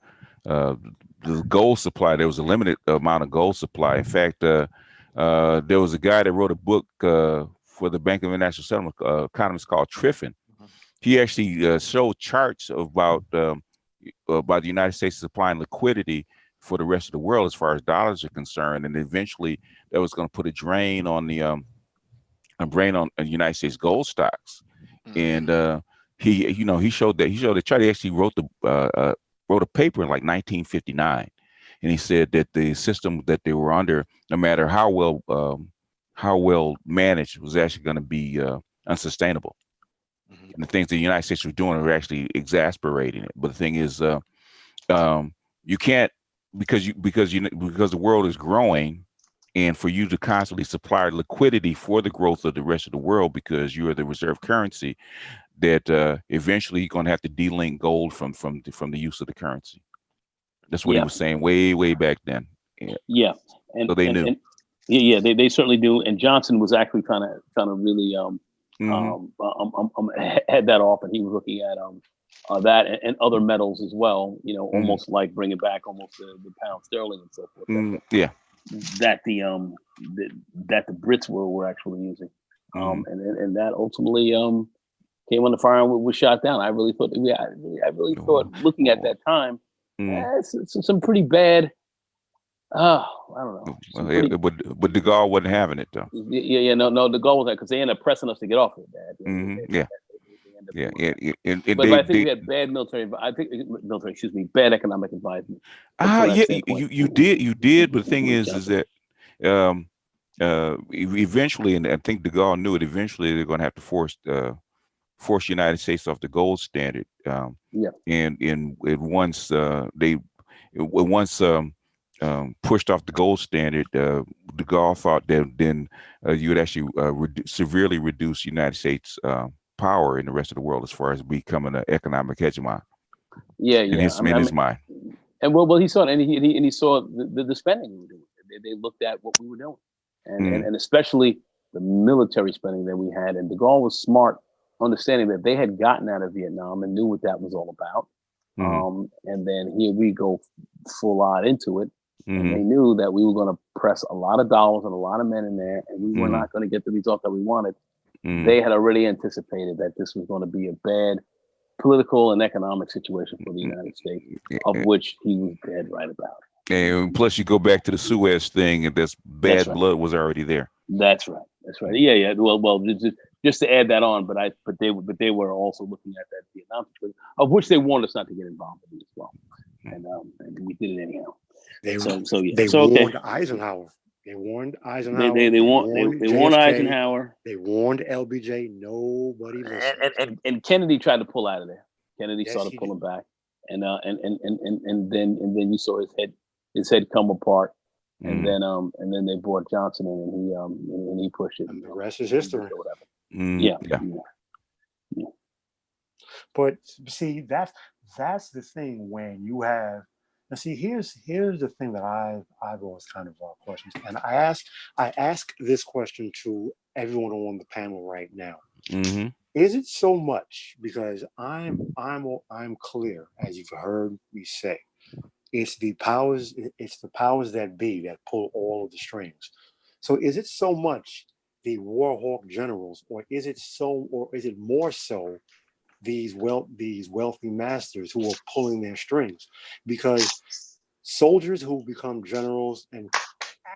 gold supply. There was a limited amount of gold supply. In fact, there was a guy that wrote a book for the Bank of International Settlement, economist called Triffin. He actually showed charts about the United States supplying liquidity for the rest of the world as far as dollars are concerned, and eventually that was going to put a drain on the United States gold stocks. And he showed the chart. He actually wrote a paper in like 1959, and he said that the system that they were under, no matter how well managed, was actually going to be unsustainable. And the things the United States were doing were actually exasperating it. But the thing is, you can't, because the world is growing, and for you to constantly supply liquidity for the growth of the rest of the world, because you are the reserve currency, that eventually you're going to have to delink gold from the use of the currency. That's what he was saying way back then.
Yeah,
so they knew.
They certainly do. And Johnson was actually trying to really head that off, and he was looking at that and other metals as well. Almost like bringing back almost the pound sterling and so forth. That the Brits were actually using, and that ultimately came on the fire and was shot down. I really thought looking at that time, some pretty bad. I don't know.
But de Gaulle wasn't having it though.
No, de Gaulle was that because they ended up pressing us to get off of that. But I think we had bad bad economic advisement.
You did. But the thing is that eventually, and I think de Gaulle knew it. Eventually, they're going to have to force the United States off the gold standard. And once they pushed off the gold standard, de Gaulle thought that then you would actually severely reduce United States power in the rest of the world as far as becoming an economic hegemon. In his mind.
And well, he saw it, and he saw the spending we were doing. They looked at what we were doing, and especially the military spending that we had. And de Gaulle was smart, understanding that they had gotten out of Vietnam and knew what that was all about. And then here we go full on into it. And they knew that we were going to press a lot of dollars and a lot of men in there, and we were not going to get the result that we wanted. They had already anticipated that this was going to be a bad political and economic situation for the United States, of which he was dead right about.
And plus, you go back to the Suez thing, and this bad blood was already there.
That's right. Yeah. Well, just to add that on, but they were also looking at that Vietnam situation, of which they warned us not to get involved in as well, and we did it anyhow. They
warned Eisenhower. They warned Eisenhower.
They warned Eisenhower.
They warned LBJ. Nobody listened.
And Kennedy tried to pull out of there. Kennedy started pulling back, and then you saw his head come apart, and then they brought Johnson in, and he pushed it.
And the rest is history.
Yeah.
But see, that's the thing when you have. Now, see, here's the thing that I've always kind of questioned, and I ask this question to everyone on the panel right now. Is it so much, because I'm clear, as you've heard me say, it's the powers that be that pull all of the strings. So is it so much the war hawk generals, or is it more so these wealthy masters who are pulling their strings? Because soldiers who become generals and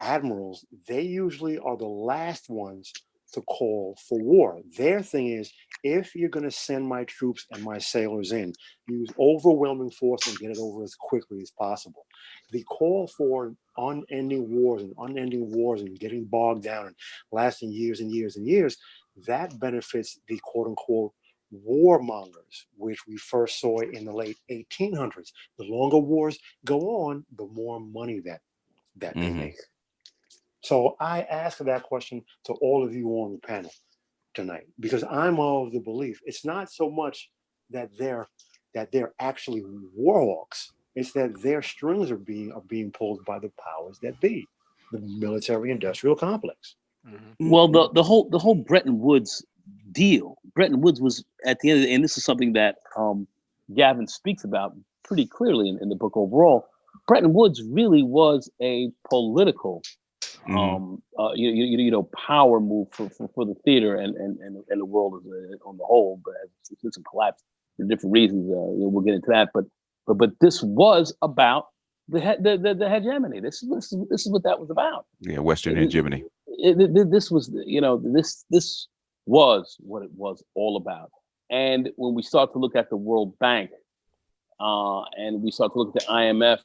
admirals, they usually are the last ones to call for war. Their thing is, if you're going to send my troops and my sailors in, use overwhelming force and get it over as quickly as possible. The call for unending wars and getting bogged down and lasting years and years and years, that benefits the quote unquote warmongers, which we first saw in the late 1800s. The longer wars go on, the more money that they make. So I ask that question to all of you on the panel tonight, because I'm of the belief it's not so much that they're actually warlocks. It's that their strings are being pulled by the powers that be, the military-industrial complex.
Well, the whole Bretton Woods deal. Bretton Woods was at the end of and this is something that Gavin speaks about pretty clearly in the book overall. Bretton Woods really was a political power move for the theater and the world on the whole, but it's collapsed for different reasons. We'll get into that, but this was about the hegemony. This is what that was about.
Yeah, Western hegemony.
This was this was what it was all about. And when we start to look at the World Bank, and we start to look at the IMF,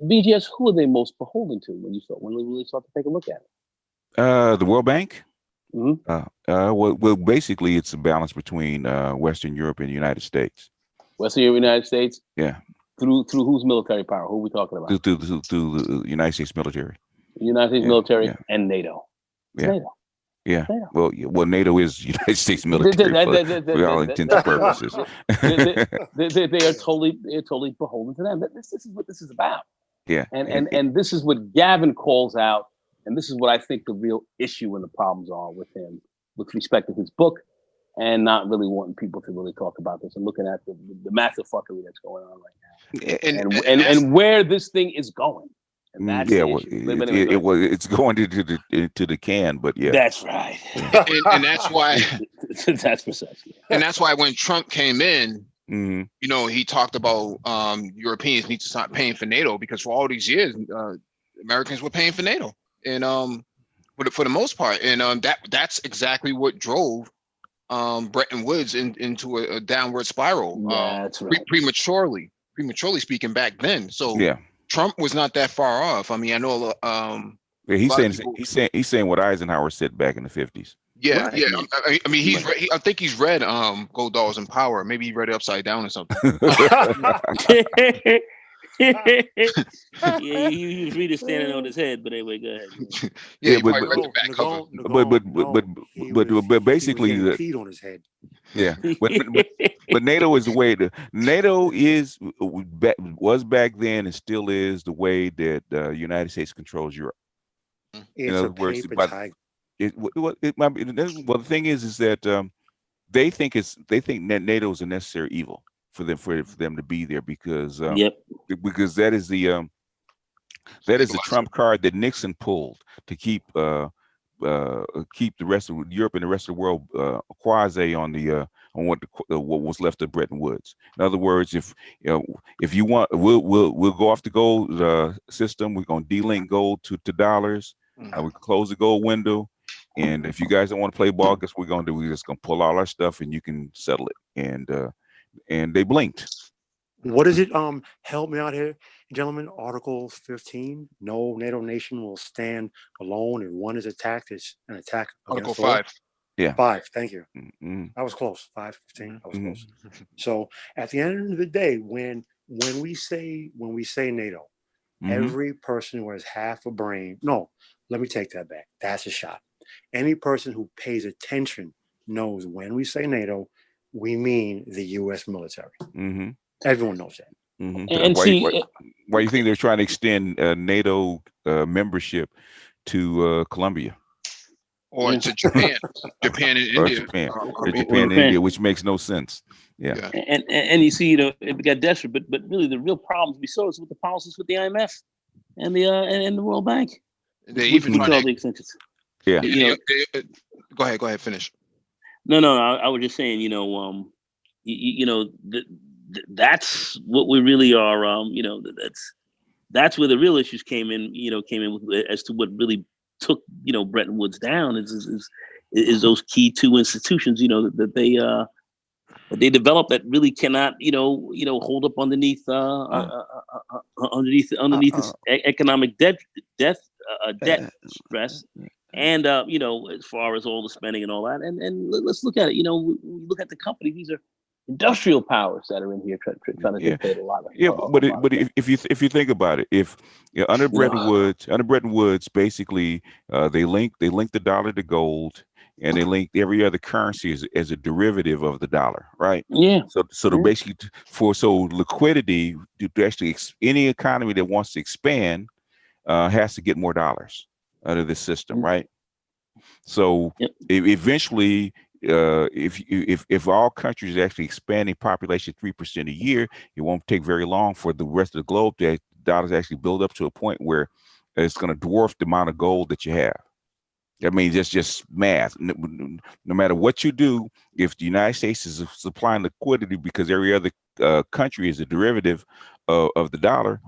BGS, who are they most beholden to when you really start to take a look at it?
The World Bank. Well, basically, it's a balance between Western Europe and the United States.
Western Europe, United States.
Yeah.
Through whose military power? Who are we talking about?
Through the United States military.
The United States military and NATO. NATO.
Yeah. NATO. Well, NATO is United States military for all intents and purposes.
They are totally beholden to them. This is what this is about.
Yeah.
And this is what Gavin calls out, and this is what I think the real issue and the problems are with him with respect to his book, and not really wanting people to really talk about this and looking at the massive fuckery that's going on right now, and where this thing is going. And that's
it's going into the can, but yeah,
that's right.
and that's why
that's precisely.
And that's why when Trump came in, he talked about Europeans need to stop paying for NATO, because for all these years, Americans were paying for NATO, and for the most part, and that's exactly what drove Bretton Woods into a downward spiral.
That's right.
Prematurely speaking back then. So yeah. Trump was not that far off. I mean, I know.
He's saying what Eisenhower said back in the 50s.
Yeah, right. Yeah. I mean, I think he's read Gold, Dollars, and Power. Maybe he read it upside down or something.
Yeah, he was reading standing on his head, but anyway, go ahead.
Yeah,
but basically,
he peed on his head.
Yeah, but NATO is the way NATO was back then and still is the way that the United States controls Europe.
In other words,
the thing is that they think that NATO is a necessary evil for them to be there, because because that is the trump card that Nixon pulled to keep the rest of Europe and the rest of the world quasi on what was left of Bretton Woods. In other words, if you want, we'll go off the gold system. We're going to delink gold to dollars. We close the gold window, and if you guys don't want to play ball, guess what we're just going to pull all our stuff and you can settle it. And they blinked.
What is it? Help me out here, gentlemen. Article 15. No NATO nation will stand alone if one is attacked. It's an attack.
Article 5.
Yeah.
5. Thank you. I was close. 5:15. I was close. So at the end of the day, when we say NATO, every person who has half a brain. No, let me take that back. That's a shot. Any person who pays attention knows when we say NATO, we mean the U.S. military. Everyone knows that.
And
why you think they're trying to extend NATO membership to Colombia?
Or to Japan, Japan and India.
Japan and India, which makes no sense. Yeah.
And you see, it got desperate, but really the real problems we saw is with the policies with the IMF and the World Bank.
They even
all the extensions.
Yeah.
Go ahead, finish.
No, I was just saying, that's what we really are. That's where the real issues came in with, as to what really took Bretton Woods down is those key two institutions that they developed that really cannot hold up underneath this economic debt stress And as far as all the spending and all that, and let's look at it. We look at the company; these are industrial powers that are in here trying to dictate a lot of.
If you think about it, if under Bretton Woods, basically they link the dollar to gold, and they link every other currency as a derivative of the dollar, right?
Yeah.
So basically liquidity to actually any economy that wants to expand has to get more dollars out of this system, right? So eventually, if all countries are actually expanding population 3% a year, it won't take very long for the rest of the globe to dollars actually build up to a point where it's going to dwarf the amount of gold that you have. I mean, that's just math. No matter what you do, if the United States is supplying liquidity because every other country is a derivative of the dollar,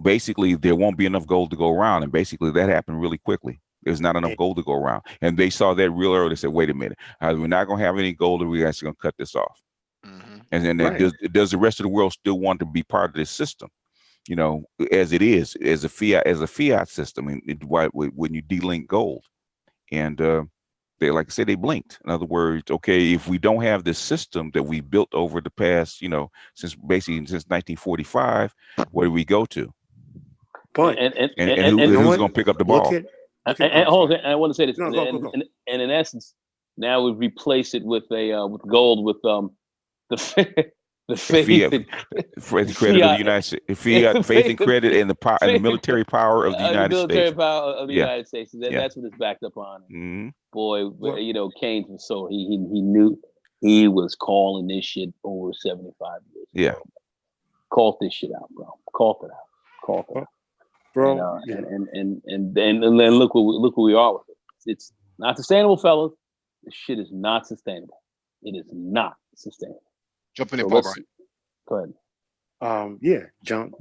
basically there won't be enough gold to go around, and basically that happened really quickly. There's not enough gold to go around, and they saw that real early. They said, "Wait a minute, we're not going to have any gold, and we're actually going to cut this off." And then does the rest of the world still want to be part of this system? As it is, as a fiat system, when you delink gold, and they, like I said, they blinked. In other words, okay, if we don't have this system that we built over the past, since 1945, where do we go to?
But
who's going to pick up the ball?
I want to say this.
Go.
And in essence, now we've replaced it with gold with the faith and credit of the United States,
faith and credit, and the military power of the United States.
Military power of the United States. That's what it's backed up on. Boy, Keynes was he knew he was calling this shit over 75 years.
Yeah,
called this shit out, bro. Called it out.
Bro,
and then look where we are with it. It's not sustainable, fellas. This shit is not sustainable. It is not sustainable.
Jump in there, Paul.
Go ahead.
John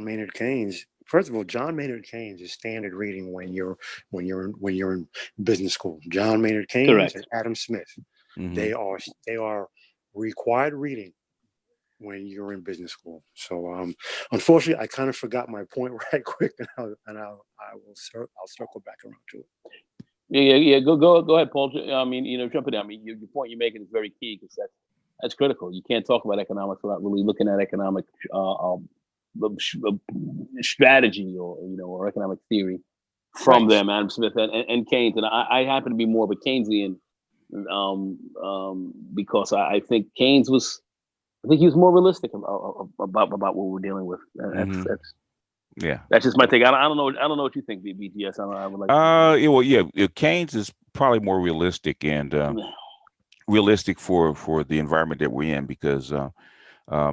Maynard Keynes. First of all, John Maynard Keynes is standard reading when you're in business school. John Maynard Keynes
Correct.
and Adam Smith. They are required reading when you're in business school. So unfortunately, I kind of forgot my point right quick, and I'll circle back around to it.
Yeah. Go ahead, Paul. I mean, jump in. I mean, your point you're making is very key, because that's critical. You can't talk about economics without really looking at economic strategy or economic theory from them, Adam Smith and Keynes. And I happen to be more of a Keynesian because I think Keynes was. I think he was more realistic about what we're dealing with. That's just my take. I don't know what you think, BTS. I would like.
Keynes is probably more realistic and realistic for the environment that we're in, because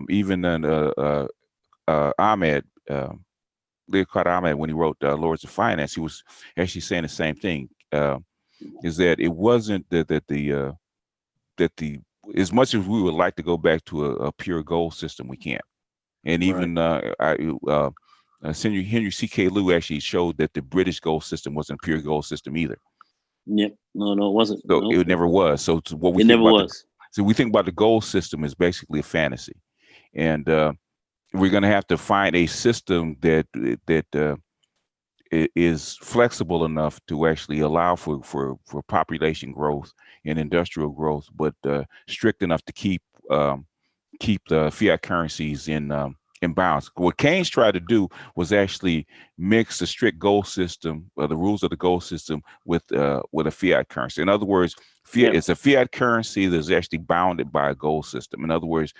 even then Ahmed, Leopold Ahmed, when he wrote Lords of Finance, he was actually saying the same thing. Is that it wasn't that the as much as we would like to go back to a pure gold system, we can't. And even Henry C.K. Lew actually showed that the British gold system wasn't a pure gold system either.
Yep. No, it wasn't.
So it never was. So what we think about so we think about the gold system is basically a fantasy, and we're going to have to find a system that is flexible enough to actually allow for population growth and industrial growth, but strict enough to keep the fiat currencies in balance. What Keynes tried to do was actually mix the strict gold system, the rules of the gold system, with a fiat currency. In other words, fiat it's a fiat currency that's actually bounded by a gold system. In other words,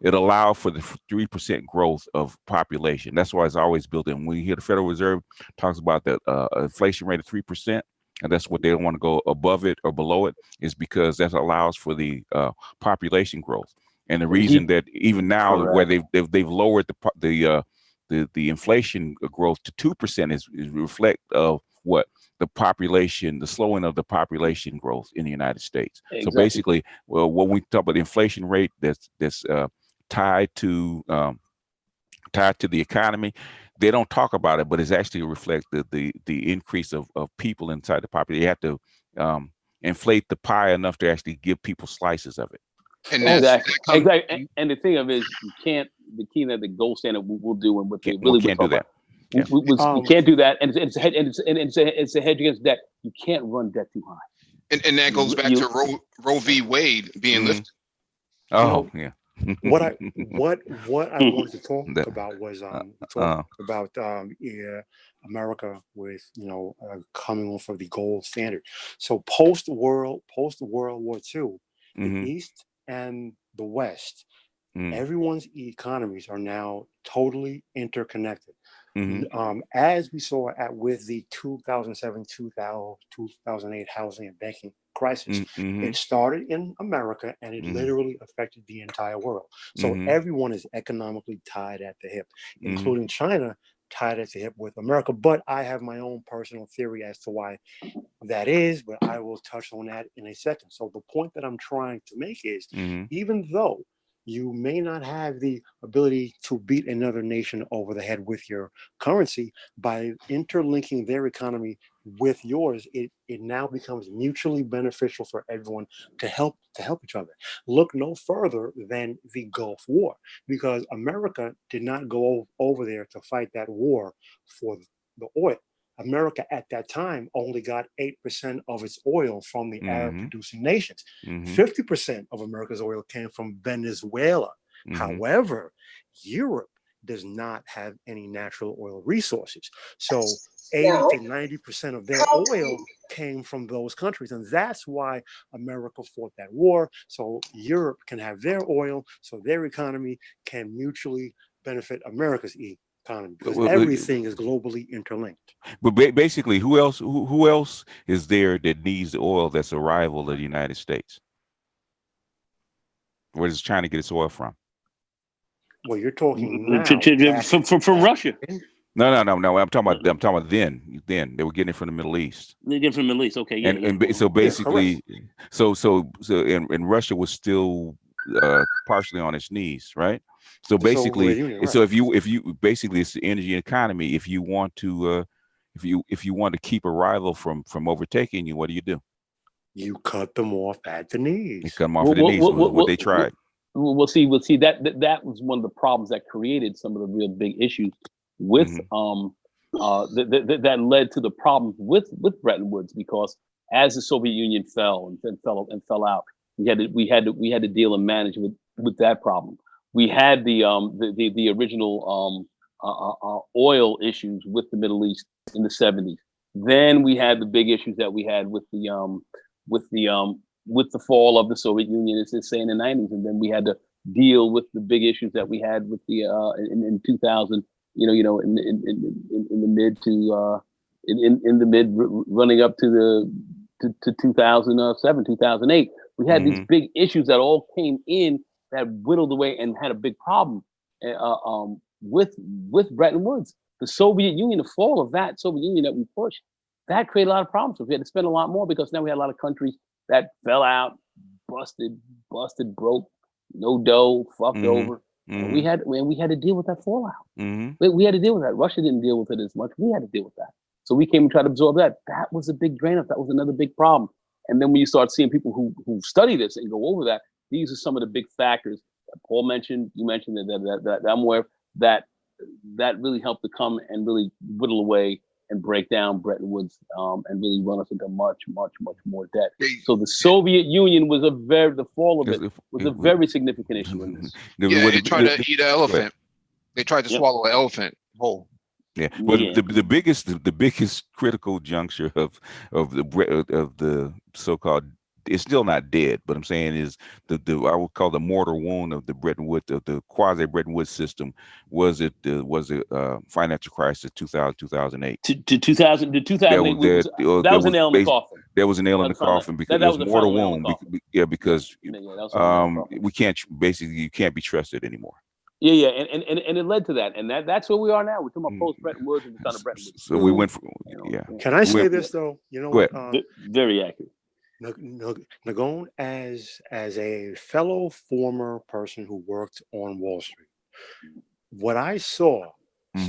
it allowed for the 3% growth of population. That's why it's always built in. When you hear the Federal Reserve talks about the inflation rate of 3%, and that's what they don't want to go above it or below it, is because that allows for the population growth. And the reason that even now, where they've lowered the inflation growth to 2% is reflect of what the population, the slowing of the population growth in the United States. Exactly. So basically, well, when we talk about the inflation rate that's tied to the economy, they don't talk about it, but it's actually reflect the increase of people inside the population. They have to inflate the pie enough to actually give people slices of it.
And
exactly. And the thing of it is, you can't. The key that the gold standard will do, and what they really
can't do that. Yeah.
You can't do that, and it's a hedge against debt. You can't run debt too high.
And that goes back to Roe v. Wade being lifted.
Oh, yeah.
what I wanted to talk about was about America with coming off of the gold standard. So post World War II, the East and the West, everyone's economies are now totally interconnected. As we saw with the 2007-2008 housing and banking crisis, it started in America and it literally affected the entire world. So everyone is economically tied at the hip, including China tied at the hip with America. But I have my own personal theory as to why that is, but I will touch on that in a second. So the point that I'm trying to make is, even though you may not have the ability to beat another nation over the head with your currency, by interlinking their economy with yours, it now becomes mutually beneficial for everyone to help each other. Look no further than the Gulf War, because America did not go over there to fight that war for the oil. America at that time only got 8% of its oil from the Arab producing nations. 50% of America's oil came from Venezuela. However, Europe does not have any natural oil resources. So 80 to 90% of their oil came from those countries. And that's why America fought that war. So Europe can have their oil, so their economy can mutually benefit America's economy, because everything is globally interlinked.
But basically, who else is there that needs the oil that's a rival of the United States? Where does China get its oil from?
Well, you're talking now
from Russia.
No. I'm talking about then. Then they were getting it from the Middle East.
They get it from the Middle East. Okay, yeah.
And so basically, and Russia was still partially on its knees, right? So basically, so if you basically, it's the energy economy. If you want to keep a rival from overtaking you, what do?
You cut them off at the knees.
You cut them off at the knees. What they tried.
We'll see. That was one of the problems that created some of the real big issues with that led to the problems with Bretton Woods, because as the Soviet Union fell out, we had to deal and manage with that problem. We had the original oil issues with the Middle East in the 70s. Then we had the big issues that we had with the fall of the Soviet Union, it's say in the 90s, and then we had to deal with the big issues that we had with the in 2000, in the mid running up to 2007, 2008. We had these big issues that all came in that whittled away and had a big problem with Bretton Woods. The Soviet Union, the fall of that Soviet Union that we pushed, that created a lot of problems. So we had to spend a lot more, because now we had a lot of countries that fell out, busted, broke, no dough, fucked over. And we had to deal with that fallout. We had to deal with that. Russia didn't deal with it as much. We had to deal with that. So we came and tried to absorb that. That was a big drain up. That was another big problem. And then when you start seeing people who study this and go over that, these are some of the big factors that Paul mentioned. You mentioned that I'm aware that really helped to come and really whittle away and break down Bretton Woods and really run us into much more debt. So the Soviet Union was the fall of it was a very significant issue in this.
Yeah, they tried to eat an elephant. They tried to swallow an elephant whole.
Yeah, but the biggest critical juncture of the so-called, it's still not dead, but I'm saying is I would call the mortal wound of the Bretton Woods, the quasi Bretton Woods system, was it financial crisis 2008.
To 2008, that was a nail in the coffin.
There was a nail in the coffin because it was a mortal wound. Because we can't, basically, you can't be trusted anymore.
Yeah, and it led to that, and that's where we are now. We're talking about post Bretton Woods, and we're trying to Bretton Woods.
So we went from
Can I say this though? You know what?
Very accurate.
Nagone, as a fellow former person who worked on Wall Street, what I saw,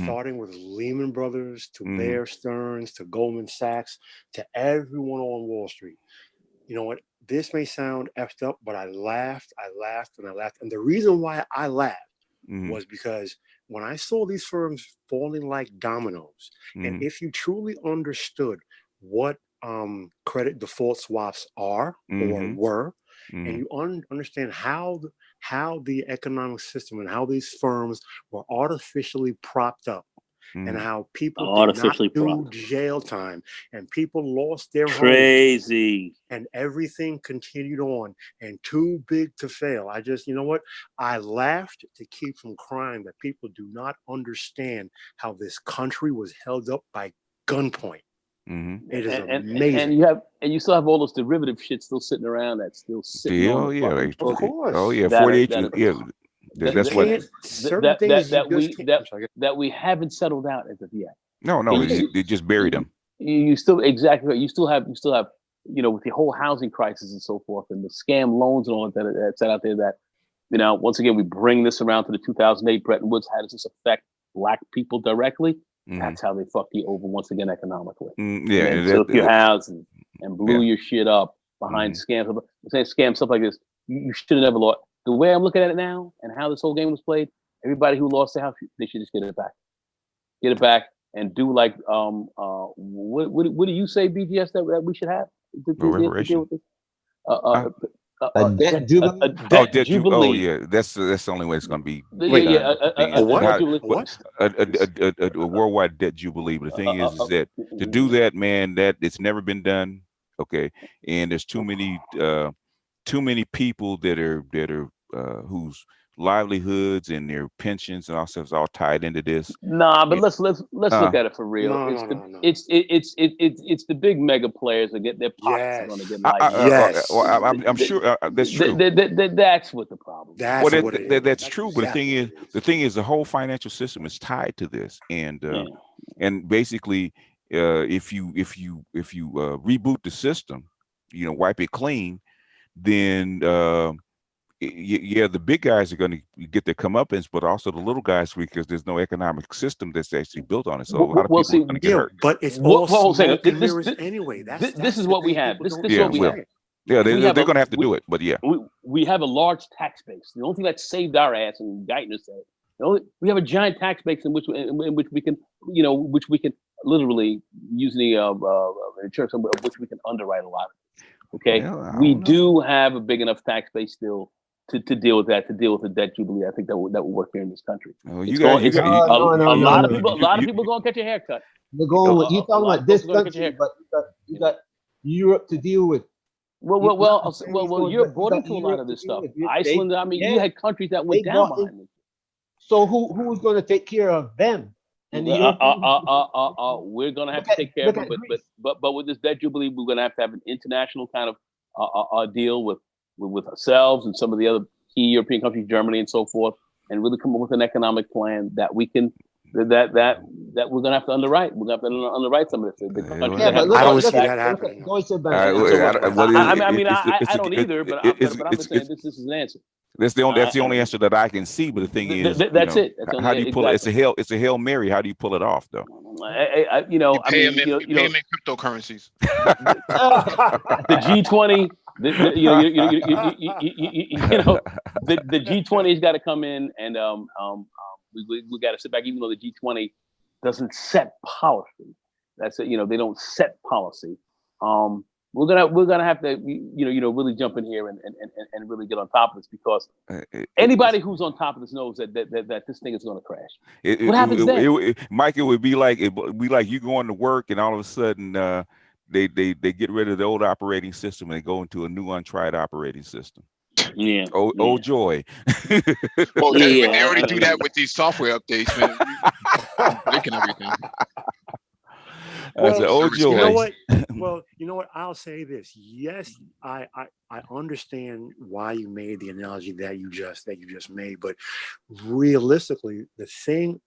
starting with Lehman Brothers to Bear Stearns to Goldman Sachs to everyone on Wall Street, you know what? This may sound effed up, but I laughed. And the reason why I laughed was because when I saw these firms falling like dominoes, and if you truly understood what credit default swaps are or were, and you understand how the economic system and how these firms were artificially propped up, and how people did not do jail time, and people lost their homes, and everything continued on, and too big to fail. I just, you know what? I laughed to keep from crying that people do not understand how this country was held up by gunpoint. It is amazing.
And you still have all those derivative shit still sitting around that's still sitting on the fucking
of course.
Oh yeah, 48. That's what
that we haven't settled out as of yet.
No, they just buried them.
You still exactly right. You still have you know, with the whole housing crisis and so forth, and the scam loans and all that's out there. That, you know, once again we bring this around to the 2008 Bretton Woods. How does this affect Black people directly? That's how they fucked you over once again economically. And took your house and blew your shit up behind scams. I'm saying scam stuff like this. You should have never lost. The way I'm looking at it now and how this whole game was played, everybody who lost their house, they should just get it back. Get it back and do like what do you say, BGS, that we should have to deal with this?
Debt jubilee.
Debt jubilee.
Oh yeah, that's the only way it's going to be.
A
worldwide debt jubilee. But the thing is that to do that, man, that it's never been done. Okay, and there's too many people that are whose livelihoods and their pensions and all stuff is all tied into this.
Nah, but let's look at it for real. It's the big mega players that get their pockets going to get light.
I'm sure that's true.
That's what the problem is.
That's true. But the thing is, the whole financial system is tied to this, and basically, if you reboot the system, you know, wipe it clean, then the big guys are going to get their comeuppance, but also the little guys, because there's no economic system that's actually built on it. So a lot of people are going to get hurt.
But it's all smoke and mirrors anyway.
This is what we have. This is what we have.
Yeah, they're going to have to do it, but yeah.
We have a large tax base. The only thing that saved our ass, and Geithner said, we have a giant tax base in which we can, you know, which we can literally use the insurance, of which we can underwrite a lot of. Okay, we do have a big enough tax base still to deal with that, to deal with the debt jubilee. I think that will work here in this country. A lot of people going to catch a haircut.
They're going. You talking about this country, but you got Europe to deal with.
Well, Europe brought into a lot of this stuff. Iceland. I mean, you had countries that went down behind it.
So who's going to take care of them? And
we're going to have to take care of it. But with this debt jubilee, we're going to have an international kind of deal with ourselves and some of the other key European countries, Germany and so forth, and really come up with an economic plan that we can that we're going to have to underwrite. We're going to have to underwrite some of this.
I don't see that happening.
I don't either. But I'm saying this is an answer.
That's the only answer that I can see. But the thing is,
that's it.
How do you pull it? It's a Hail Mary. How do you pull it off, though?
You pay them in cryptocurrencies.
The G20. The G20's got to come in, and we got to sit back. Even though the G20 doesn't set policy, that's it. They don't set policy. We're gonna have to really jump in here and really get on top of this, because anybody who's on top of this knows that this thing is going to crash. What happens then?
Mike, it would be like you going to work and all of a sudden they get rid of the old operating system and they go into a new untried operating system.
Yeah.
Oh joy.
Well, they already do that with these software updates, man. Breaking everything.
Oh joy.
You know what? Well, you know what? I'll say this. Yes, I understand why you made the analogy that you just made, but realistically, the thing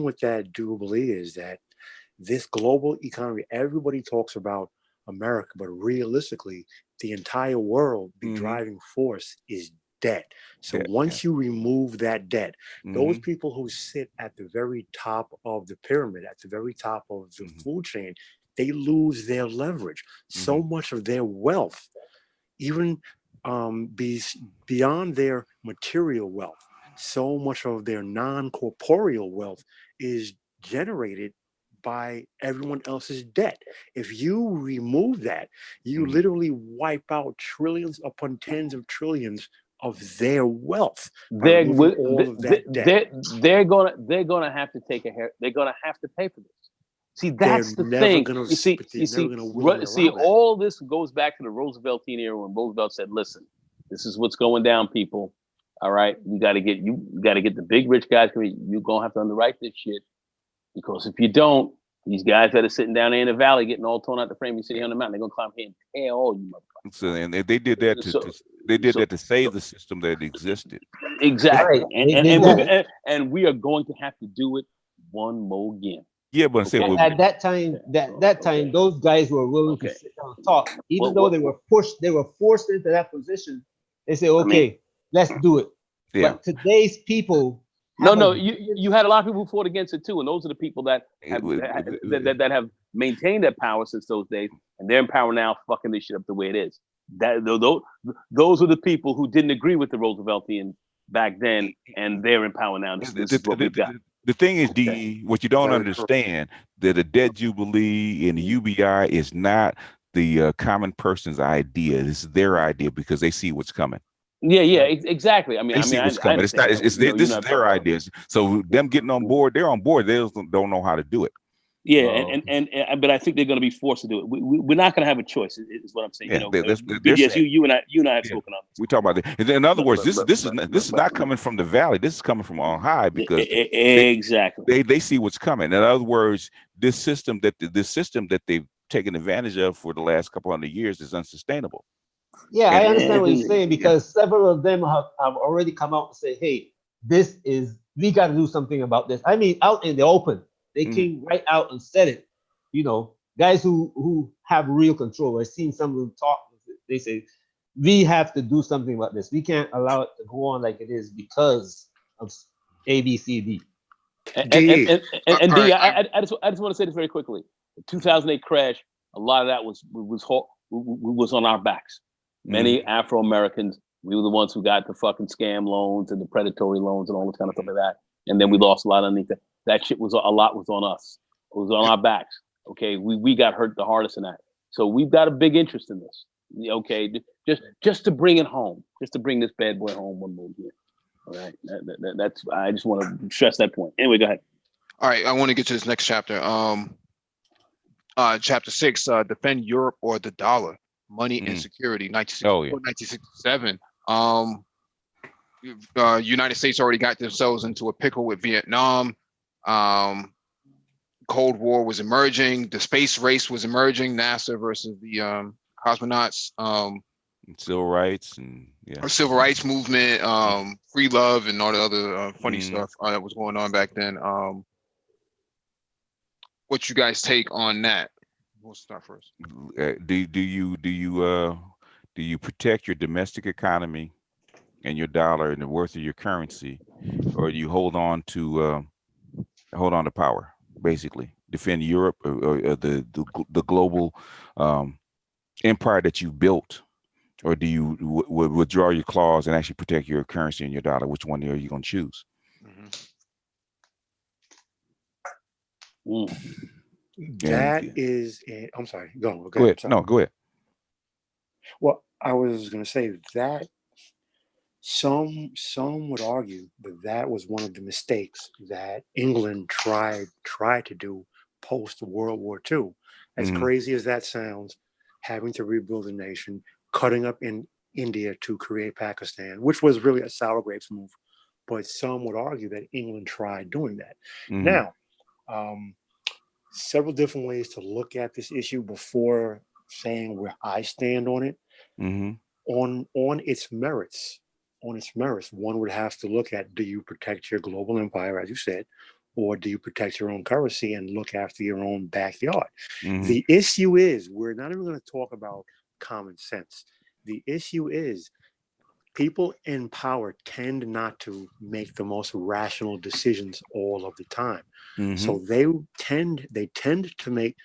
with that jubilee is that this global economy, everybody talks about America, but realistically, the entire world, the driving force is debt. So once you remove that debt, those people who sit at the very top of the pyramid, at the very top of the food chain, they lose their leverage. So much of their wealth, even beyond their material wealth, so much of their non-corporeal wealth is generated by everyone else's debt. If you remove that, you literally wipe out trillions upon tens of trillions of their wealth.
They're gonna have to take a hair. They're gonna have to pay for this. See, that's the thing. All this goes back to the Rooseveltian era when Roosevelt said, "Listen, this is what's going down, people. All right, you got to get the big rich guys. You're gonna have to underwrite this shit, because if you don't, these guys that are sitting down there in the valley getting all torn out the frame, you sitting on the mountain, they're gonna climb here and tear all you motherfuckers."
So, and they did that to save the system that existed.
Exactly, and we are going to have to do it one more again.
Yeah, but
at that time, those guys were willing to sit down and talk, even though they were forced into that position. They say, "Okay, let's do it."
Yeah.
But today's people.
You had a lot of people who fought against it too, and those are the people that have maintained their power since those days, and they're in power now, fucking this shit up the way it is. Those are the people who didn't agree with the Rooseveltians back then, and they're in power now. This is what we've got.
The thing is, D, what you don't understand, that the debt jubilee and the UBI is not the common person's idea. This is their idea because they see what's coming.
Yeah, exactly. I mean,
see what's coming. This is their ideas. So them getting on board, they're on board. They don't know how to do it.
Yeah, but I think they're going to be forced to do it. We're not going to have a choice. Is what I'm saying.
Yeah,
you and I have spoken on this.
We talk about that. In other words, this is not coming from the valley. This is coming from on high, because they see what's coming. In other words, this system that they've taken advantage of for the last couple hundred years is unsustainable.
Yeah, I understand what you're saying, because several of them have already come out and say, "Hey, we got to do something about this." I mean, out in the open. They came right out and said it. Guys who have real control. I've seen some of them talk. They say, "We have to do something about this. We can't allow it to go on like it is because of A, B, C, D."
And D, I just want to say this very quickly. The 2008 crash, a lot of that was on our backs. Many Afro-Americans, we were the ones who got the fucking scam loans and the predatory loans and all this kind of stuff like that. And then we lost a lot underneath that. That shit was on us. It was on our backs. Okay, we got hurt the hardest in that. So we've got a big interest in this. Okay, just to bring it home, just to bring this bad boy home one more year. All right, that's. I just want to stress that point. Anyway, go ahead.
All right, I want to get to this next chapter. Chapter 6, defend Europe or the dollar, money and security, 1967. United States already got themselves into a pickle with Vietnam. Cold War was emerging. The space race was emerging. NASA versus the cosmonauts.
Civil rights and
civil rights movement, free love, and all the other funny stuff that was going on back then. What you guys take on that? We'll start first.
Do you protect your domestic economy and your dollar and the worth of your currency, or do you hold on to power? Basically, defend Europe or the global empire that you built, or do you withdraw your claws and actually protect your currency and your dollar? Which one are you going to choose?
That is, I'm sorry. Go
ahead. No, go ahead.
Well, I was going to say that some would argue that was one of the mistakes that England tried to do post World War II. As crazy as that sounds, having to rebuild a nation, cutting up in India to create Pakistan, which was really a sour grapes move. But some would argue that England tried doing that. Now, several different ways to look at this issue before saying where I stand on it. On its merits, one would have to look at, do you protect your global empire, as you said, or do you protect your own currency and look after your own backyard? The issue is, we're not even going to talk about common sense. The issue is, people in power tend not to make the most rational decisions all of the time. So they tend to make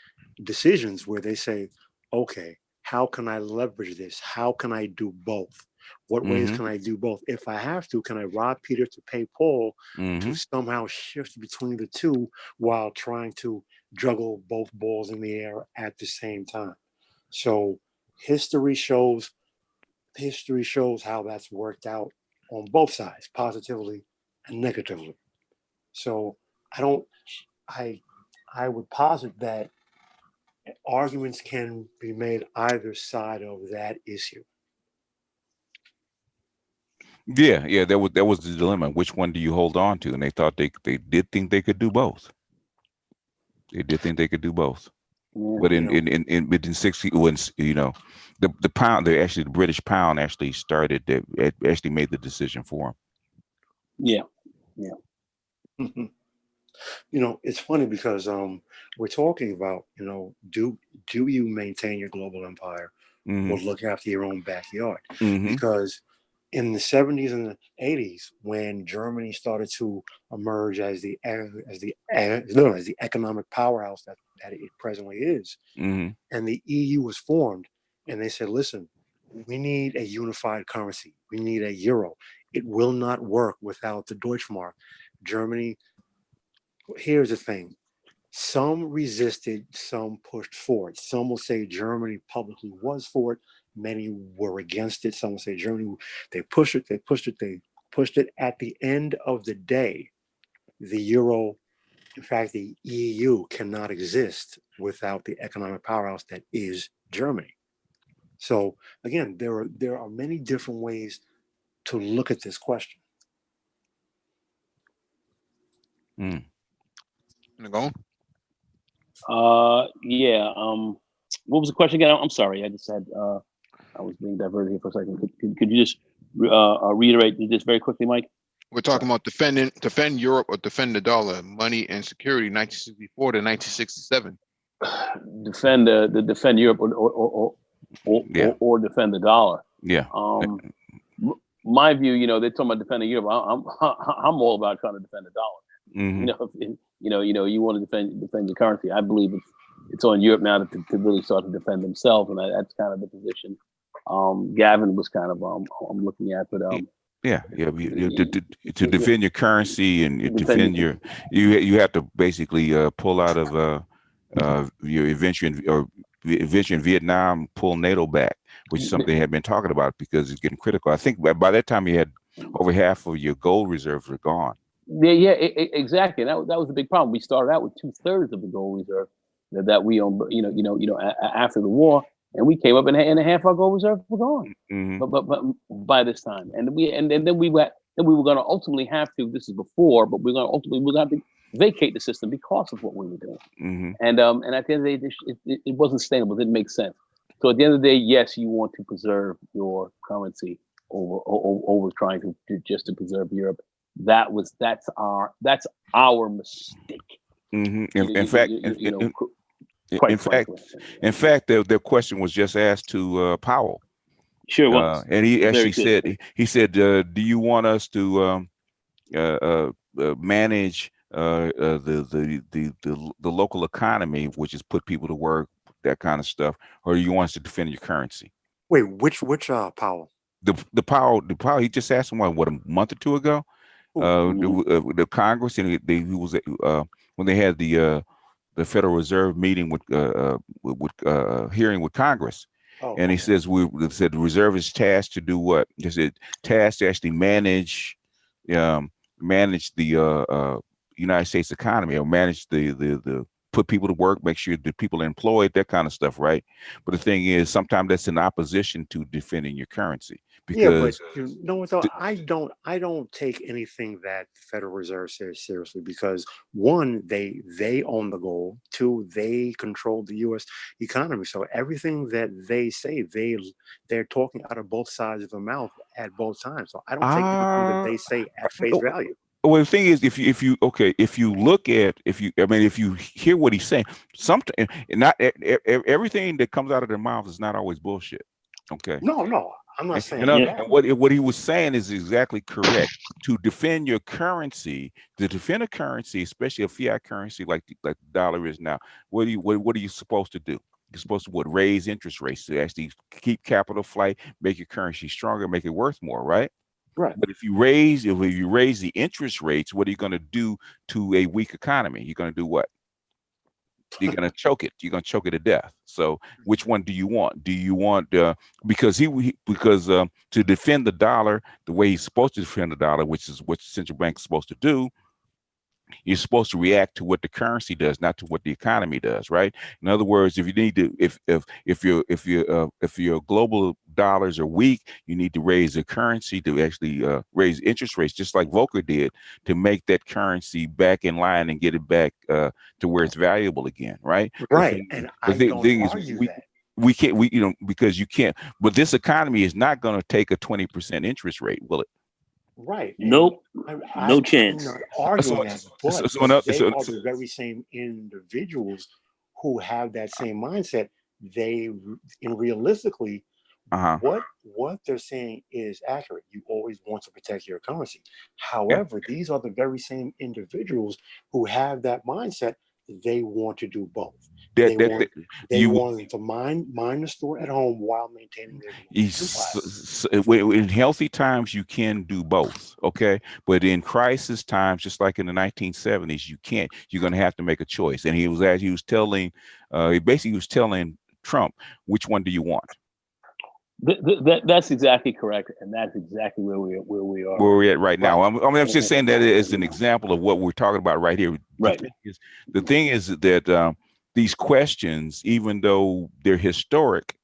decisions where they say, okay, how can I leverage this? How can I do both? What ways can I do both? If I have to, can I rob Peter to pay Paul to somehow shift between the two while trying to juggle both balls in the air at the same time? So history shows how that's worked out on both sides, positively and negatively. So I would posit that arguments can be made either side of that issue.
Yeah, that was the dilemma. Which one do you hold on to? And they thought they did think they could do both. They did think they could do both.
Yeah.
But in 60, when the pound, the British pound actually started, that actually made the decision for them.
Yeah.
It's funny because we're talking about, do you maintain your global empire or look after your own backyard? Because in the 70s and the 80s, when Germany started to emerge as the economic powerhouse that it presently is, and the EU was formed, and they said, listen, we need a unified currency. We need a euro. It will not work without the Deutschmark. Germany, here's the thing. Some resisted, some pushed for it. Some will say Germany publicly was for it. Many were against it. Some will say Germany, they pushed it. At the end of the day, the euro, in fact, the EU cannot exist without the economic powerhouse that is Germany. So again, there are many different ways to look at this question.
Go.
Yeah. What was the question again? I'm sorry. I just had I was being diverted here for a second. Could you just reiterate this very quickly, Mike?
We're talking about defend Europe or defend the dollar, money and security, 1964 to 1967.
Defend Europe or defend the dollar.
Yeah.
My view, they're talking about defending Europe. I'm all about trying to defend the dollar. You want to defend your currency. I believe it's on Europe now to really start to defend themselves, and that's kind of the position Gavin was kind of I'm looking at. But
to defend your currency and defend your you have to basically pull out of your adventure in Vietnam, pull NATO back, which is something they had been talking about because it's getting critical. I think by that time you had over half of your gold reserves were gone.
Exactly. That was the big problem. We started out with 2/3 of the gold reserve that we owned, after the war, and we came up and half our gold reserves were gone. But by this time, and then we were going to ultimately have to. This is before, but we're going to have to vacate the system because of what we were doing. And at the end of the day, it wasn't sustainable. It didn't make sense. So at the end of the day, yes, you want to preserve your currency over trying to just to preserve Europe. That's our mistake.
In fact, the question was just asked to Powell.
Sure was.
And he actually said, do you want us to manage the local economy, which is put people to work, that kind of stuff, or do you want us to defend your currency?
Wait, which Powell?
The Powell. He just asked him what a month or two ago. The Congress, and he was when they had the Federal Reserve meeting with hearing with Congress, and he says the Reserve is tasked to do what? He said tasked to actually manage the United States economy, or manage the put people to work, make sure that people are employed, that kind of stuff, right? But the thing is, sometimes that's in opposition to defending your currency. Because
I don't take anything that the Federal Reserve says seriously, because one, they own the gold. Two, they control the U.S. economy. So everything that they say, they're talking out of both sides of their mouth at both times. So I don't take anything that they say at face value.
Well, the thing is, if you hear what he's saying, not everything that comes out of their mouth is not always bullshit. Okay.
No. I'm not saying
that. And what he was saying is exactly correct. To defend your currency, especially a fiat currency like the dollar is now, what are you supposed to do? You're supposed to what? Raise interest rates to actually keep capital flight, make your currency stronger, make it worth more, right?
Right.
But if you raise the interest rates, what are you going to do to a weak economy? You're going to do what? You're going to choke it. You're going to choke it to death. So which one do you want? Do you want because to defend the dollar the way he's supposed to defend the dollar, which is what the central bank is supposed to do, you're supposed to react to what the currency does, not to what the economy does, right? In other words, if you need to, if your global dollars are weak, you need to raise the currency to actually raise interest rates, just like Volcker did, to make that currency back in line and get it back to where it's valuable again, right?
Right, and I don't argue that.
We can't, because you can't. But this economy is not going to take a 20% interest rate, will it?
Right.
Nope. No
I'm
chance.
not arguing that, but they are the very same individuals who have that same mindset. Realistically, what they're saying is accurate. You always want to protect your currency. However, these are the very same individuals who have that mindset. They want to do both. They want to mine the store at home while maintaining their
in healthy times you can do both, okay, but in crisis times, just like in the 1970s, you can't. You're going to have to make a choice. And he was telling Trump, which one do you want?
That's exactly correct, and that's exactly where we are.
Where we're at right now. I'm just saying that as an example of what we're talking about right here.
Right.
The thing is that these questions, even though they're historic,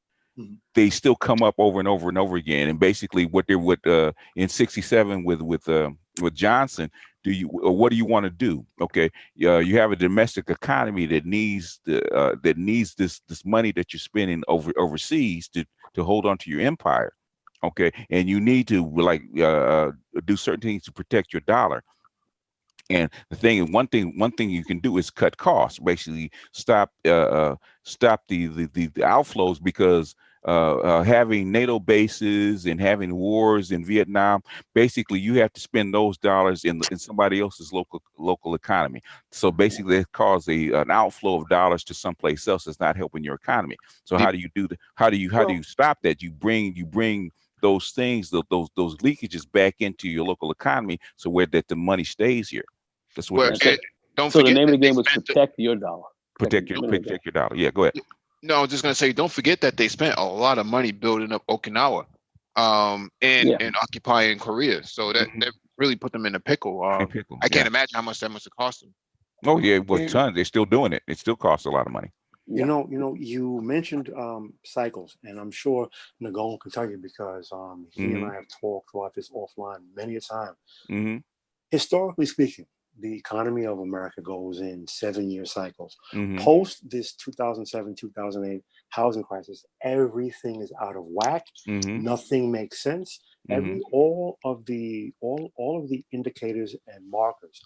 they still come up over and over and over again. And basically, what in '67 with Johnson, what do you want to do? Okay, you have a domestic economy that needs this money that you're spending overseas to hold on to your empire. Okay, and you need to do certain things to protect your dollar. And one thing you can do is cut costs. Basically, stop the outflows, because having NATO bases and having wars in Vietnam, basically you have to spend those dollars in somebody else's local economy. So basically, it causes an outflow of dollars to someplace else that's not helping your economy. So how do you do that? How do you stop that? You bring those things, those leakages back into your local economy, so that the money stays here. That's what.
Don't
so
forget
the name of the game was protect your dollar.
Protect your dollar. Yeah, go ahead.
No, I was just gonna say, don't forget that they spent a lot of money building up Okinawa, and occupying Korea. So that really put them in a pickle. I can't imagine how much that must have cost them.
Oh yeah, well, tons. They're still doing it. It still costs a lot of money.
You know, you mentioned cycles, and I'm sure Nagone can tell you, because he and I have talked about this offline many a time. Historically speaking, the economy of America goes in 7-year cycles. Post this 2007-2008 housing crisis, everything is out of whack. Nothing makes sense. All of the indicators and markers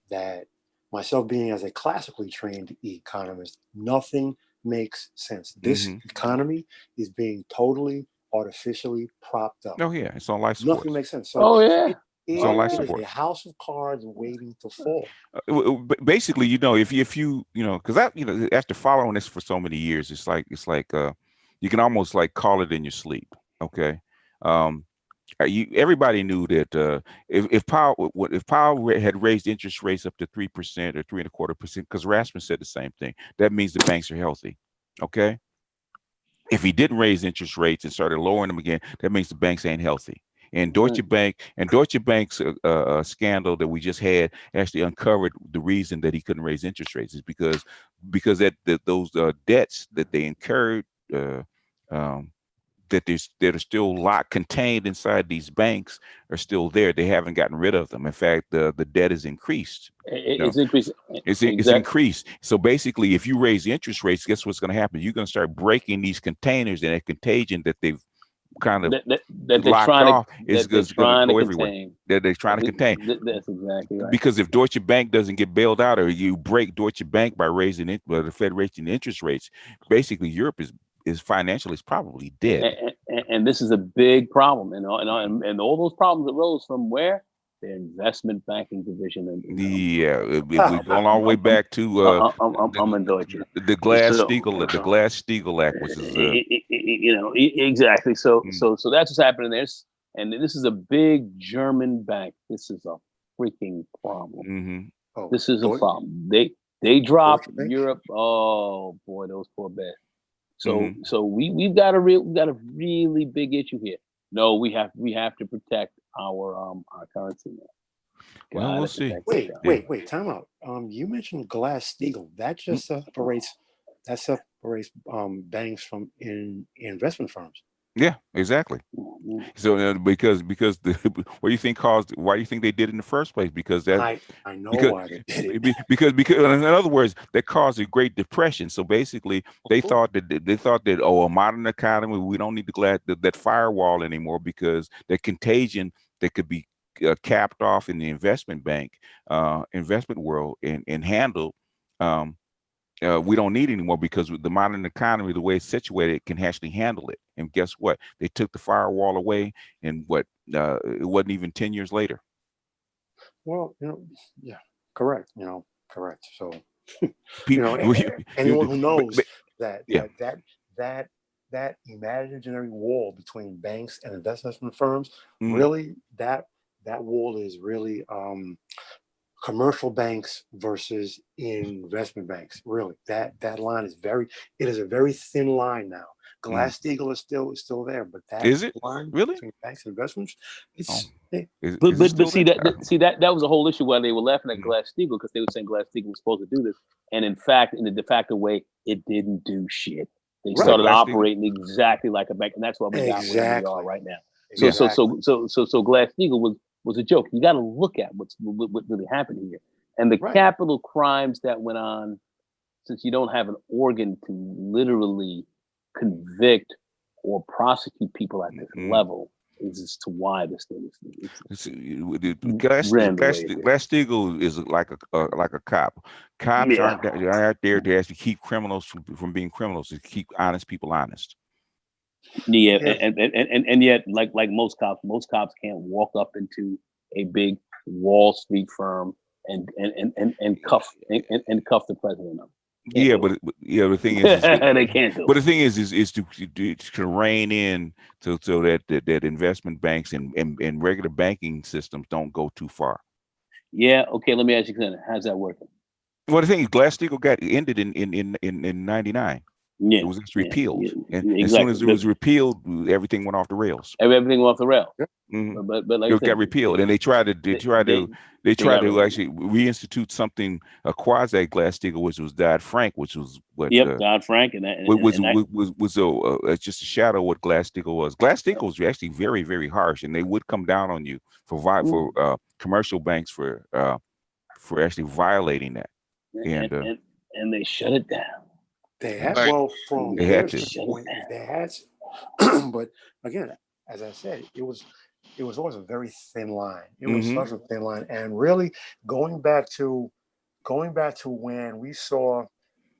that, myself being as a classically trained economist, nothing makes sense. This economy is being totally artificially propped up.
Oh yeah, it's on life support.
Nothing makes sense. So
it's on life
it
support.
is a house of cards waiting to fall.
Basically, if you because after following this for so many years, it's like you can almost like call it in your sleep. Okay. Everybody knew that if Powell had raised interest rates up to 3% or 3.25%, because Rasmus said the same thing, that means the banks are healthy. Okay. If he didn't raise interest rates and started lowering them again, that means the banks ain't healthy. And Deutsche Bank's scandal that we just had actually uncovered the reason that he couldn't raise interest rates is because those debts that they incurred that are still contained inside these banks are still there. They haven't gotten rid of them. In fact, the debt is increased.
It's increased.
It's increased. So basically, if you raise the interest rates, guess what's going to happen? You're going to start breaking these containers, and that contagion that they've kind of
that they're trying
off is going to go everywhere. That they're trying to contain.
That's exactly right.
Because if Deutsche Bank doesn't get bailed out, or you break Deutsche Bank by raising it, the Fed raising the interest rates, basically Europe is financially probably dead.
And this is a big problem, and all those problems arose from where? their investment banking division. And
we're going all the way back to
I'm in Deutsche.
the Glass-Steagall, the Glass-Steagall Act, which is
exactly. So
Mm.
so that's what's happening there. And this is a big German bank. This is a freaking problem.
mhm.
Oh,
This is a
Deutsche-
problem. They dropped
Deutsche Bank?
Europe. Oh boy, those poor bad. So
Mhm.
so we've got a really big issue here. No, we have to protect our currency now.
Well, we'll
Gotta
see.
protect
Wait,
it.
wait, time out. You mentioned Glass-Steagall. That just separates banks from investment firms.
Yeah, exactly.
Mhm.
So because what do you think caused? Why do you think they did it in the first place? Because that
I know
because
why they did it.
because in other words, that caused a Great Depression. So basically, they thought that a modern economy, we don't need that firewall anymore, because the contagion that could be capped off in the investment world and handled. We don't need anymore, because with the modern economy, the way it's situated, it can actually handle it. And guess what? They took the firewall away, and it wasn't even 10 years later.
Well, yeah, correct. Correct. So,
People,
anyone who knows that
yeah.
that imaginary wall between banks and investment firms,
Mhm.
really, that wall is really commercial banks versus investment banks. Really, that line is it is a very thin line now. Glass-Steagall is still there, but that
Is it
line
really?
between banks and investments, it's
But see
there?
that was a whole issue why they were laughing at
Mhm.
Glass-Steagall, because they were saying Glass-Steagall was supposed to do this, and in fact, in the de facto way, it didn't do shit. They
Right.
started
Glass-Steagall?
operating exactly like a bank, and that's why we got where we
Exactly.
are right now.
Yeah.
So Glass-Steagall was a joke. You got to look at what really happened here, and the
Right.
capital crimes that went on. Since you don't have an organ to literally convict or prosecute people at this
Mhm.
level, is as to why this thing is
Glass-Steagall is like a cop. Cops
Yeah.
aren't out there to actually keep criminals from being criminals, to keep honest people honest.
Yeah,
Yeah.
and yet, like most cops can't walk up into a big Wall Street firm and cuff the president of.
Yeah, but the thing is
they can't do
but
it.
the thing is to rein in so that investment banks and regular banking systems don't go too far.
Yeah, okay. Let me ask you something. How's that working?
Well, the thing is, Glass-Steagall got ended in 99.
Yeah,
It was just repealed,
yeah,
and
exactly.
as soon as it was repealed, everything went off the rails.
Everything went off the rail.
Mhm.
But like
It
I said,
got repealed, and they tried to actually reinstitute something, a quasi Glass-Steagall, which was Dodd-Frank, which was what
Dodd-Frank
was just a shadow of what Glass-Steagall was. Glass-Steagall was actually very, very harsh, and they would come down on you for commercial banks for actually violating that.
And they shut it down.
They had
Right.
from
They
their
had to.
standpoint, they had to. But again, as I said, it was always a very thin line. It was such a thin line, and really going back to when we saw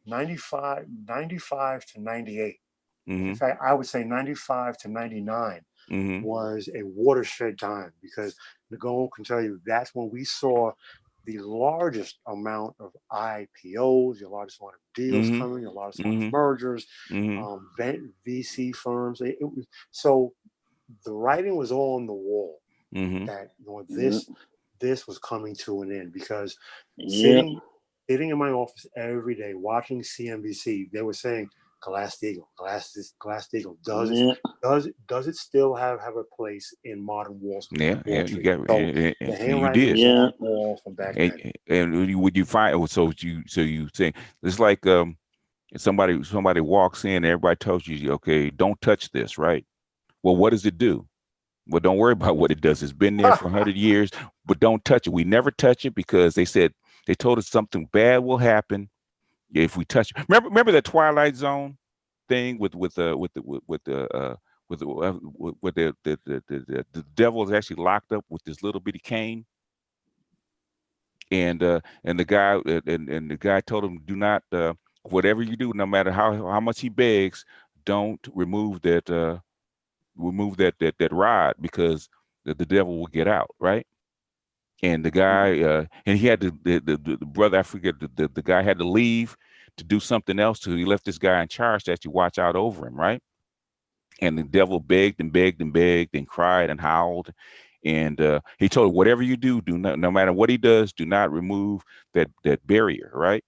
95 to 98. In fact, I would say 95 to 99 was a watershed time, because Nicole can tell you that's when we saw the largest amount of IPOs, the largest amount of deals coming, the largest amount of mergers, VC firms. It was, so the writing was all on the wall that this was coming to an end, because sitting in my office every day watching CNBC, they were saying Glass-Steagall, does it still have a place in modern Wall Street?
Yeah,
Street?
you got
So
and
the
you
handwriting
did.
is on the wall from back then.
And would you find so you think it's like somebody walks in, everybody tells you, okay, don't touch this, right? Well, what does it do? Well, don't worry about what it does. It's been there for 100 years, but don't touch it. We never touch it, because they told us something bad will happen if we touch it. Remember that Twilight Zone thing with the devil is actually locked up with this little bitty cane, and the guy told him, do not whatever you do, no matter how much he begs, don't remove that rod, because the devil will get out, right? And the guy, and he had the brother, I forget, the guy had to leave to do something else. So he left this guy in charge to actually watch out over him, right? And the devil begged and begged and begged and cried and howled. And he told him, whatever you do, do not, no matter what he does, do not remove that barrier, right?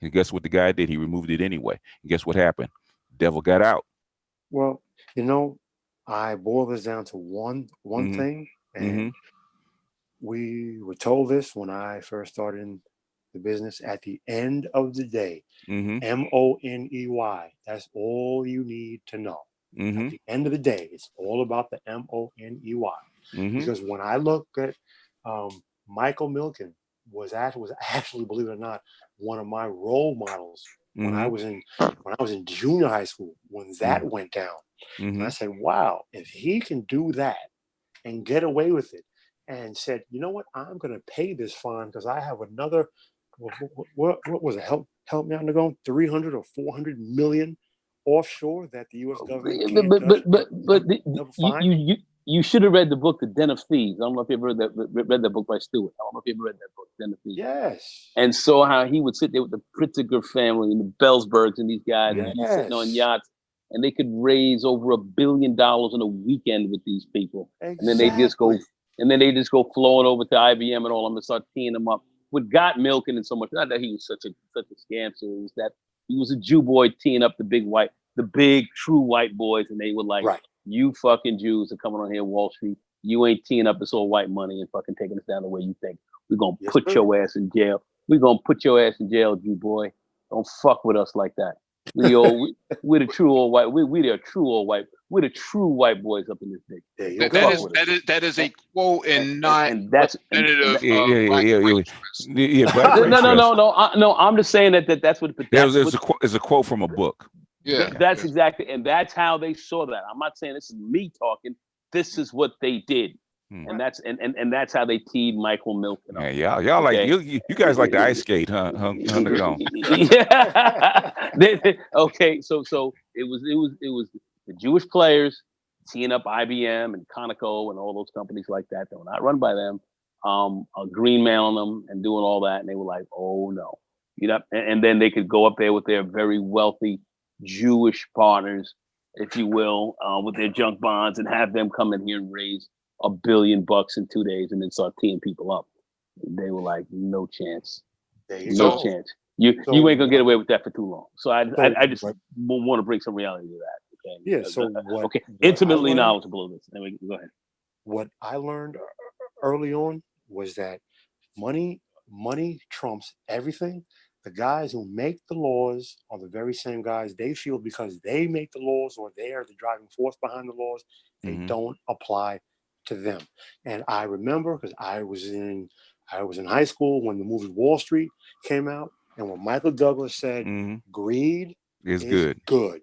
And guess what the guy did? He removed it anyway. And guess what happened? Devil got out.
Well, you know, I boil this down to one thing, and we were told this when I first started in the business. At the end of the day, MONEY. That's all you need to know. At the end of the day, it's all about the MONEY. Because when I look at Michael Milken was actually, believe it or not, one of my role models when I was in junior high school when that went down. And I said, wow, if he can do that and get away with it, and said, you know what, I'm going to pay this fine because I have another, what was it? Help me out, Nagon, 300 or 400 million offshore that the U.S. government can't touch.
You should have read the book, The Den of Thieves. I don't know if you ever read that book by Stewart. I don't know if you ever read that book, Den of Thieves.
Yes.
And saw how he would sit there with the Pritzker family and the Bellsbergs and these guys, and he's sitting on yachts, and they could raise over $1 billion in a weekend with these people.
Exactly.
And then they just go flowing over to IBM and all of them and start teeing them up. What got Milken and so much, not that he was such a scamster, it was that he was a Jew boy teeing up the big true white boys, and they were like, you fucking Jews are coming on here, Wall Street. You ain't teeing up this all white money and fucking taking us down the way you think. We're going to put your ass in jail. We're going to put your ass in jail, Jew boy. Don't fuck with us like that. We're the true all white. We're the true all white. We're the true white boys up in this bitch.
That is a quote and not
that's
representative
No. I'm just saying that's what.
It's a quote from a book.
Yeah,
that's exactly, and that's how they saw that. I'm not saying this is me talking. This is what they did, and that's how they teed Michael Milken.
Yeah, y'all like you guys like the ice skate, huh?
Okay, so it was the Jewish players teeing up IBM and Conoco and all those companies like that were not run by them, green mailing them and doing all that, and they were like, oh no, and then they could go up there with their very wealthy Jewish partners, if you will, with their junk bonds, and have them come in here and raise $1 billion in 2 days and then start teeing people up. They were like, no chance. No chance. You ain't gonna get away with that for too long. So I just want to bring some reality to that. Okay.
Yeah. So
intimately knowledgeable of this. Anyway, go ahead.
What I learned early on was that money trumps everything. The guys who make the laws are the very same guys they feel because they make the laws or they are the driving force behind the laws. They don't apply to them. And I remember because I was in high school when the movie Wall Street came out, and when Michael Douglas said greed is good.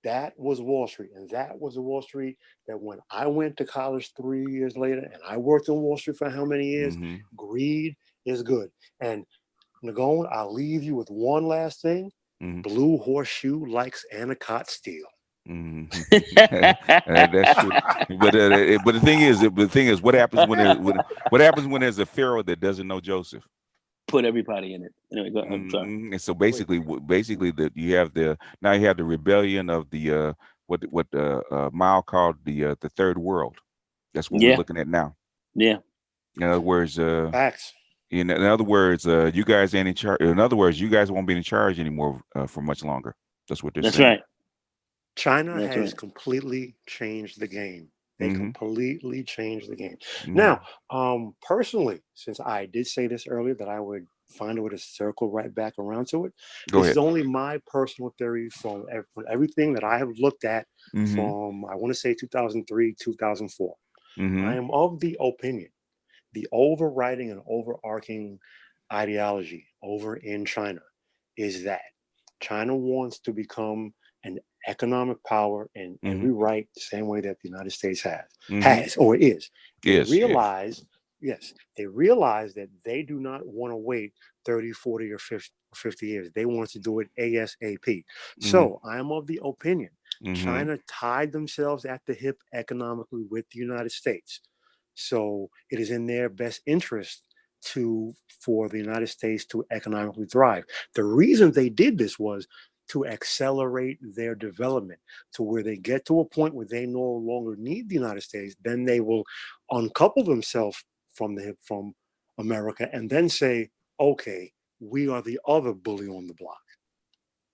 That was Wall Street. And that was the Wall Street that when I went to college 3 years later and I worked on Wall Street for how many years, greed is good. And Nagon, I'll leave you with one last thing. Blue Horseshoe likes Anacott steel.
That's true. But the thing is, what happens when there's a pharaoh that doesn't know Joseph?
Put everybody in it. Anyway, go ahead. I'm sorry.
And so basically that you have the rebellion of the what Mao called the third world. That's what we're looking at now.
Yeah.
In other words,
facts.
In other words, you guys ain't in charge. In other words, you guys won't be in charge anymore for much longer. That's what they're saying.
That's right.
China has completely changed the game. They completely changed the game. Now, personally, since I did say this earlier that I would find a way to circle right back around to it, this is only my personal theory from everything that I have looked at from, I want to say 2003, 2004. I am of the opinion, the overriding and overarching ideology over in China is that China wants to become an economic power in every right, the same way that the United States has or is. They realize that they do not want to wait 30, 40, or 50 years. They want to do it ASAP. So I am of the opinion China tied themselves at the hip economically with the United States. So it is in their best interest for the United States to economically thrive. The reason they did this was to accelerate their development to where they get to a point where they no longer need the United States. Then they will uncouple themselves from America and then say, okay, we are the other bully on the block.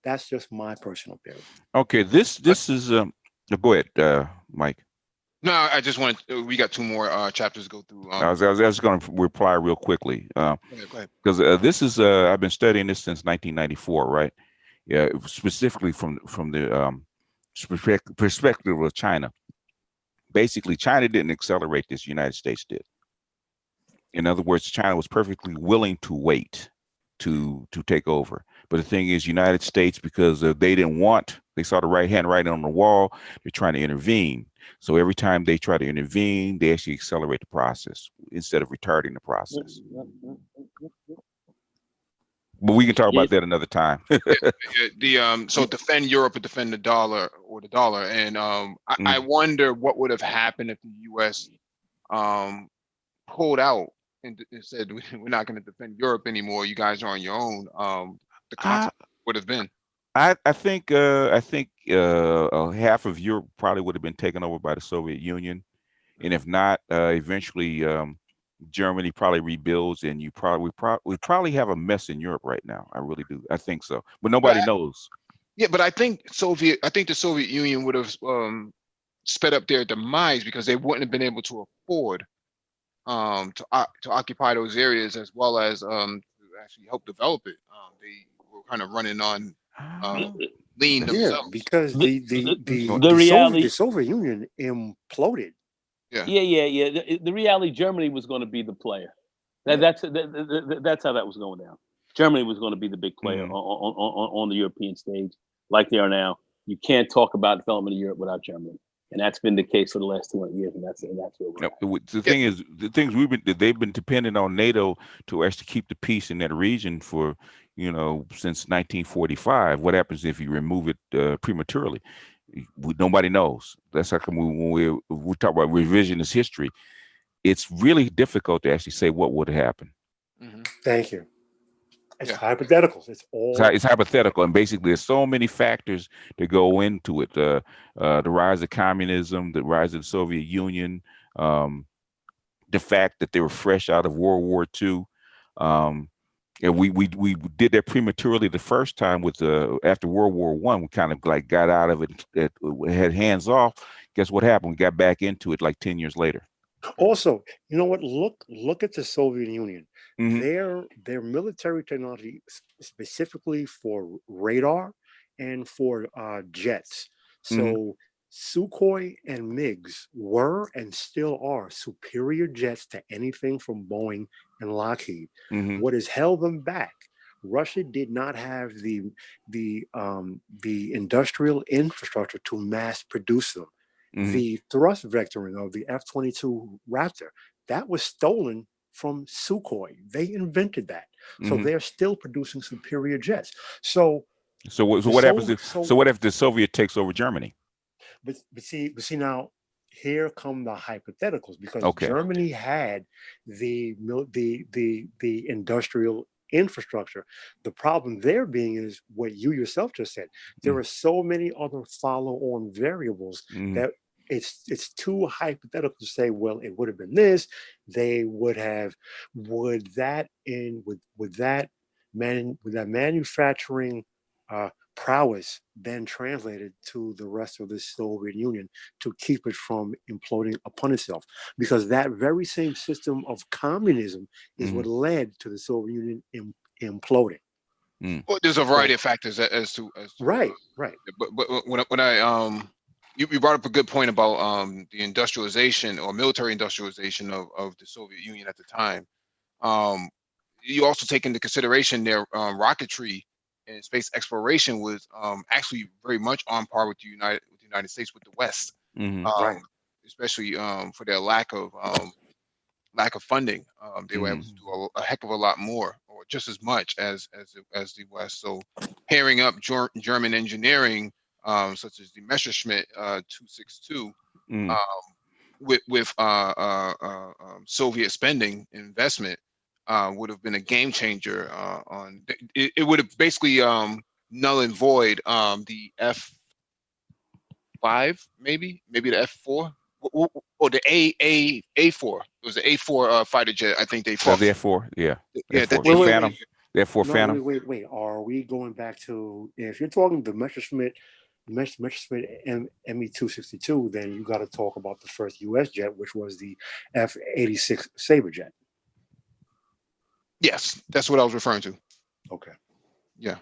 That's just my personal theory.
Okay, this is go ahead, Mike.
No, I just wanted. We got two more chapters to go through.
I was going to reply real quickly
Go ahead.
because this is I've been studying this since 1994, right? Yeah, specifically from the perspective of China. Basically, China didn't accelerate this; United States did. In other words, China was perfectly willing to wait to take over. But the thing is, United States, because they saw the right hand right on the wall, they're trying to intervene. So every time they try to intervene, they actually accelerate the process instead of retarding the process. But we can talk about that another time.
So defend Europe or defend the dollar, and I wonder what would have happened if the U.S. Pulled out and said we're not going to defend Europe anymore. You guys are on your own. The consequence would have been.
I think half of Europe probably would have been taken over by the Soviet Union, and if not, eventually Germany probably rebuilds, and we probably have a mess in Europe right now. I really do. I think so, but nobody knows.
Yeah, but I think the Soviet Union would have sped up their demise because they wouldn't have been able to afford to occupy those areas as well as to actually help develop it. They were kind of running on lean themselves.
Yeah, because
reality,
the Soviet Union imploded.
Yeah. The reality, Germany was going to be the player. That's how that was going down. Germany was going to be the big player on the European stage, like they are now. You can't talk about development of Europe without Germany, and that's been the case for the last 200 years, and that's where we're at.
The thing is, they've been dependent on NATO to actually keep the peace in that region for since 1945. What happens if you remove it prematurely? Nobody knows. That's how come when we talk about revisionist history, it's really difficult to actually say what would happen.
Thank you. It's hypotheticals.
It's hypothetical, and basically, there's so many factors that go into it. The rise of communism, the rise of the Soviet Union, the fact that they were fresh out of World War II. And we did that prematurely the first time with after World War I. We kind of like got out of it, had hands off. Guess what happened? We got back into it like 10 years later.
Also, you know what? Look at the Soviet Union. Their military technology, specifically for radar and for jets. So Sukhoi and MiGs were and still are superior jets to anything from Boeing and Lockheed. What has held them back? Russia did not have the industrial infrastructure to mass produce them. The thrust vectoring of the F-22 Raptor, that was stolen from Sukhoi. They invented that. So they're still producing superior jets. So
what happens what if the Soviet takes over Germany?
But see now, here come the hypotheticals, because Germany had the industrial infrastructure. The problem there being is what you yourself just said. There are so many other follow-on variables that it's too hypothetical to say, well, it would have been this. They would that manufacturing prowess then translated to the rest of the Soviet Union to keep it from imploding upon itself, because that very same system of communism is what led to the Soviet Union imploding.
Well, there's a variety of factors as to
right.
But when I you brought up a good point about the industrialization or military industrialization of the Soviet Union at the time. You also take into consideration their rocketry and space exploration was actually very much on par with the United States, with the West, especially for their lack of funding. They were able to do a heck of a lot more, or just as much as the West. So pairing up German engineering, such as the Messerschmitt 262, with Soviet spending investment would have been a game changer. It would have basically null and void the F5, maybe the F4 or the A4. It was the A4 fighter jet. I think they fought.
The F4, yeah.
Yeah,
F4,
that
Phantom. The F4
No,
Phantom.
wait. Are we going back to, if you're talking the Messerschmitt ME-262, then you got to talk about the first U.S. jet, which was the F-86 Sabre jet.
Yes, that's what I was referring to.
Okay.
Yeah.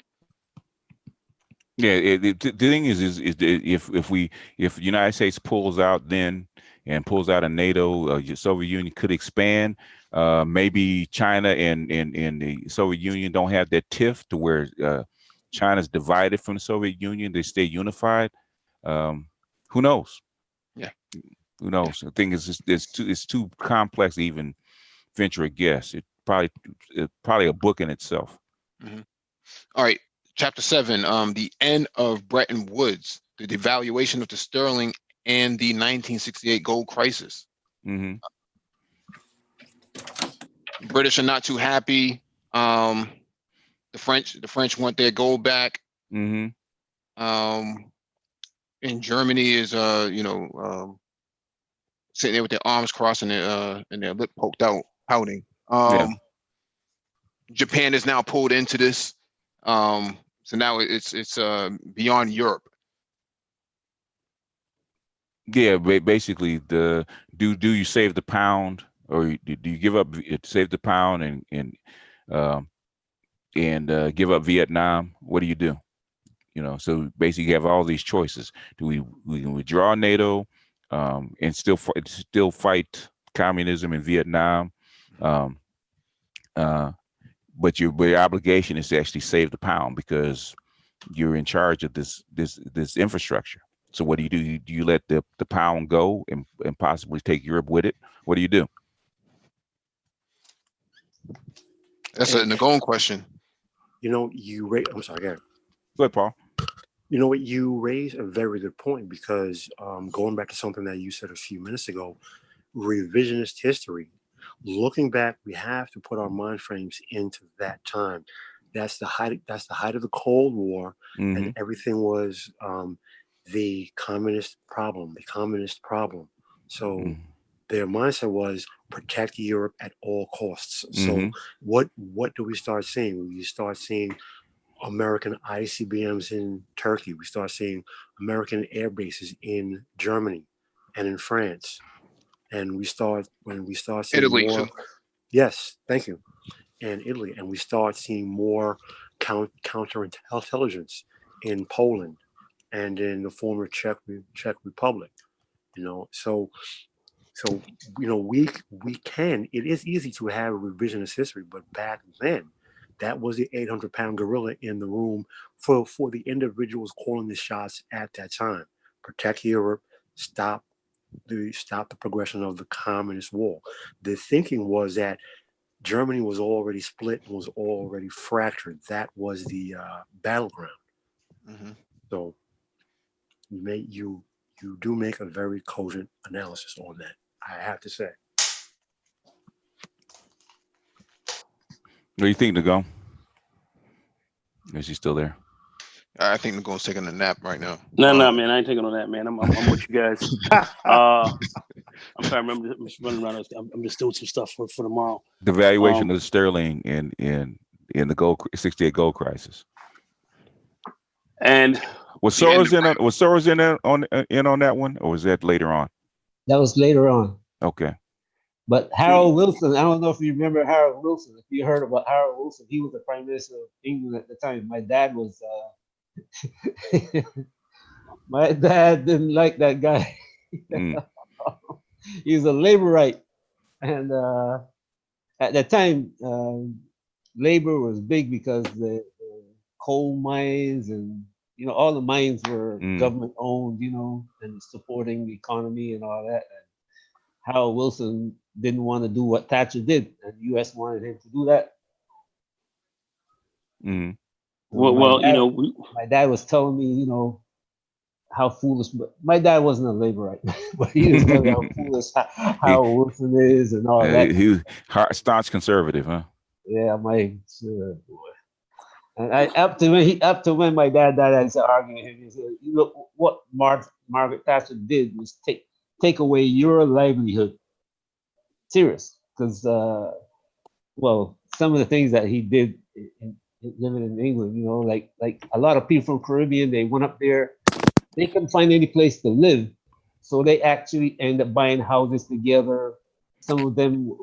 Yeah, the thing is if the United States pulls out then and pulls out of NATO, the Soviet Union could expand. Maybe China and the Soviet Union don't have that tiff to where China's divided from the Soviet Union. They stay unified. Who knows?
Yeah.
Who knows? The thing is, it's too complex to even venture a guess. It's probably a book in itself.
Mm-hmm. All right. Chapter 7, the end of Bretton Woods, the devaluation of the sterling, and the 1968 gold crisis.
Mm-hmm.
British are not too happy. The French want their gold back.
Mm-hmm.
And Germany is sitting there with their arms crossed and their lip poked out, pouting. Japan is now pulled into this. So now it's beyond Europe.
Yeah, basically, do you save the pound, or do you give up, save the pound and give up Vietnam? What do you do? So basically, you have all these choices. Do we withdraw NATO and still fight communism in Vietnam? But your obligation is to actually save the pound because you're in charge of this infrastructure. So what do? Do you let the pound go and possibly take Europe with it? What do you do?
That's a Nagone question.
I'm sorry, go
ahead, Paul.
You know what? You raise a very good point because going back to something that you said a few minutes ago, revisionist history. Looking back, we have to put our mind frames into that time. That's the height of the Cold War, and everything was the communist problem. So their mindset was protect Europe at all costs. So what do we start seeing? We start seeing American ICBMs in Turkey. We start seeing American air bases in Germany and in France. And when we start seeing
Italy
more,
too.
Yes, thank you, and Italy, and we start seeing more counterintelligence in Poland and in the former Czech Republic. So we can. It is easy to have revisionist history, but back then, that was the 800-pound gorilla in the room for the individuals calling the shots at that time. Protect Europe, stop the progression of the communist war. The thinking was that Germany was already split, was already fractured. That was the battleground. So you do make a very cogent analysis on that, I have to say.
What do you think, Nagone? Is he still there?
I think Nagone's taking a nap right now.
No, man, I ain't taking on that, man. I'm with you guys. I'm sorry, I'm just running around. I'm just doing some stuff for tomorrow.
The valuation of the sterling in the 68 gold crisis.
And
was Soros in on that one, or was that later on?
That was later on.
Okay.
But Harold Wilson, I don't know if you remember Harold Wilson. If you heard about Harold Wilson, he was the Prime Minister of England at the time. My dad was. My dad didn't like that guy. He's a laborite, and at that time, labor was big because the coal mines and all the mines were government owned, and supporting the economy and all that. And Harold Wilson didn't want to do what Thatcher did, and the U.S. wanted him to do that.
Mm-hmm.
Well,
my dad was telling me, how foolish. But my dad wasn't a laborite, but he was telling me how foolish how Wilson is and all that.
He was staunch conservative, huh?
Yeah, my boy. And up to when my dad died, I used to argue with him. He said, "Look, what Margaret Thatcher did was take away your livelihood. Serious, because well, some of the things that he did living in England, you know, like a lot of people from Caribbean, they went up there, they couldn't find any place to live, so they actually end up buying houses together. Some of them,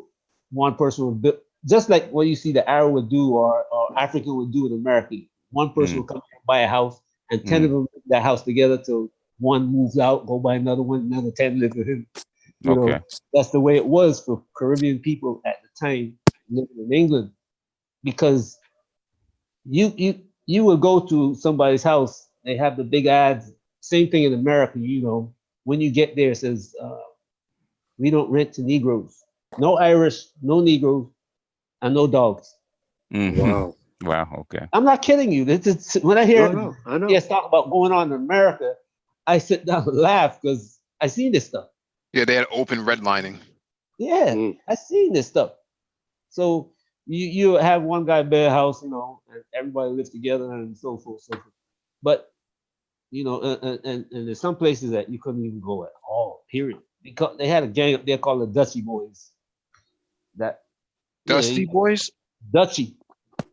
one person would build, just like what you see the Arab would do or African would do in America. One person would come and buy a house, and 10 of them live in that house together till one moves out, go buy another one, another 10 live with him. You know, that's the way it was for Caribbean people at the time living in England, because you would go to somebody's house, they have the big ads. Same thing in America, you know, when you get there, it says, we don't rent to Negroes. No Irish, no Negroes, and no dogs.
Wow.
Wow. Okay.
I'm not kidding you. This is, when I hear
I know.
yes talk about going on in America, I sit down and laugh because I seen this stuff.
Yeah, they had open redlining.
Yeah, I seen this stuff. So you have one guy buy a house, you know, and everybody lives together and so forth, so forth. But you know, and there's some places that you couldn't even go at all. Period. Because they had a gang up there called the Dutchy Boys. That
Dusty Boys?
Dutchy.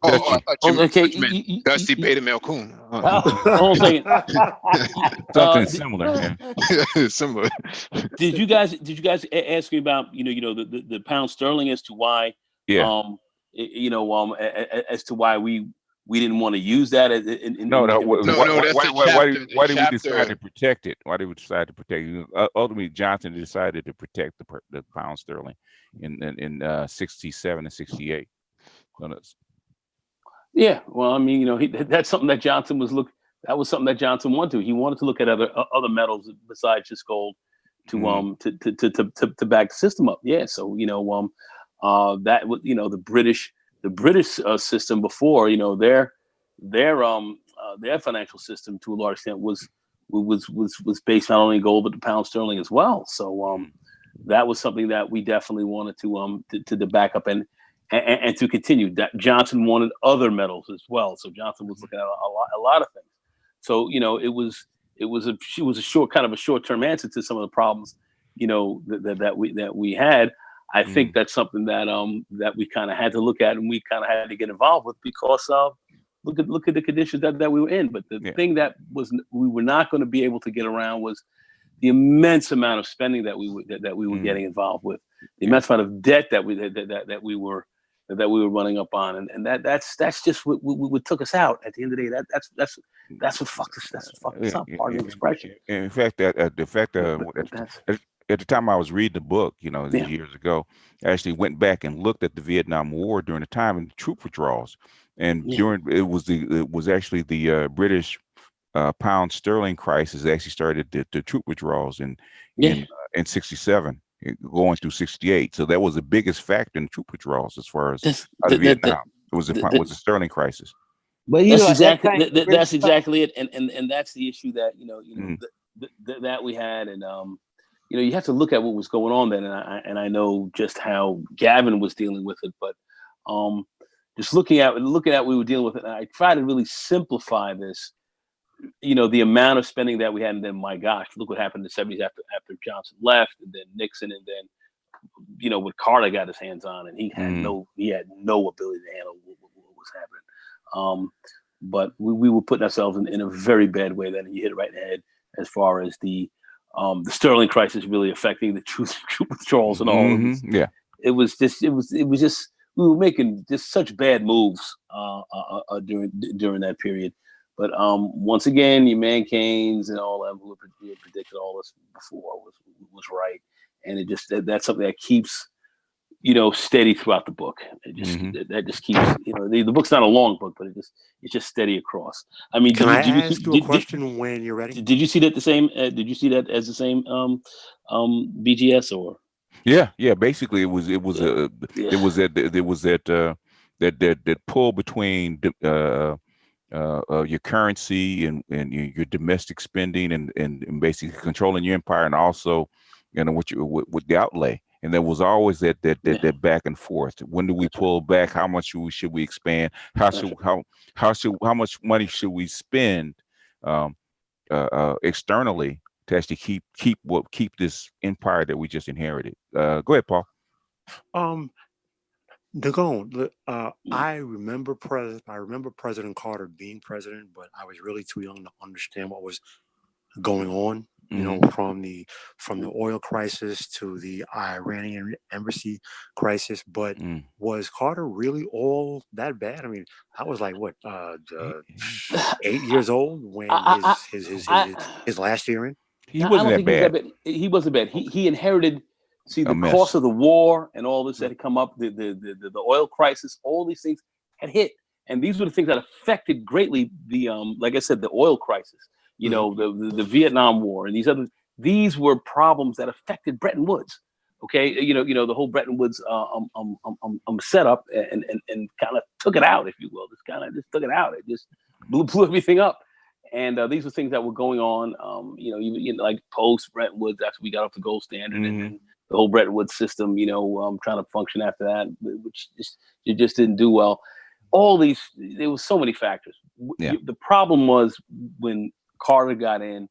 Oh,
okay.
Dusty Beta Male Coon.
Hold on a second.
Something similar.
Yeah. Similar.
Did you guys ask me about the pound sterling as to why as to why we didn't want to use that
why did we decide to protect it? Why did we decide to protect it? Ultimately, Johnson decided to protect the pound sterling in 67 and 68.
Yeah, well, I mean, you know, that's something that Johnson that was something that Johnson wanted to. He wanted to look at other metals besides just gold to back the system up. Yeah, so that was the British system before, their financial system to a large extent was based not only on gold but the pound sterling as well. So that was something that we definitely wanted to back up and to continue. That Johnson wanted other metals as well. So Johnson was looking at a lot of things. So it was a short-term answer to some of the problems that we had. I think that's something that we kind of had to look at and we kind of had to get involved with because of look at the conditions that we were in. But the thing that we were not going to be able to get around was the immense amount of spending that we were getting involved with, the immense amount of debt that we were running up on, and that's just what took us out. At the end of the day, that's what fucked us. That's what fucked us up. Pardon the expression.
In fact, at the time I was reading the book, years ago, I actually went back and looked at the Vietnam War during the time and troop withdrawals, and it was actually the British pound sterling crisis actually started the troop withdrawals in 67. Going through 68, so that was the biggest factor in troop withdrawals as far as Vietnam. It was the sterling crisis.
But
that's exactly it, and that's the issue that that we had, and you have to look at what was going on then, and I know just how Gavin was dealing with it, but just looking at what we were dealing with, and I try to really simplify this. The amount of spending that we had, and then my gosh, look what happened in the 70s after Johnson left, and then Nixon, and then what Carter got his hands on, and he had no ability to handle what was happening. But we were putting ourselves in a very bad way. Then you hit it right in the head as far as the sterling crisis really affecting the troop withdrawals and all. It was just we were making just such bad moves during that period. But once again, your man Keynes and all that who predicted all this before was right, and it just that's something that keeps steady throughout the book. That just keeps the book's not a long book, but it's just steady across. I mean,
can I ask you a question when you're ready?
Did you see that the same? Did you see that as the same BGS or?
Yeah. Basically, it was that pull between your currency and your domestic spending and basically controlling your empire, and also, what you with the outlay. And there was always that back and forth. When do we pull back? How much should we expand? How much money should we spend externally to actually keep this empire that we just inherited? Go ahead, Paul.
Dagon, I remember President Carter being president, but I was really too young to understand what was going on. From the oil crisis to the Iranian embassy crisis. But was Carter really all that bad? I mean, I was like, what, 8 years old when his last year in?
He wasn't that bad.
He wasn't bad. He inherited, the cost of the war and all this that had come up, the oil crisis, all these things had hit. And these were the things that affected greatly the, like I said, the oil crisis, the Vietnam War and these were problems that affected Bretton Woods. Okay. The whole Bretton Woods setup and kind of took it out, if you will. Just took it out. It just blew everything up. And these were things that were going on, even like post Bretton Woods after we got off the gold standard, and the whole Bretton Woods system, trying to function after that, which just didn't do well. All these, there was so many factors.
Yeah.
The problem was when Carter got in,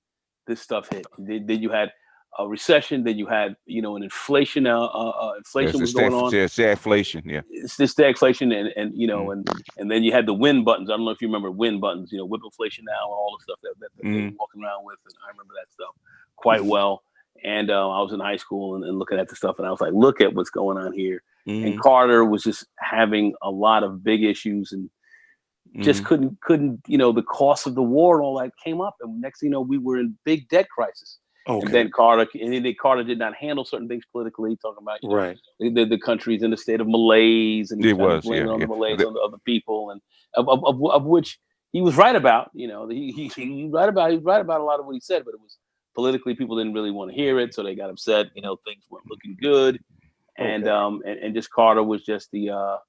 this stuff hit. Then you had a recession. Then you had, an inflation. Inflation was going on.
Stagflation. Yeah.
It's this stagflation, and then you had the win buttons. I don't know if you remember win buttons. Whip inflation now and all the stuff that they were walking around with. And I remember that stuff quite well. And I was in high school and looking at the stuff, and I was like, look at what's going on here. And Carter was just having a lot of big issues and just couldn't, the cost of the war and all that came up. And next thing you know, we were in big debt crisis. Okay. And then Carter did not handle certain things politically, talking about the countries in the state of malaise, and
it was
on the malaise on the other people, and of which he was right about. He was right about a lot of what he said, but it was politically people didn't really want to hear it, so they got upset. Things weren't looking good, and just Carter was just the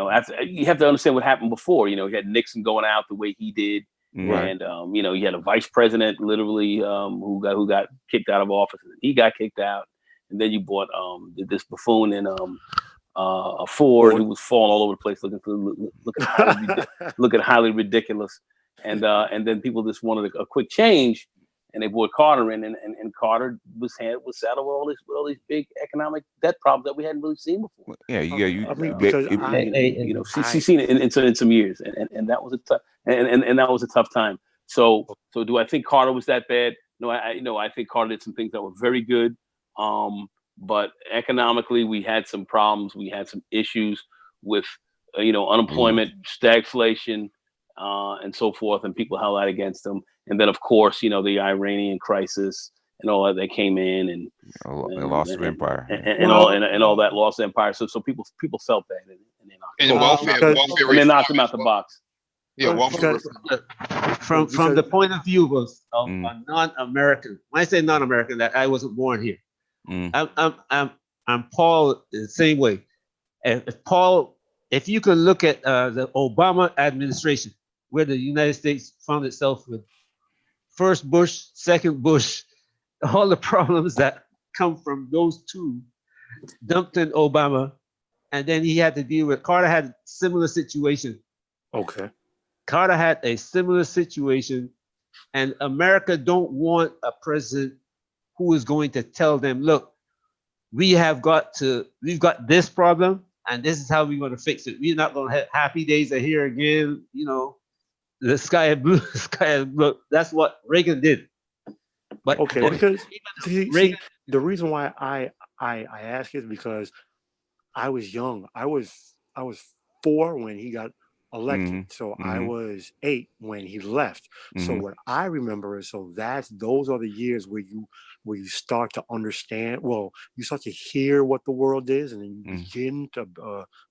after, you have to understand what happened before. You had Nixon going out the way he did. And you had a vice president literally who got kicked out of office, and he got kicked out, and then you bought this buffoon in a Ford who was falling all over the place, looking highly ridiculous, and then people just wanted a quick change, and they brought Carter in, and Carter was saddled with all these big economic debt problems that we hadn't really seen before. She's seen it in some years, and that was a tough and that was a tough time. So do I think Carter was that bad? No, I think Carter did some things that were very good. But economically, we had some problems. We had some issues with unemployment, stagflation, and so forth, and people held that against them. And then, of course, the Iranian crisis and all that came in, and
the loss of empire,
and all that loss of empire. So people felt that, and they knocked him out the box.
Yeah,
from the point of view of a non-American. When I say non-American, that I wasn't born here. I'm Paul the same way. If you can look at the Obama administration, where the United States found itself with first Bush, second Bush, all the problems that come from those two dumped in Obama, and then he had to deal with Carter had a similar situation.
Okay.
Carter had a similar situation, and America don't want a president who is going to tell them, look, we've got this problem, and this is how we're going to fix it. We're not going to have happy days are here again, the sky is blue, the sky is blue. That's what Reagan did. But
because Reagan, the reason why I ask is because I was young. I was 4 when he got elected, so I was 8 when he left. So what I remember is, those are the years where you start to understand. Well, you start to hear what the world is, and then you begin to,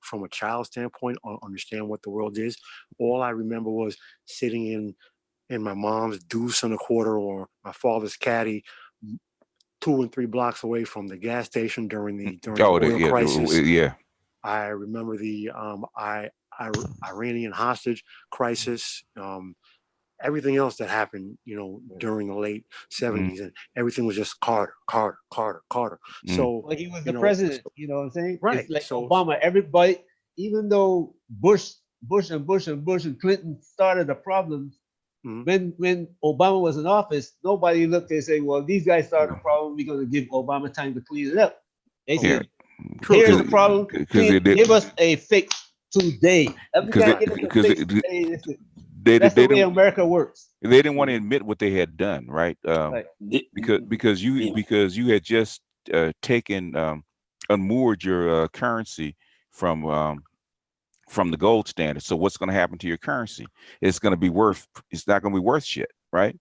from a child standpoint, understand what the world is. All I remember was sitting in my mom's deuce and a quarter or my father's caddy, 2 and 3 blocks away from the gas station during the oil crisis.
Yeah.
I remember Iranian hostage crisis, everything else that happened, during the late 70s, and everything was just Carter. So,
Well, he was the
you know,
president. You know what I'm saying?
right.
It's like
So,
Obama. Everybody, even though Bush and Clinton started the problems, when Obama was in office, nobody looked and say, "Well, these guys started the problem. We're going to give Obama time to clean it up." They said, "Here's the problem. Give us a fix today. Every guy give us a fix today." That's the way America works.
They didn't want to admit what they had done, right? Because you had just unmoored your currency from the gold standard. So what's going to happen to your currency? It's not going to be worth shit, right?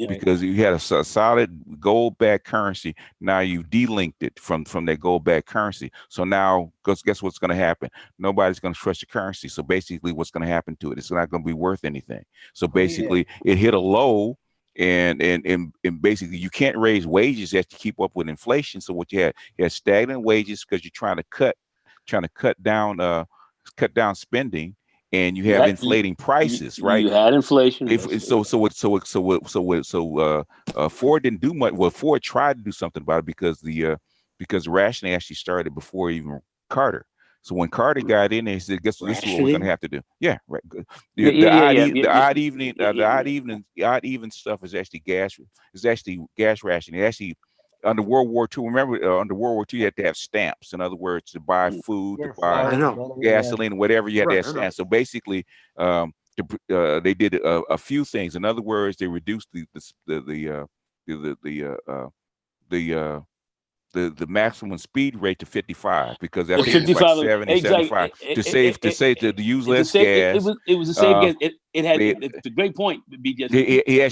Because you had a solid gold-backed currency. Now you've delinked it from that gold-backed currency. So now, guess what's going to happen? Nobody's going to trust your currency. So basically, what's going to happen to it? It's not going to be worth anything. So basically, it hit a low, and basically, you can't raise wages as to keep up with inflation. So what you had stagnant wages because you're trying to cut down spending. And you have inflating prices, right?
You had inflation.
Ford didn't do much. Well, Ford tried to do something about it because rationing actually started before even Carter. So when Carter got in there, he said, "Guess what? This is what we're going to have to do." Yeah, right. The odd even stuff is actually gas. Is actually gas rationing. Actually, under World War II, remember, under World War II, you had to have stamps. In other words, to buy food, to buy gasoline, whatever, you had to have stamps. So basically, they did a few things. In other words, they reduced the maximum speed rate to 55 because I think it was like 70, 75 to use less gas.
It was a safe gas. It's a great point, BJ.
He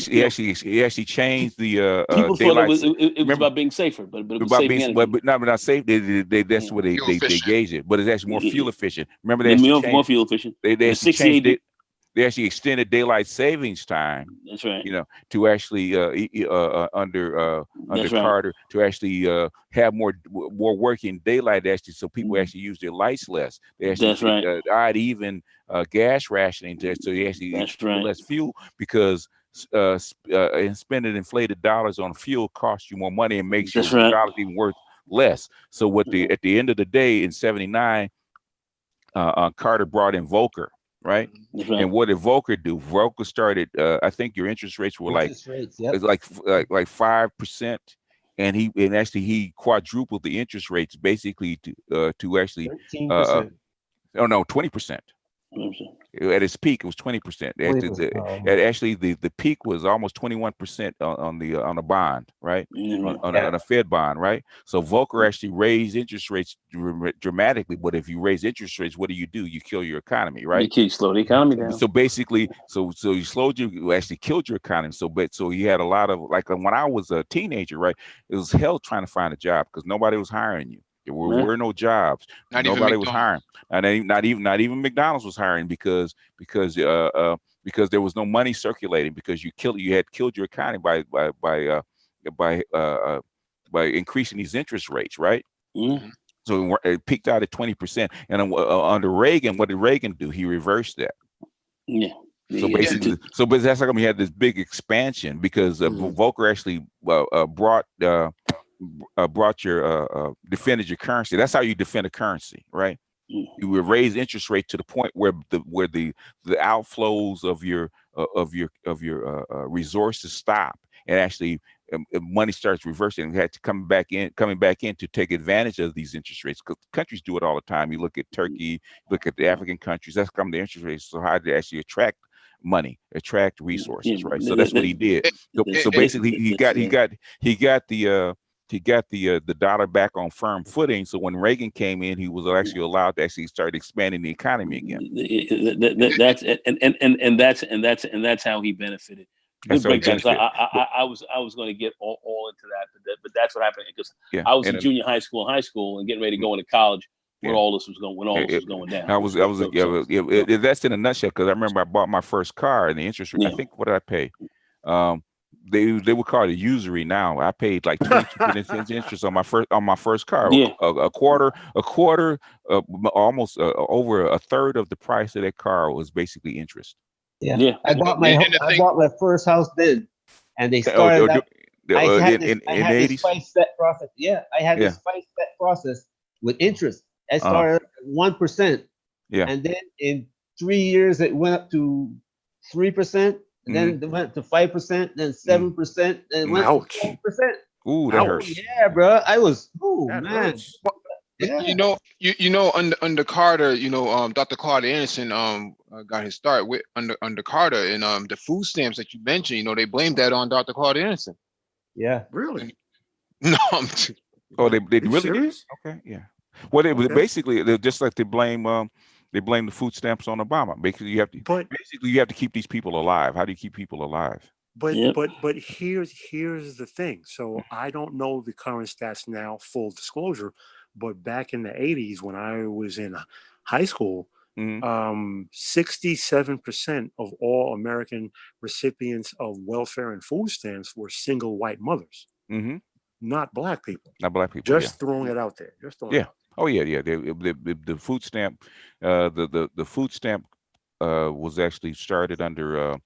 actually changed the
people thought it was about being safer, but it was saving energy.
But not safe. That's what they gauge it. But it's actually more fuel efficient. Remember,
more fuel efficient.
They actually changed it. They actually extended daylight savings time.
That's right.
To actually under Carter to actually have more working daylight actually, so people actually use their lights less. They actually odd even gas rationing so they actually use less fuel because spending inflated dollars on fuel costs you more money and makes your dollars even worth less. So at the end of the day in '79, Carter brought in Volcker. Right. And what did Volcker do? Volcker started. I think your interest rates were like 5%, and he quadrupled the interest rates basically to actually
13%.
20%. At its peak, it was 20%. Actually, the peak was almost 21% on a bond, right? On a Fed bond, right? So Volcker actually raised interest rates dramatically. But if you raise interest rates, what do? You kill your economy, right?
You slow the economy down.
So basically, you actually killed your economy. So you had a lot of, like when I was a teenager, right? It was hell trying to find a job because nobody was hiring you. There were no jobs. Nobody was hiring, and not even McDonald's was hiring because there was no money circulating because you had killed your economy by increasing these interest rates, right?
Mm-hmm.
So it peaked out at 20%, and under Reagan, what did Reagan do? He reversed that.
Yeah.
So basically, but that's how come we had this big expansion because Volcker actually defended your currency. That's how you defend a currency, right? You would raise interest rate to the point where the outflows of your resources stop, and actually money starts reversing. And we had to coming back in to take advantage of these interest rates because countries do it all the time. You look at Turkey, look at the African countries. That's come the interest rates so high to actually attract money, attract resources, right? So that's what he did. So basically, he got the dollar back on firm footing. So when Reagan came in, he was actually allowed to actually start expanding the economy again.
That's how he benefited. Good breakdown. I was going to get all into that, but that's what happened because I was in junior high school and getting ready to go into college when all this was going down.
That's in a nutshell because I remember I bought my first car and the interest rate. I think what did I pay? they would call it usury now. I paid like 22 cents interest on my first car.
Yeah.
A quarter, almost over a third of the price of that car was basically interest.
Yeah.
I bought my first house then, and they started out. I had this 5-step process. Yeah, I had this 5-step process with interest. I started at 1%.
Yeah.
And then in 3 years it went up to 3%, and then it went to 5%, then 7%, then it went to 12%.
Ooh, that hurts.
Yeah, bro. I was man.
Hurts.
Yeah.
You know, under Carter, Dr. Carter Anderson got his start with under Carter, and the food stamps that you mentioned, they blamed that on Dr. Carter Anderson.
Yeah.
Really?
No.
They really
serious?
Okay, yeah. Well, basically they're just like they blame the food stamps on Obama. Basically, you have to keep these people alive. How do you keep people alive?
But here's the thing. So I don't know the current stats now, full disclosure, but back in the 80s when I was in high school, 67% of all American recipients of welfare and food stamps were single white mothers, not black people.
Not black people.
Just throwing it out there.
Oh yeah. The food stamp, the food stamp was actually started under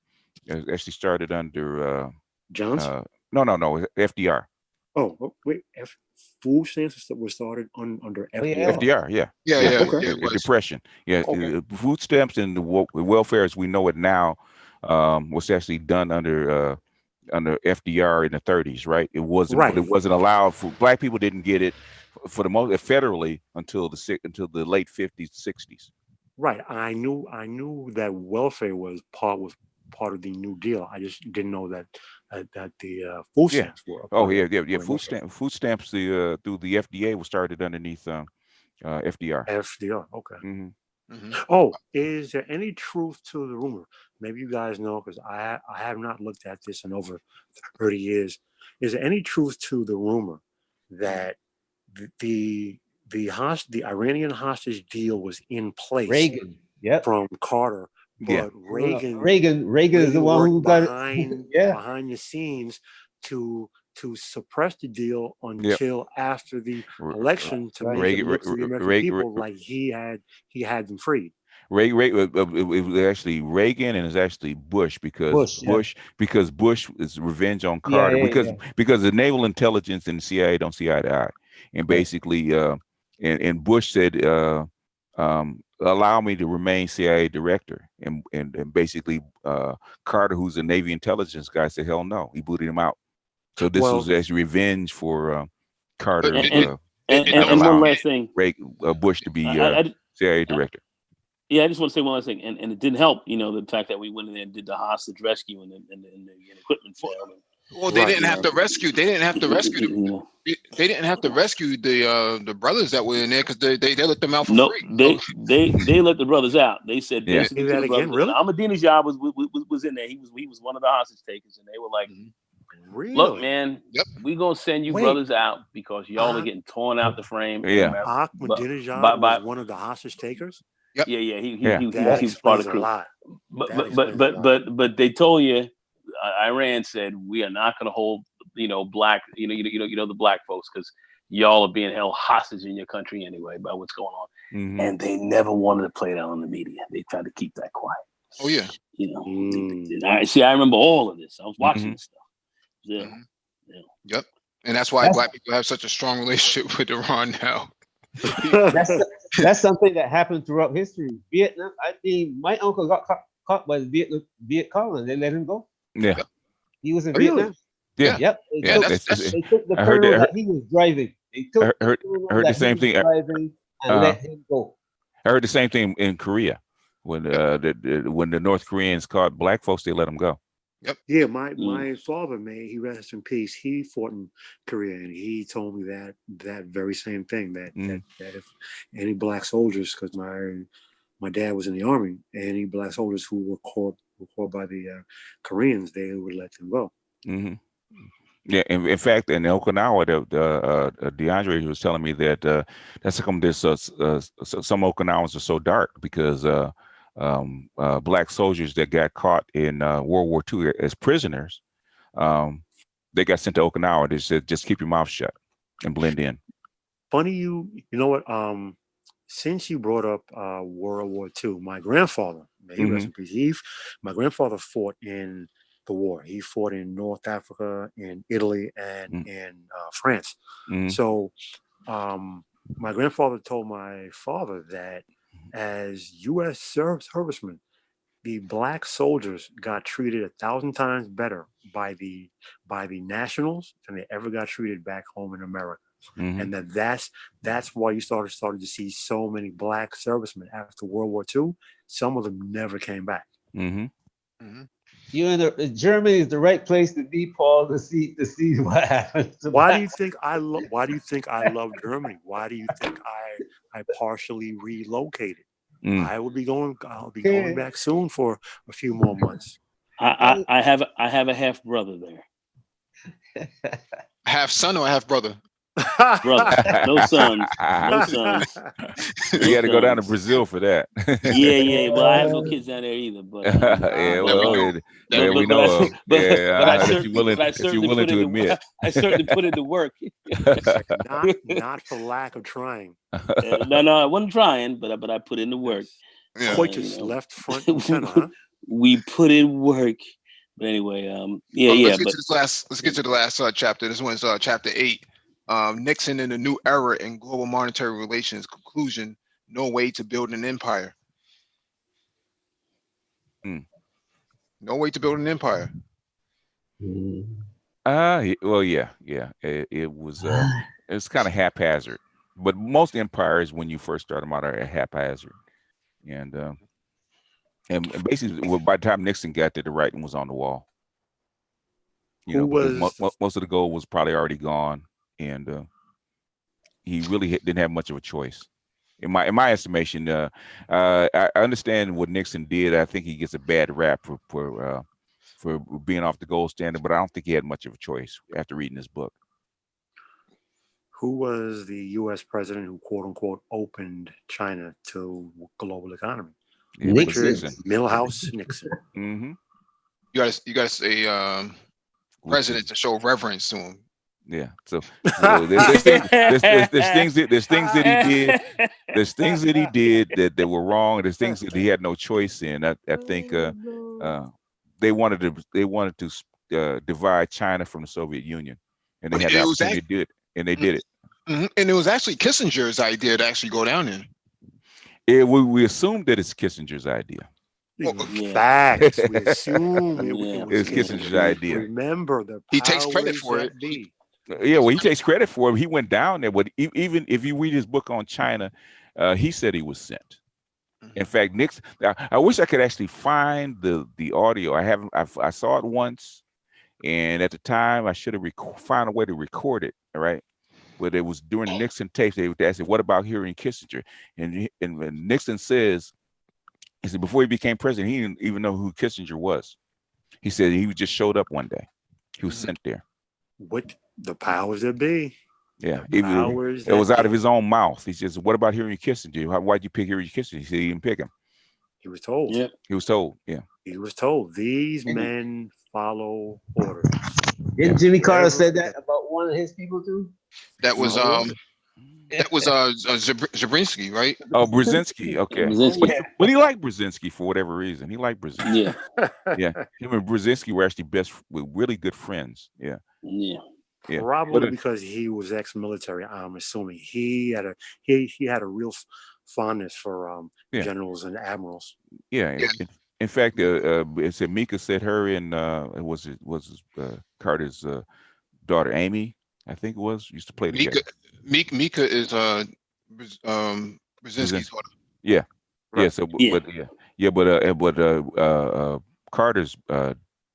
Johnson.
No, FDR.
Oh wait, food stamps were started under FDR.
Yeah.
FDR, yeah.
Okay.
Depression. Yeah,
Okay.
Food stamps and the welfare as we know it now was actually done under FDR in the 30s, right? It wasn't allowed for black people. Didn't get it for the most federally until the late 50s, 60s.
Right. I knew that welfare was part of the New Deal. I just didn't know that the food stamps were.
Food stamps through the FDA was started underneath FDR.
FDR. Okay.
Mm-hmm.
Oh, is there any truth to the rumor? Maybe you guys know, because I have not looked at this in over 30 years. Is there any truth to the rumor that the Iranian hostage deal was in place
Reagan,
from Carter, but
Reagan is the one who got
behind the scenes to suppress the deal until after the election to make it look to the American people like he had them freed.
It was actually Reagan, and it's actually Bush because Bush is revenge on Carter because the naval intelligence and the CIA don't see eye to eye, and basically and Bush said allow me to remain CIA director, and basically Carter, who's a Navy intelligence guy, said hell no, he booted him out. So this was actually revenge for Carter.
And one last thing,
Bush to be CIA director.
Yeah, I just want to say one last thing, and it didn't help, the fact that we went in there and did the hostage rescue and the equipment failed.
Well, they didn't have to rescue. They didn't have to rescue. They didn't have to rescue the brothers that were in there because they let them out for free.
They let the brothers out. They said
basically that again. Really,
Ahmadinejad was in there. He was one of the hostage takers, and they were like,
really?
"Look, man, we gonna send you brothers out because y'all are getting torn out the frame."
Yeah,
Ahmadinejad was one of the hostage takers.
Yep.
Yeah, he was part of the crew. But they told you, Iran said we are not going to hold black the black folks because y'all are being held hostage in your country anyway by what's going on, and they never wanted to play that on the media. They tried to keep that quiet.
Oh yeah,
I remember all of this. I was watching this stuff.
Yep, and that's why black people have such a strong relationship with Iran now.
That's something that happened throughout history. Vietnam. I think my uncle got caught by the Viet Cong and they let him go.
Yeah,
he was in Vietnam.
Yeah,
yep. They took the colonel that he was driving. They took
I heard the same thing.
Driving and let him go.
I heard the same thing in Korea when the North Koreans caught black folks, they let them go.
Yep.
Yeah, my father, he rests in peace. He fought in Korea, and he told me that very same thing. That if any black soldiers, because my dad was in the army, any black soldiers who were caught by the Koreans, they would let them go.
Mm-hmm. Yeah, in fact, in Okinawa, DeAndre was telling me that that's how come there's some Okinawans are so dark because black soldiers that got caught in World War II as prisoners, they got sent to Okinawa. They said, just keep your mouth shut and blend in.
Funny, you know what? Since you brought up World War II, my grandfather, may he rest in peace, my grandfather fought in the war. He fought in North Africa, in Italy, and in France. So my grandfather told my father that as U.S. servicemen, the black soldiers got treated 1,000 times better by the nationals than they ever got treated back home in America. And that's why you started to see so many black servicemen after World War II. Some of them never came back.
You in Germany is the right place to be, Paul, to see what happens.
Why do you think I love Germany? Why do you think I partially relocated? I'll be going back soon for a few more months.
I have a half brother there.
Half son or half brother?
Brother, no sons, no sons.
You had to go down to Brazil for that.
Yeah. Well, I have no kids down there either. But
we know.
But I certainly put in the work.
Not for lack of trying.
No, I wasn't trying, but I put in the work.
Coitus left front and center, huh?
We put in work. But anyway,
let's get to the last chapter. This one's chapter 8. Nixon in a new era in global monetary relations. Conclusion: no way to build an empire. No way to build an empire.
Well, yeah. It was it's kind of haphazard, but most empires, when you first start them out, are haphazard, and basically, by the time Nixon got there, the writing was on the wall. Most of the gold was probably already gone. And he really didn't have much of a choice, in my estimation. I understand what Nixon did. I think he gets a bad rap for being off the gold standard, but I don't think he had much of a choice after reading this book.
Who was the U.S. president who, quote unquote, opened China to global economy?
Nixon.
Milhouse Nixon.
You gotta say president to show reverence to him.
Yeah, so there's things that he did that were wrong. There's things that he had no choice in. I think they wanted to divide China from the Soviet Union, and they had the opportunity to do it, and they did it.
And it was actually Kissinger's idea to actually go down
there. We assumed that it's Kissinger's idea.
Facts. We assume it was
Kissinger's idea.
Remember,
he takes credit for it.
Yeah, well, he takes credit for it. He went down there, but even if you read his book on China, he said he was sent. In fact, Nixon. I wish I could actually find the audio. I saw it once, and at the time, I should have found a way to record it. All right, but it was during the Nixon tapes. They asked, "What about Henry Kissinger?" And Nixon says, he said before he became president, he didn't even know who Kissinger was. He said he just showed up one day. He was sent there.
What the powers that be?
Yeah, it was out of his own mouth. He says, "What about Henry Kissinger? Why'd you pick Henry Kissinger?" He said he didn't pick him.
He was told.
Yeah,
he was told. Yeah,
he was told. These men follow orders.
Didn't Jimmy Carter say that about one of his people too?
That was Jabrinsky, right?
Oh, Brzezinski. Okay.
Brzezinski.
But he liked Brzezinski for whatever reason. He liked Brzezinski. Yeah. Him and Brzezinski were actually really good friends. Yeah.
Probably because he was ex-military. I'm assuming he had a real fondness for generals and admirals.
Yeah. In fact, it said Mika said her and was Carter's daughter Amy, I think it was, used to play together.
Mika is Brzezinski's daughter.
Yeah.
Right.
But Carter's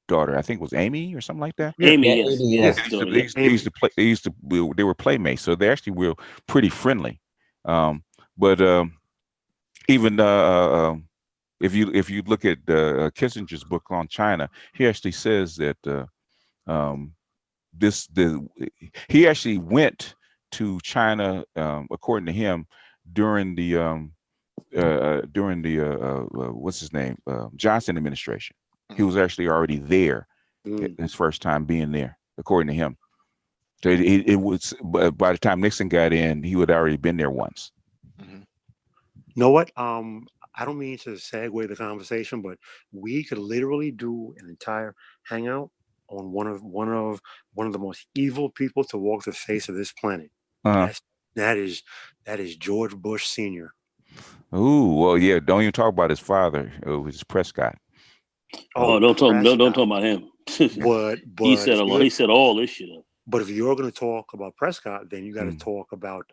daughter, I think, was Amy or something like that.
Amy, yes.
They were playmates, so they actually were pretty friendly. But even if you look at Kissinger's book on China, he actually says that he actually went to China, according to him, during the what's his name, Johnson administration. He was actually already there his first time being there, according to him. So it was, but by the time Nixon got in, he had already been there once.
Mhm.
You know what? I don't mean to segue the conversation, but we could literally do an entire hangout on one of the most evil people to walk the face of this planet.
Uh-huh.
That is George Bush Sr.
Ooh, well, yeah. Don't even talk about his father, which is Prescott.
Oh, don't talk about him.
But
he said all this shit up.
But if you're going to talk about Prescott, then you got to
Mm.
talk about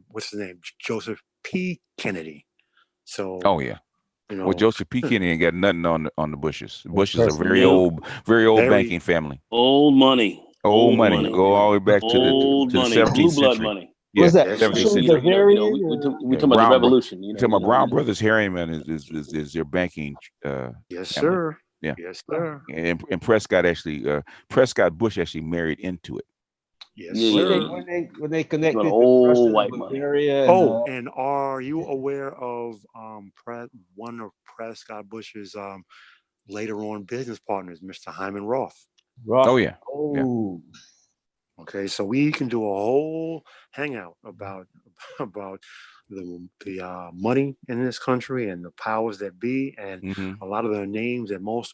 what's his name, Joseph P. Kennedy. So,
Oh yeah.
you know,
Well, Joseph P. Kennedy ain't got nothing on the Bushes. The Bushes are
Prescott.
very
Yeah.
old
Very-
banking family.
Old money.
Old money. Go all the way back to
Old
the
money.
17th
Blue blood
century.
money.
Yeah,
Was that
17th
Russian
century.
Bavarian?
we talking
Yeah,
about the
Brown-
revolution.
You're talking about Brown Brothers Harriman is their banking
yes,
family.
sir.
Yeah.
Yes, sir.
And Prescott actually Prescott Bush actually married into it.
Yes,
Yeah,
sir.
yeah.
When they connected
About
to
old
Russia
white
and
money.
Bavaria
Oh, and are you aware of one of Prescott Bush's later on business partners, Mr. Hyman Roth?
Roth.
Oh yeah.
Oh,
Okay, so we can do a whole hangout about the money in this country and the powers that be, and
Mm-hmm.
a lot of the names that most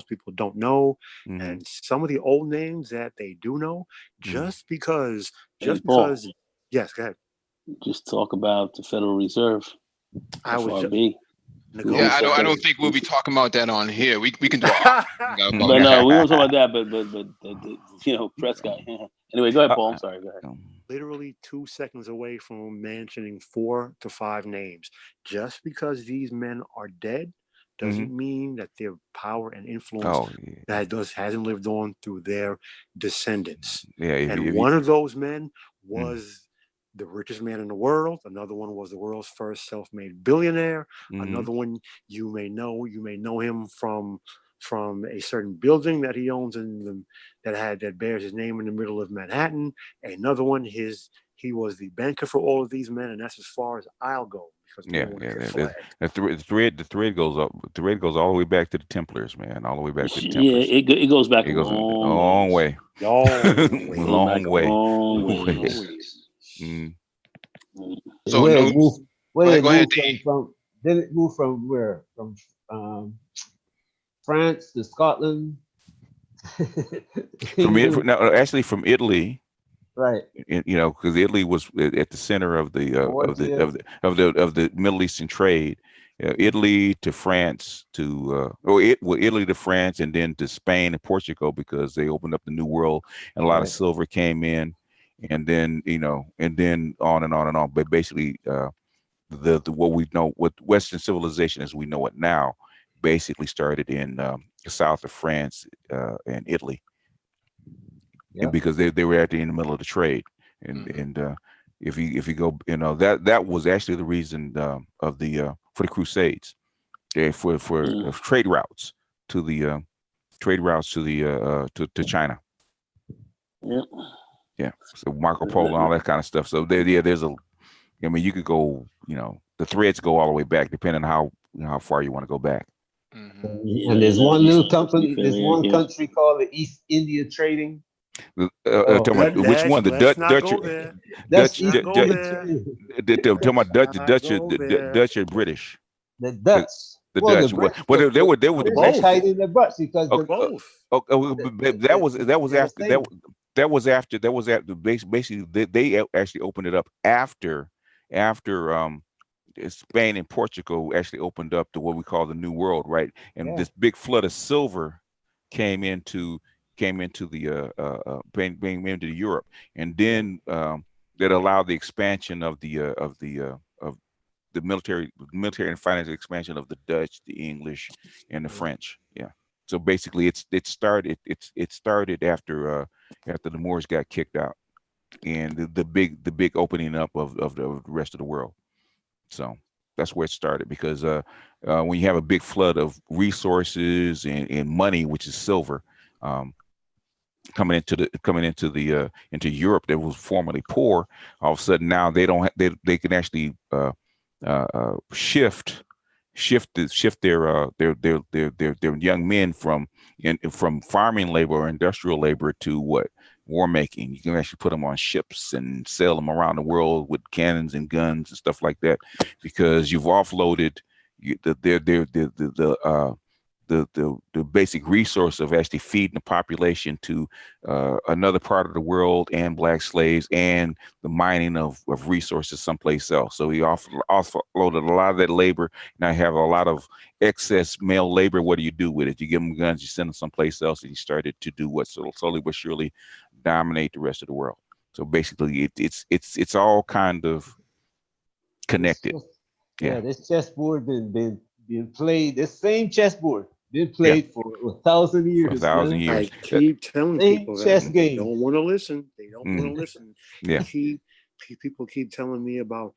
people don't know,
Mm-hmm.
and some of the old names that they do know, just because
Paul,
yes, go ahead.
just talk about the Federal Reserve.
I was just
FRB.
Yeah, I don't think we'll be talking about that on here. We can do a
But no, we won't talk about that. But Prescott. Anyway, go ahead, Paul. I'm sorry. Go ahead.
literally 2 seconds away from mentioning 4 to 5 names. Just because these men are dead doesn't mean that their power and influence hasn't lived on through their descendants.
Yeah,
and one of those men was the richest man in the world. Another one was the world's first self-made billionaire. Another one you may know him from a certain building that he owns that bears his name in the middle of Manhattan. Another one, he was the banker for all of these men, and that's as far as I'll go.
The thread goes up. The thread goes all the way back to the Templars, man. All the way back to the
Templars. Yeah, it goes back a
long way.
Long way.
So
go ahead, then it moved from where? From France to Scotland.
From Italy.
Right.
Because Italy was at the center of the Middle Eastern trade. Italy to France Italy to France, and then to Spain and Portugal, because they opened up the New World and a lot of silver came in, and then and then on and on and on. But basically, what Western civilization as we know it now, basically started in the south of France and Italy. And because they were actually in the middle of the trade, and if you go, that was actually the reason for the Crusades, for trade routes to China. So Marco Polo and all that kind of stuff. So there's you could go, the threads go all the way back, depending on how far you want to go back.
And there's one new company. There's one country called the East India Trading.
Which one? The Dutch or British?
The Dutch.
The Dutch. They were the
British hiding their butts because
that was after basically they actually opened it up after Spain and Portugal actually opened up to what we call the New World, right? And this big flood of silver came into Europe, and then that allowed the expansion of the military and financial expansion of the Dutch, the English, and the French. Yeah. So basically, it started after the Moors got kicked out, and the big opening up of the rest of the world. So that's where it started, because when you have a big flood of resources and money, which is silver, coming into Europe that was formerly poor, all of a sudden now they can actually shift shift their young men from farming labor or industrial labor to what? War making. You can actually put them on ships and sail them around the world with cannons and guns and stuff like that, because you've offloaded the basic resource of actually feeding the population to another part of the world and black slaves and the mining of resources someplace else. So he offloaded a lot of that labor. Now have a lot of excess male labor. What do you do with it? You give them guns, you send them someplace else, and he started to do what slowly but surely dominate the rest of the world. So basically, it's all kind of connected.
Yeah, this chessboard been played. This same chessboard been played for 1,000 years.
For 1,000 years.
I keep telling people
chess
that
game.
they don't want to listen. They don't want to listen.
Yeah.
People keep telling me about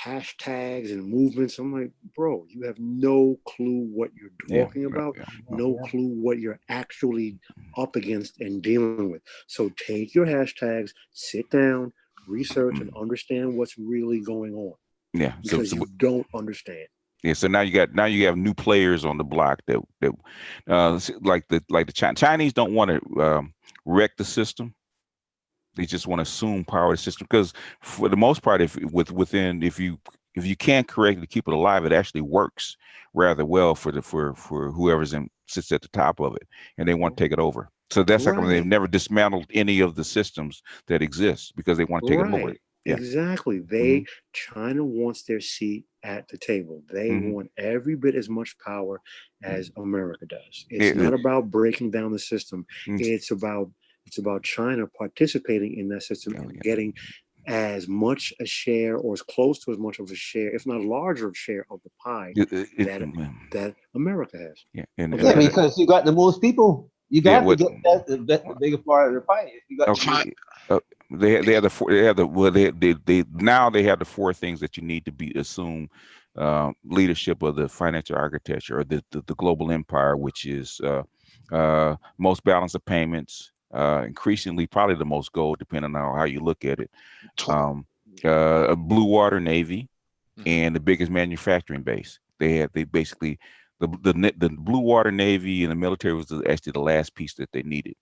hashtags and movements. I'm like, bro, you have no clue what you're talking about. No clue what you're actually up against and dealing with. So take your hashtags, sit down, research, and understand what's really going on.
Yeah,
because you don't understand.
Yeah, so now you have new players on the block that like the Chinese don't want to wreck the system. They just want to assume power of the system, because for the most part, if you can correctly keep it alive, it actually works rather well for whoever's sits at the top of it, and they want to take it over. So that's how come they've never dismantled any of the systems that exist, because they want to take it over. Yeah.
Exactly. China wants their seat at the table. They want every bit as much power as America does. It's not about breaking down the system. It's about China participating in that system and getting as much a share, or as close to as much of a share, if not a larger share of the pie that America has.
Yeah,
because you got the most people. You got to get the bigger part of the pie. If you got
they have the four things that you need to assume leadership of the financial architecture, or the global empire, which is most balance of payments, increasingly probably the most gold, depending on how you look at it, a blue water navy, and the biggest manufacturing base. They basically the blue water navy and the military was actually the last piece that they needed,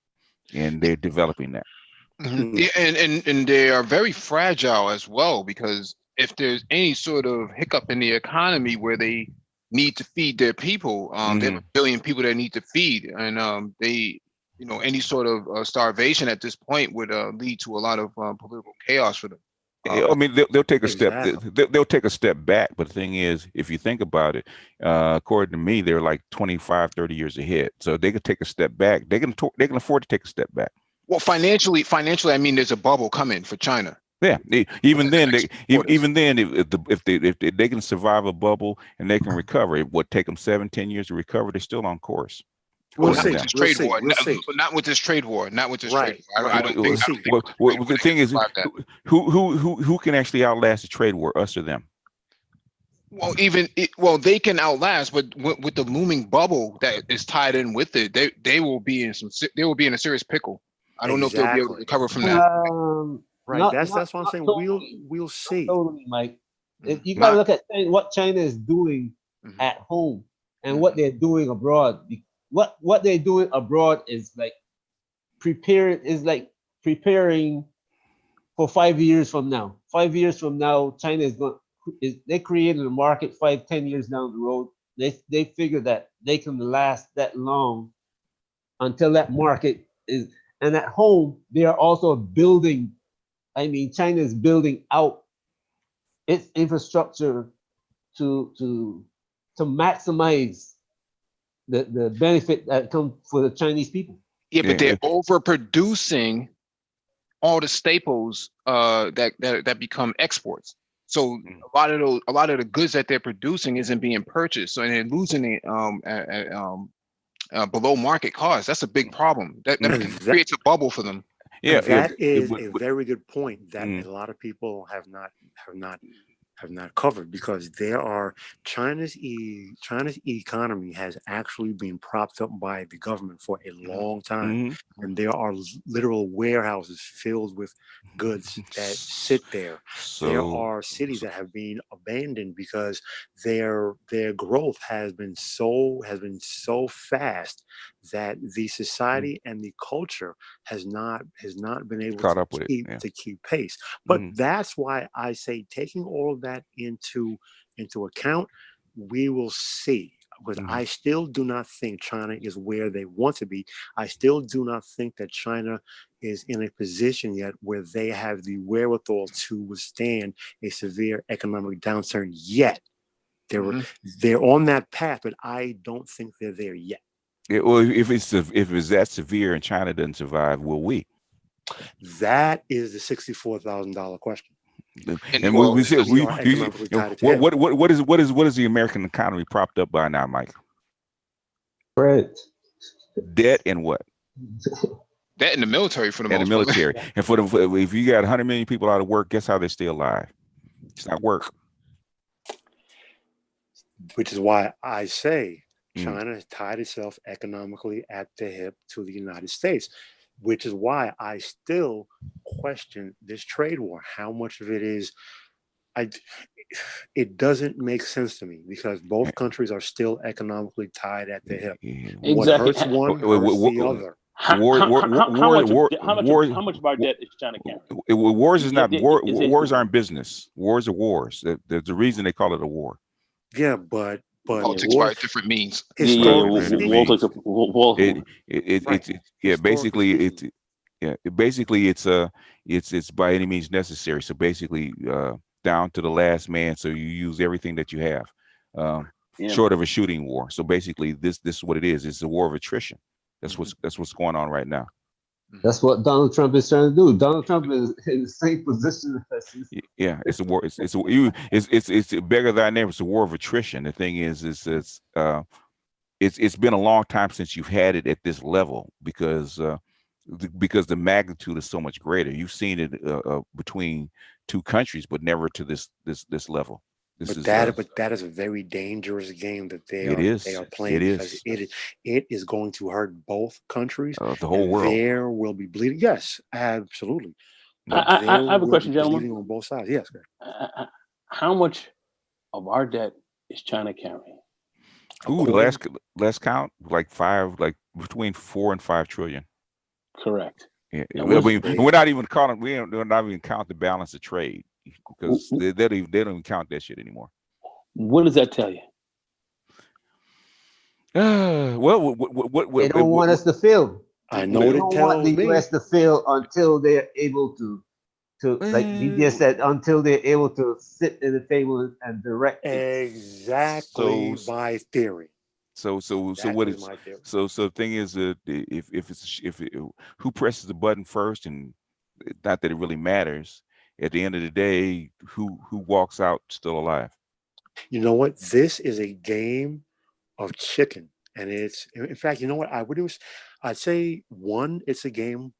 and they're developing that.
Yeah, and they are very fragile as well, because if there's any sort of hiccup in the economy where they need to feed their people, they have 1 billion people that need to feed, and they, any sort of starvation at this point would lead to a lot of political chaos for them.
I mean, they'll take a step. They'll take a step back. But the thing is, if you think about it, according to me, they're like 25, 30 years ahead. So they could take a step back. They can afford to take a step back.
Well, financially, I mean, there's a bubble coming for China.
Yeah, even then, if they can survive a bubble and they can recover, it would take them 7-10 years to recover. They're still on course.
Not with this trade war. Not with this trade war. I don't think.
Well, the thing is, who can actually outlast the trade war? Us or them?
Well, they can outlast, but with the looming bubble that is tied in with it, they will be in a serious pickle. I don't know if they'll be able to recover from that.
That's what I'm saying. We'll see.
Totally, Mike. You got to look at what China is doing at home and what they're doing abroad. What they're doing abroad is like preparing for 5 years from now. 5 years from now, China they created a market 5-10 years down the road. They figure that they can last that long until that market is. And at home, they are also building. I mean, China is building out its infrastructure to maximize the benefit that comes for the Chinese people.
Yeah, but they're overproducing all the staples that become exports. So a lot of the goods that they're producing isn't being purchased, so they're losing it below market cost. That's a big problem. That creates a bubble for them.
Yeah, that is a very good point that a lot of people have not have not covered, because China's economy has actually been propped up by the government for a long time, and there are literal warehouses filled with goods that sit there. There are cities that have been abandoned because their growth has been so fast that the society and the culture has not been able
Caught
to
up with it. Yeah.
keep pace. But that's why I say, taking all of that into account, we will see. Because I still do not think China is where they want to be. I still do not think that China is in a position yet where they have the wherewithal to withstand a severe economic downturn yet. They're on that path, but I don't think they're there yet.
Yeah, well, if it's that severe and China doesn't survive, will we?
That is the $64,000 question.
And we said what is the American economy propped up by now, Mike?
Right.
Debt and what?
That in the military for the most
part. And the military. And if you got 100 million people out of work, guess how they're still alive? It's not work.
Which is why I say China has tied itself economically at the hip to the United States, which is why I still question this trade war. How much of it is, it doesn't make sense to me, because both countries are still economically tied at the hip.
Exactly.
What hurts one hurts the other.
How much of our debt is China carrying?
Wars is not wars aren't business. Wars are wars. There's a reason they call it a war.
Yeah, but
politics by different means.
Basically it's by any means necessary. So basically down to the last man. So you use everything that you have, short of a shooting war. So basically this is what it is. It's a war of attrition. That's what's going on right now.
That's what Donald Trump is trying to do. Donald Trump is in the same position as
it's a war. It's bigger than neighbor. It's a war of attrition. The thing is it's been a long time since you've had it at this level, because the magnitude is so much greater. You've seen it between two countries, but never to this level.
But that is a very dangerous game that they are playing. Because it is going to hurt both countries.
The whole world.
There will be bleeding. Yes, absolutely.
I have a question, gentlemen.
Bleeding on both sides. Yes.
How much of our debt is China carrying?
Ooh, last count, between 4 and 5 trillion.
Correct.
Yeah, we're not even counting the balance of trade, because they don't even count that shit anymore.
What does that tell you?
Well,
they don't want us to fail.
I know what it tells me. They don't want the
U.S. to fail until they're able to like you just said, until they're able to sit at the table and direct.
Exactly my theory.
So the thing is that who presses the button first, and not that it really matters. At the end of the day, who walks out still alive?
You know what? This is a game of chicken, and it's, in fact, you know what I'd say it's a game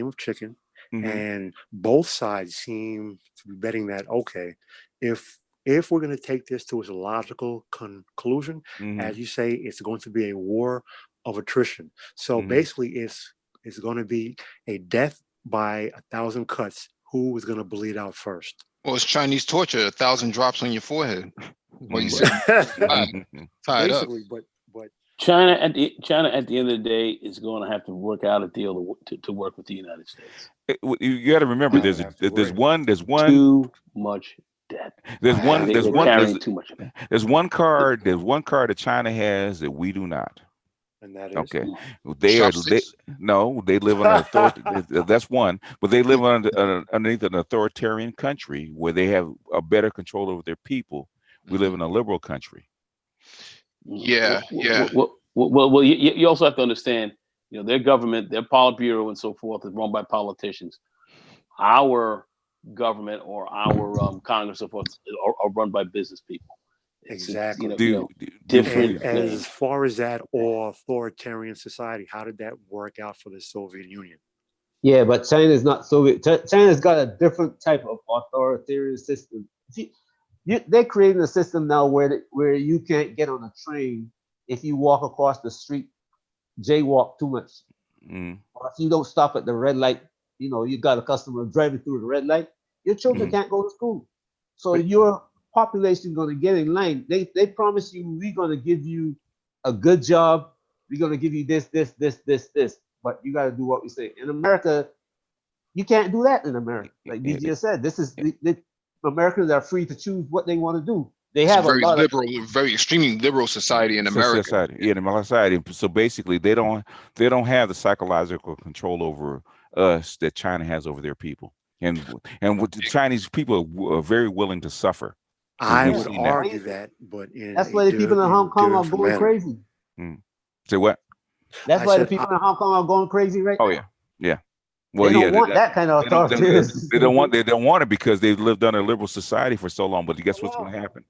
of chicken, and both sides seem to be betting that, okay, if we're going to take this to its logical conclusion, as you say, it's going to be a war of attrition. So basically, it's going to be a death by 1,000 cuts. Who is going to bleed out first?
Well, it's Chinese torture. 1,000 drops on your forehead. Well, you said tied up.
But
China at the end of the day is going to have to work out a deal to work with the United States.
You got to remember, there's one
too much debt.
There's one
too much of it.
There's one card that China has that we do not.
And that is
okay. They live on an authority. That's one, but they live underneath an authoritarian country where they have a better control over their people. We live in a liberal country.
Yeah.
Well, you also have to understand, their government, their Politburo and so forth is run by politicians. Our government or our Congress, so forth, are run by business people.
Exactly.
Different.
And as far as that authoritarian society, how did that work out for the Soviet Union?
Yeah, but China's not Soviet. China's got a different type of authoritarian system. See, they're creating a system now where you can't get on a train if you walk across the street, jaywalk too much, or if you don't stop at the red light. You know, you got a customer driving through the red light, your children can't go to school. So your population going to get in line. They promise you, we're going to give you a good job. We're going to give you this, but you got to do what we say. In America, you can't do that in America. Like DJ said, Americans are free to choose what they want to do. They have
very
a lot
liberal, very extremely liberal society in America.
Society. Yeah, in American society. So basically, they don't have the psychological control over us that China has over their people, and with the Chinese people are very willing to suffer.
I would argue that, but
that's why the people in Hong Kong are going crazy.
Say what?
That's why the people in Hong Kong are going crazy right now.
Oh yeah. Well,
they don't want that kind of authority.
They don't want it because they've lived under a liberal society for so long. But guess what's going to happen?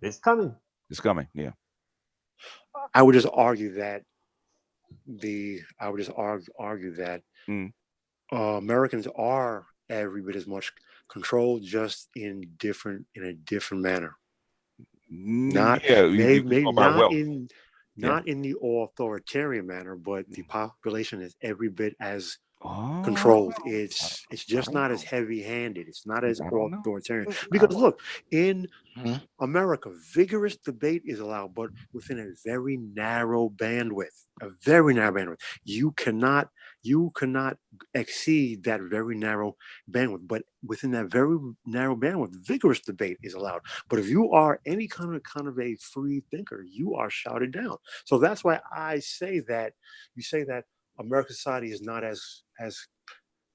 It's coming.
It's coming. Yeah.
I would just argue that Americans are every bit as much controlled, just in a different manner. Not not in the authoritarian manner, but the population is every bit as controlled. It's just not as heavy-handed. It's not as authoritarian. Because look, in America, vigorous debate is allowed, but within a very narrow bandwidth. You cannot exceed that very narrow bandwidth. But within that very narrow bandwidth, vigorous debate is allowed. But if you are any kind of a free thinker, you are shouted down. So that's why I say that you say that American society is not as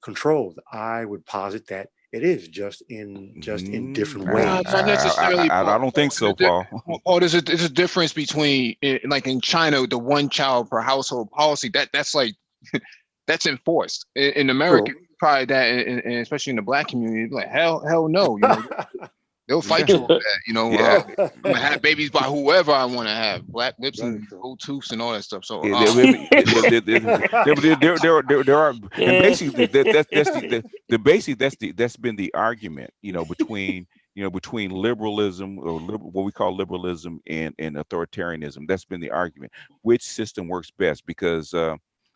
controlled. I would posit that it is just in different ways.
Not necessarily.
I don't think so, Paul.
Oh, there's a difference between, like in China, the one child per household policy. That's like that's enforced. In America, probably that, and especially in the Black community, like hell no. They'll fight you over that, I'm gonna have babies by whoever I want to have, black lips and gold tooths and all that stuff. So
there are, and basically that's been the argument, between liberalism or what we call liberalism and authoritarianism. That's been the argument. Which system works best? Because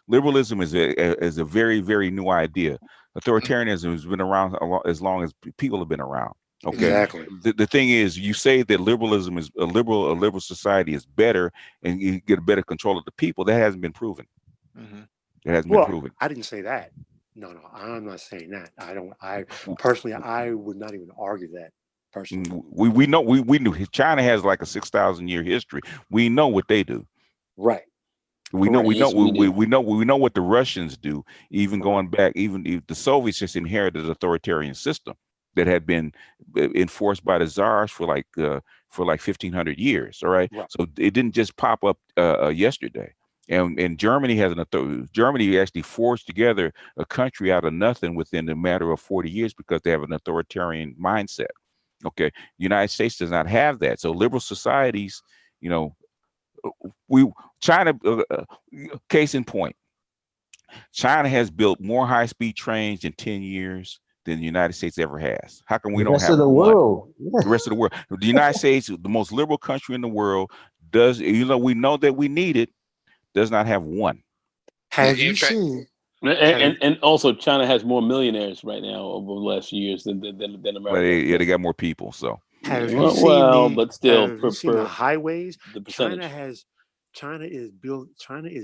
liberalism is a very, very new idea. Authoritarianism has been around as long as people have been around. Okay.
Exactly.
The thing is, you say that liberalism is a liberal society is better, and you get a better control of the people. That hasn't been proven. It hasn't been proven.
I didn't say that. No, I'm not saying that. I personally, I would not even argue that. Personally,
we knew China has like a 6,000-year history. We know what they do.
Right.
We know what the Russians do. Even going back, even the Soviets just inherited an authoritarian system that had been enforced by the czars for like 1,500 years. All right. So it didn't just pop up yesterday. And Germany has Germany actually forged together a country out of nothing within a matter of 40 years because they have an authoritarian mindset. Okay. The United States does not have that. So liberal societies, China, case in point, China has built more high-speed trains in 10 years than the United States ever has. How come we don't have
the world?
The rest of the world. The United States, the most liberal country in the world, we know that we need it, does not have one.
Have you seen?
And also, China has more millionaires right now over the last years than America.
Well, they got more people. So
have you seen
but still,
the highways?
The percentage.
China is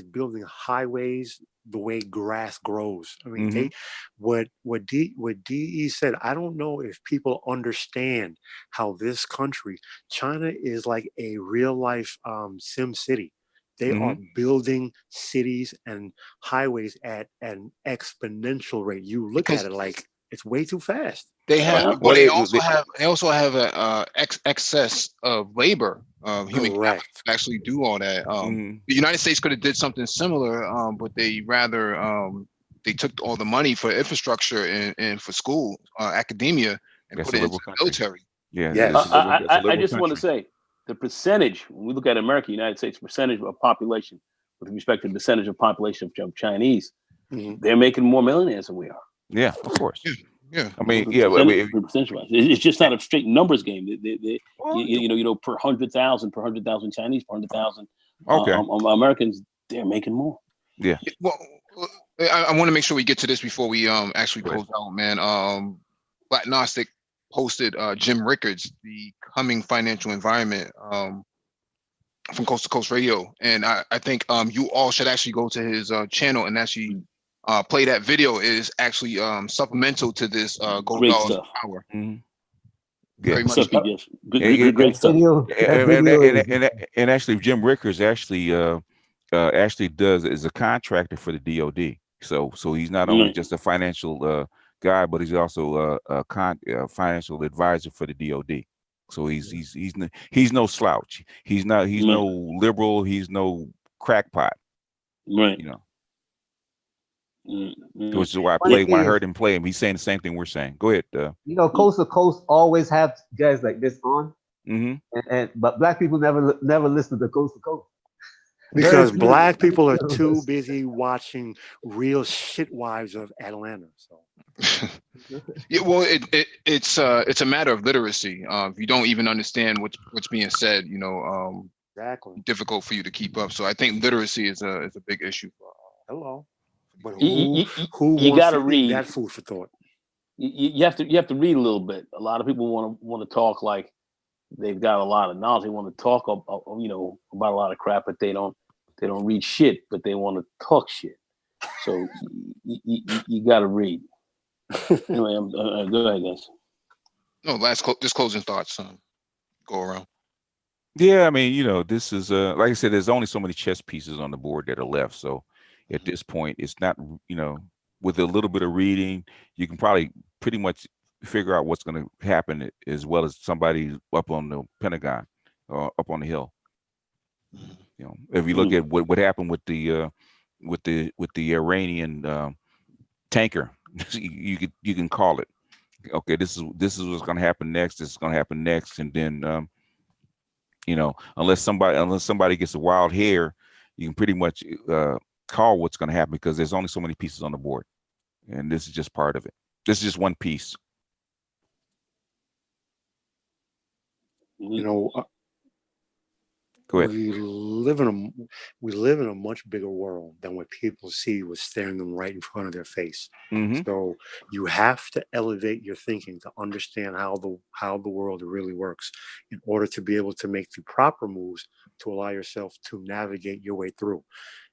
building highways the way grass grows. I mean, what DE said, I don't know if people understand how this country, China, is like a real life Sim City. They are building cities and highways at an exponential rate. You look at it like it's way too fast.
They have, but they also have a excess of labor, human capital to actually do all that. The United States could have did something similar, but they they took all the money for infrastructure and for school, academia, and put it into the military.
I just want to say the percentage, when we look at America, United States percentage of population with respect to the percentage of population of Chinese, they're making more millionaires than we are.
Yeah, of course.
Yeah.
I mean, yeah, I mean,
It's just not a straight numbers game.
well,
Per 100,000 Chinese, per 100,000
okay,
Americans, they're making more.
yeah.
Well, I want to make sure we get to this before we actually
Go ahead.
close out, man. Black Gnostic posted Jim Rickards, the coming financial environment, from Coast to Coast Radio, and I think you all should actually go to his channel and actually play that video. It is actually supplemental to this Gold
Great
Dollars
stuff.
Power.
Mhm.
Very
Yeah.
much.
Stuff,
needed.
yes. Great stuff.
And actually, Jim Rickards actually actually is a contractor for the DoD. So he's not only just a financial guy, but he's also a financial advisor for the DoD. So he's no slouch. He's no liberal. He's no crackpot.
Right.
You know. Which is why when I heard him play him, he's saying the same thing we're saying. Go ahead.
Coast to Coast always have guys like this on, but black people never listen to Coast to Coast.
Because black people are too busy watching Real Shitwives of Atlanta. So
Yeah, well, it's a matter of literacy. If you don't even understand what's being said,
exactly,
difficult for you to keep up. So I think literacy is a big issue.
Hello, but
You
who
got to
wants
read
that food for thought?
You have to read a little bit. A lot of people want to talk like they've got a lot of knowledge. They want to talk about a lot of crap, but they don't read shit, but they want to talk shit. So you got to read. Anyway, go ahead, guys.
No, just closing thoughts. Go around.
Yeah, I mean, this is like I said, there's only so many chess pieces on the board that are left. So at this point, it's not, with a little bit of reading, you can probably pretty much figure out what's going to happen, as well as somebody up on the Pentagon or up on the Hill. If you look at what happened with the Iranian tanker, you can call it. Okay, this is what's going to happen next. This is going to happen next, and then unless somebody gets a wild hair, you can pretty much call what's going to happen, because there's only so many pieces on the board, and this is just part of it. This is just one piece. Go ahead.
We live in a much bigger world than what people see was staring them right in front of their face. So you have to elevate your thinking to understand how the world really works, in order to be able to make the proper moves to allow yourself to navigate your way through.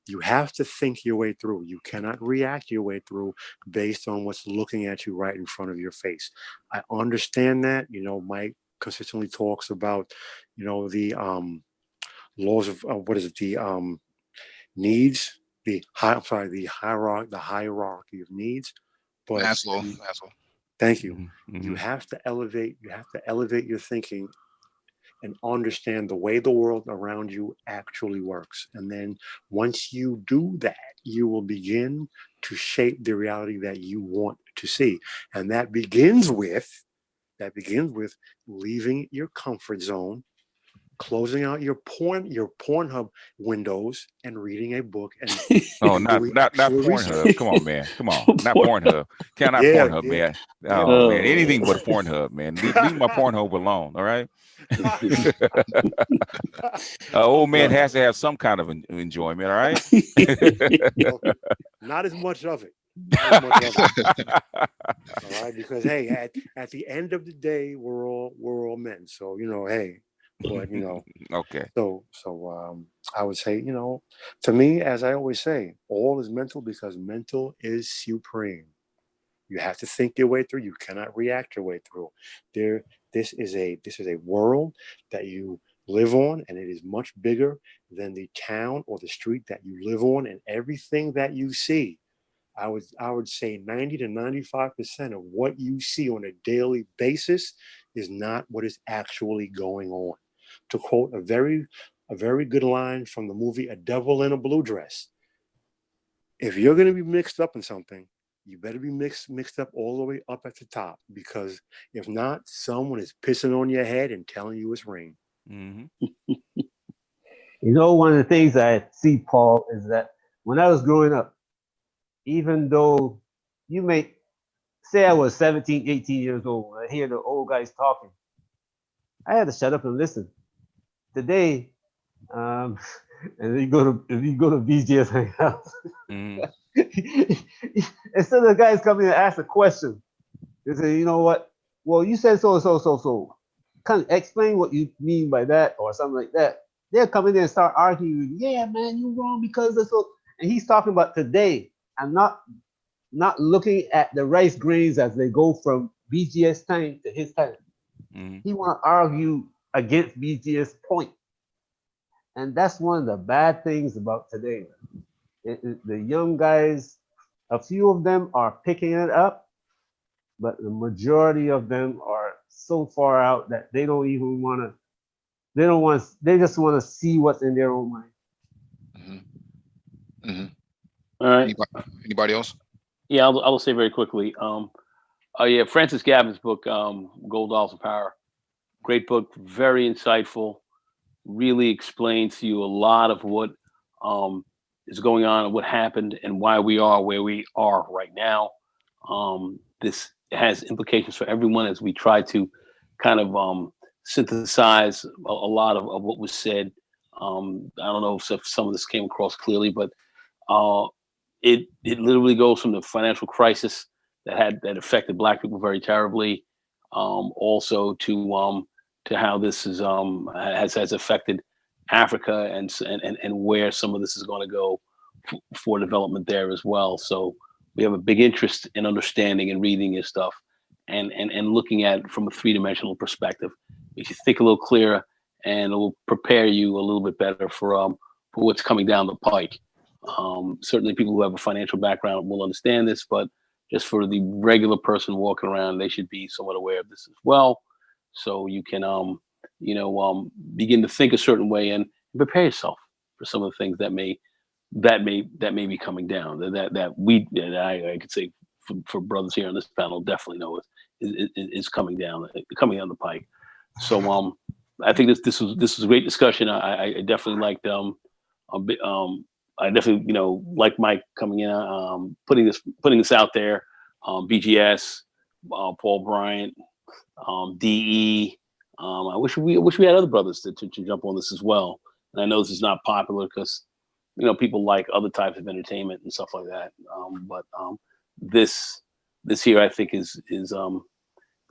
You have to think your way through. You cannot react your way through based on what's looking at you right in front of your face. I understand that. Mike consistently talks about, the laws of the needs, the hierarchy of needs. But
Maslow.
Thank you. You have to elevate your thinking and understand the way the world around you actually works. And then once you do that, you will begin to shape the reality that you want to see. And that begins with leaving your comfort zone, closing out your Pornhub windows, and reading a book. And
not Pornhub. Come on, man. Come on, not Pornhub. Cannot Pornhub, man. Oh man, anything but Pornhub, man. Leave my Pornhub alone. All right. Old man has to have some kind of enjoyment. All right.
Not as much of it. All right, because hey, at the end of the day, we're all men. So hey. But
okay.
So I would say, to me, as I always say, all is mental, because mental is supreme. You have to think your way through. You cannot react your way through. This is a world that you live on, and it is much bigger than the town or the street that you live on, and everything that you see. I would say 90 to 95% of what you see on a daily basis is not what is actually going on. To quote a very good line from the movie A Devil in a Blue Dress, if you're going to be mixed up in something, you better be mixed up all the way up at the top, because if not, someone is pissing on your head and telling you it's rain.
One of the things I see, Paul, is that when I was growing up, even though you may say I was 17, 18 years old, I hear the old guys talking. I had to shut up and listen. Today, and if you go to BGS Hangout, instead of the guys coming and ask a question, they say, you know what? Well, you said so. Kind of explain what you mean by that or something like that. They'll come in there and start arguing. Yeah, man, you wrong because of so. And he's talking about today and not looking at the rice grains as they go from BGS time to his time. He want to argue against BGS point. And that's one of the bad things about today. The young guys, a few of them are picking it up, but the majority of them are so far out that they don't even want to. They just want to see what's in their own mind.
All right.
Anybody else?
Yeah, I'll say very quickly. Yeah, Francis Gavin's book, Gold, Dollars, and Power. Great book, very insightful. Really explains to you a lot of what is going on and what happened and why we are where we are right now. This has implications for everyone as we try to kind of synthesize a lot of what was said. I don't know if some of this came across clearly, but it literally goes from the financial crisis that affected Black people very terribly, also to how this is has affected Africa and where some of this is going to go for development there as well. So we have a big interest in understanding and reading this stuff and looking at it from a three-dimensional perspective. Makes you think a little clearer and it will prepare you a little bit better for what's coming down the pike. Certainly people who have a financial background will understand this, but just for the regular person walking around, they should be somewhat aware of this as well. So you can, begin to think a certain way and prepare yourself for some of the things that may be coming down. That I could say for brothers here on this panel definitely know is coming down the pike. So I think this was a great discussion. I definitely liked I definitely like Mike coming in, putting this out there. BGS, Paul Bryant, DE. I wish we had other brothers to jump on this as well. And I know this is not popular because people like other types of entertainment and stuff like that. But this here I think is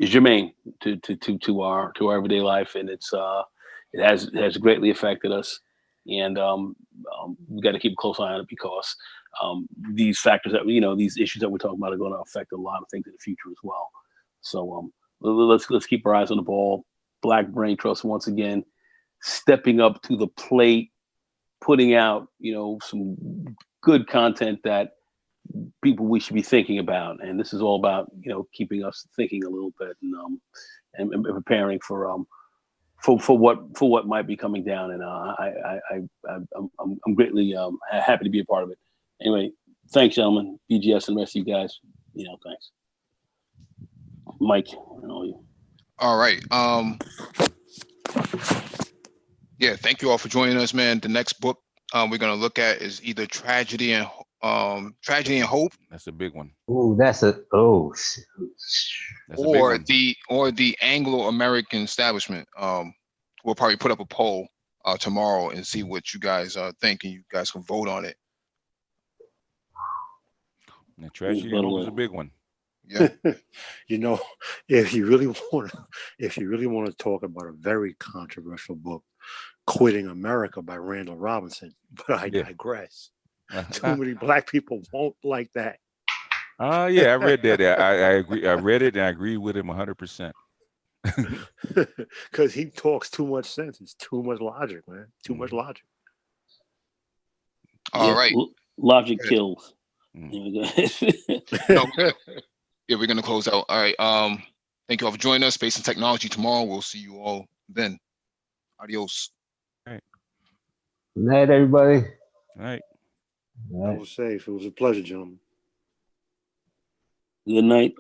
germane to our everyday life, and it has greatly affected us. And we got to keep a close eye on it because these factors that these issues that we're talking about are going to affect a lot of things in the future as well. So let's keep our eyes on the ball. Black Brain Trust once again stepping up to the plate, putting out some good content that we should be thinking about. And this is all about keeping us thinking a little bit and preparing for what might be coming down. And I'm greatly happy to be a part of it. Anyway, thanks, gentlemen, BGS, and the rest of you guys. Thanks, Mike, and all you.
All right. Yeah, thank you all for joining us, man. The next book we're gonna look at is either Tragedy and Hope.
That's a big one.
Oh, that's
or the Anglo-American Establishment. We'll probably put up a poll tomorrow and see what you guys think, and you guys can vote on it.
The Tragedy and Hope is a big one.
Yeah.
if you really want to talk about a very controversial book, Quitting America by Randall Robinson, but I digress. Too many Black people won't like that.
Yeah, I read that. I agree. I read it and I agree with him 100%.
Because he talks too much sense. It's too much logic, man. Too much logic.
All right.
Logic kills.
Yeah, we're gonna close out. All right. Thank you all for joining us. Space and Technology tomorrow. We'll see you all then. Adios.
All right.
Good night, everybody.
All right.
I was safe. It was a pleasure, gentlemen.
Good night.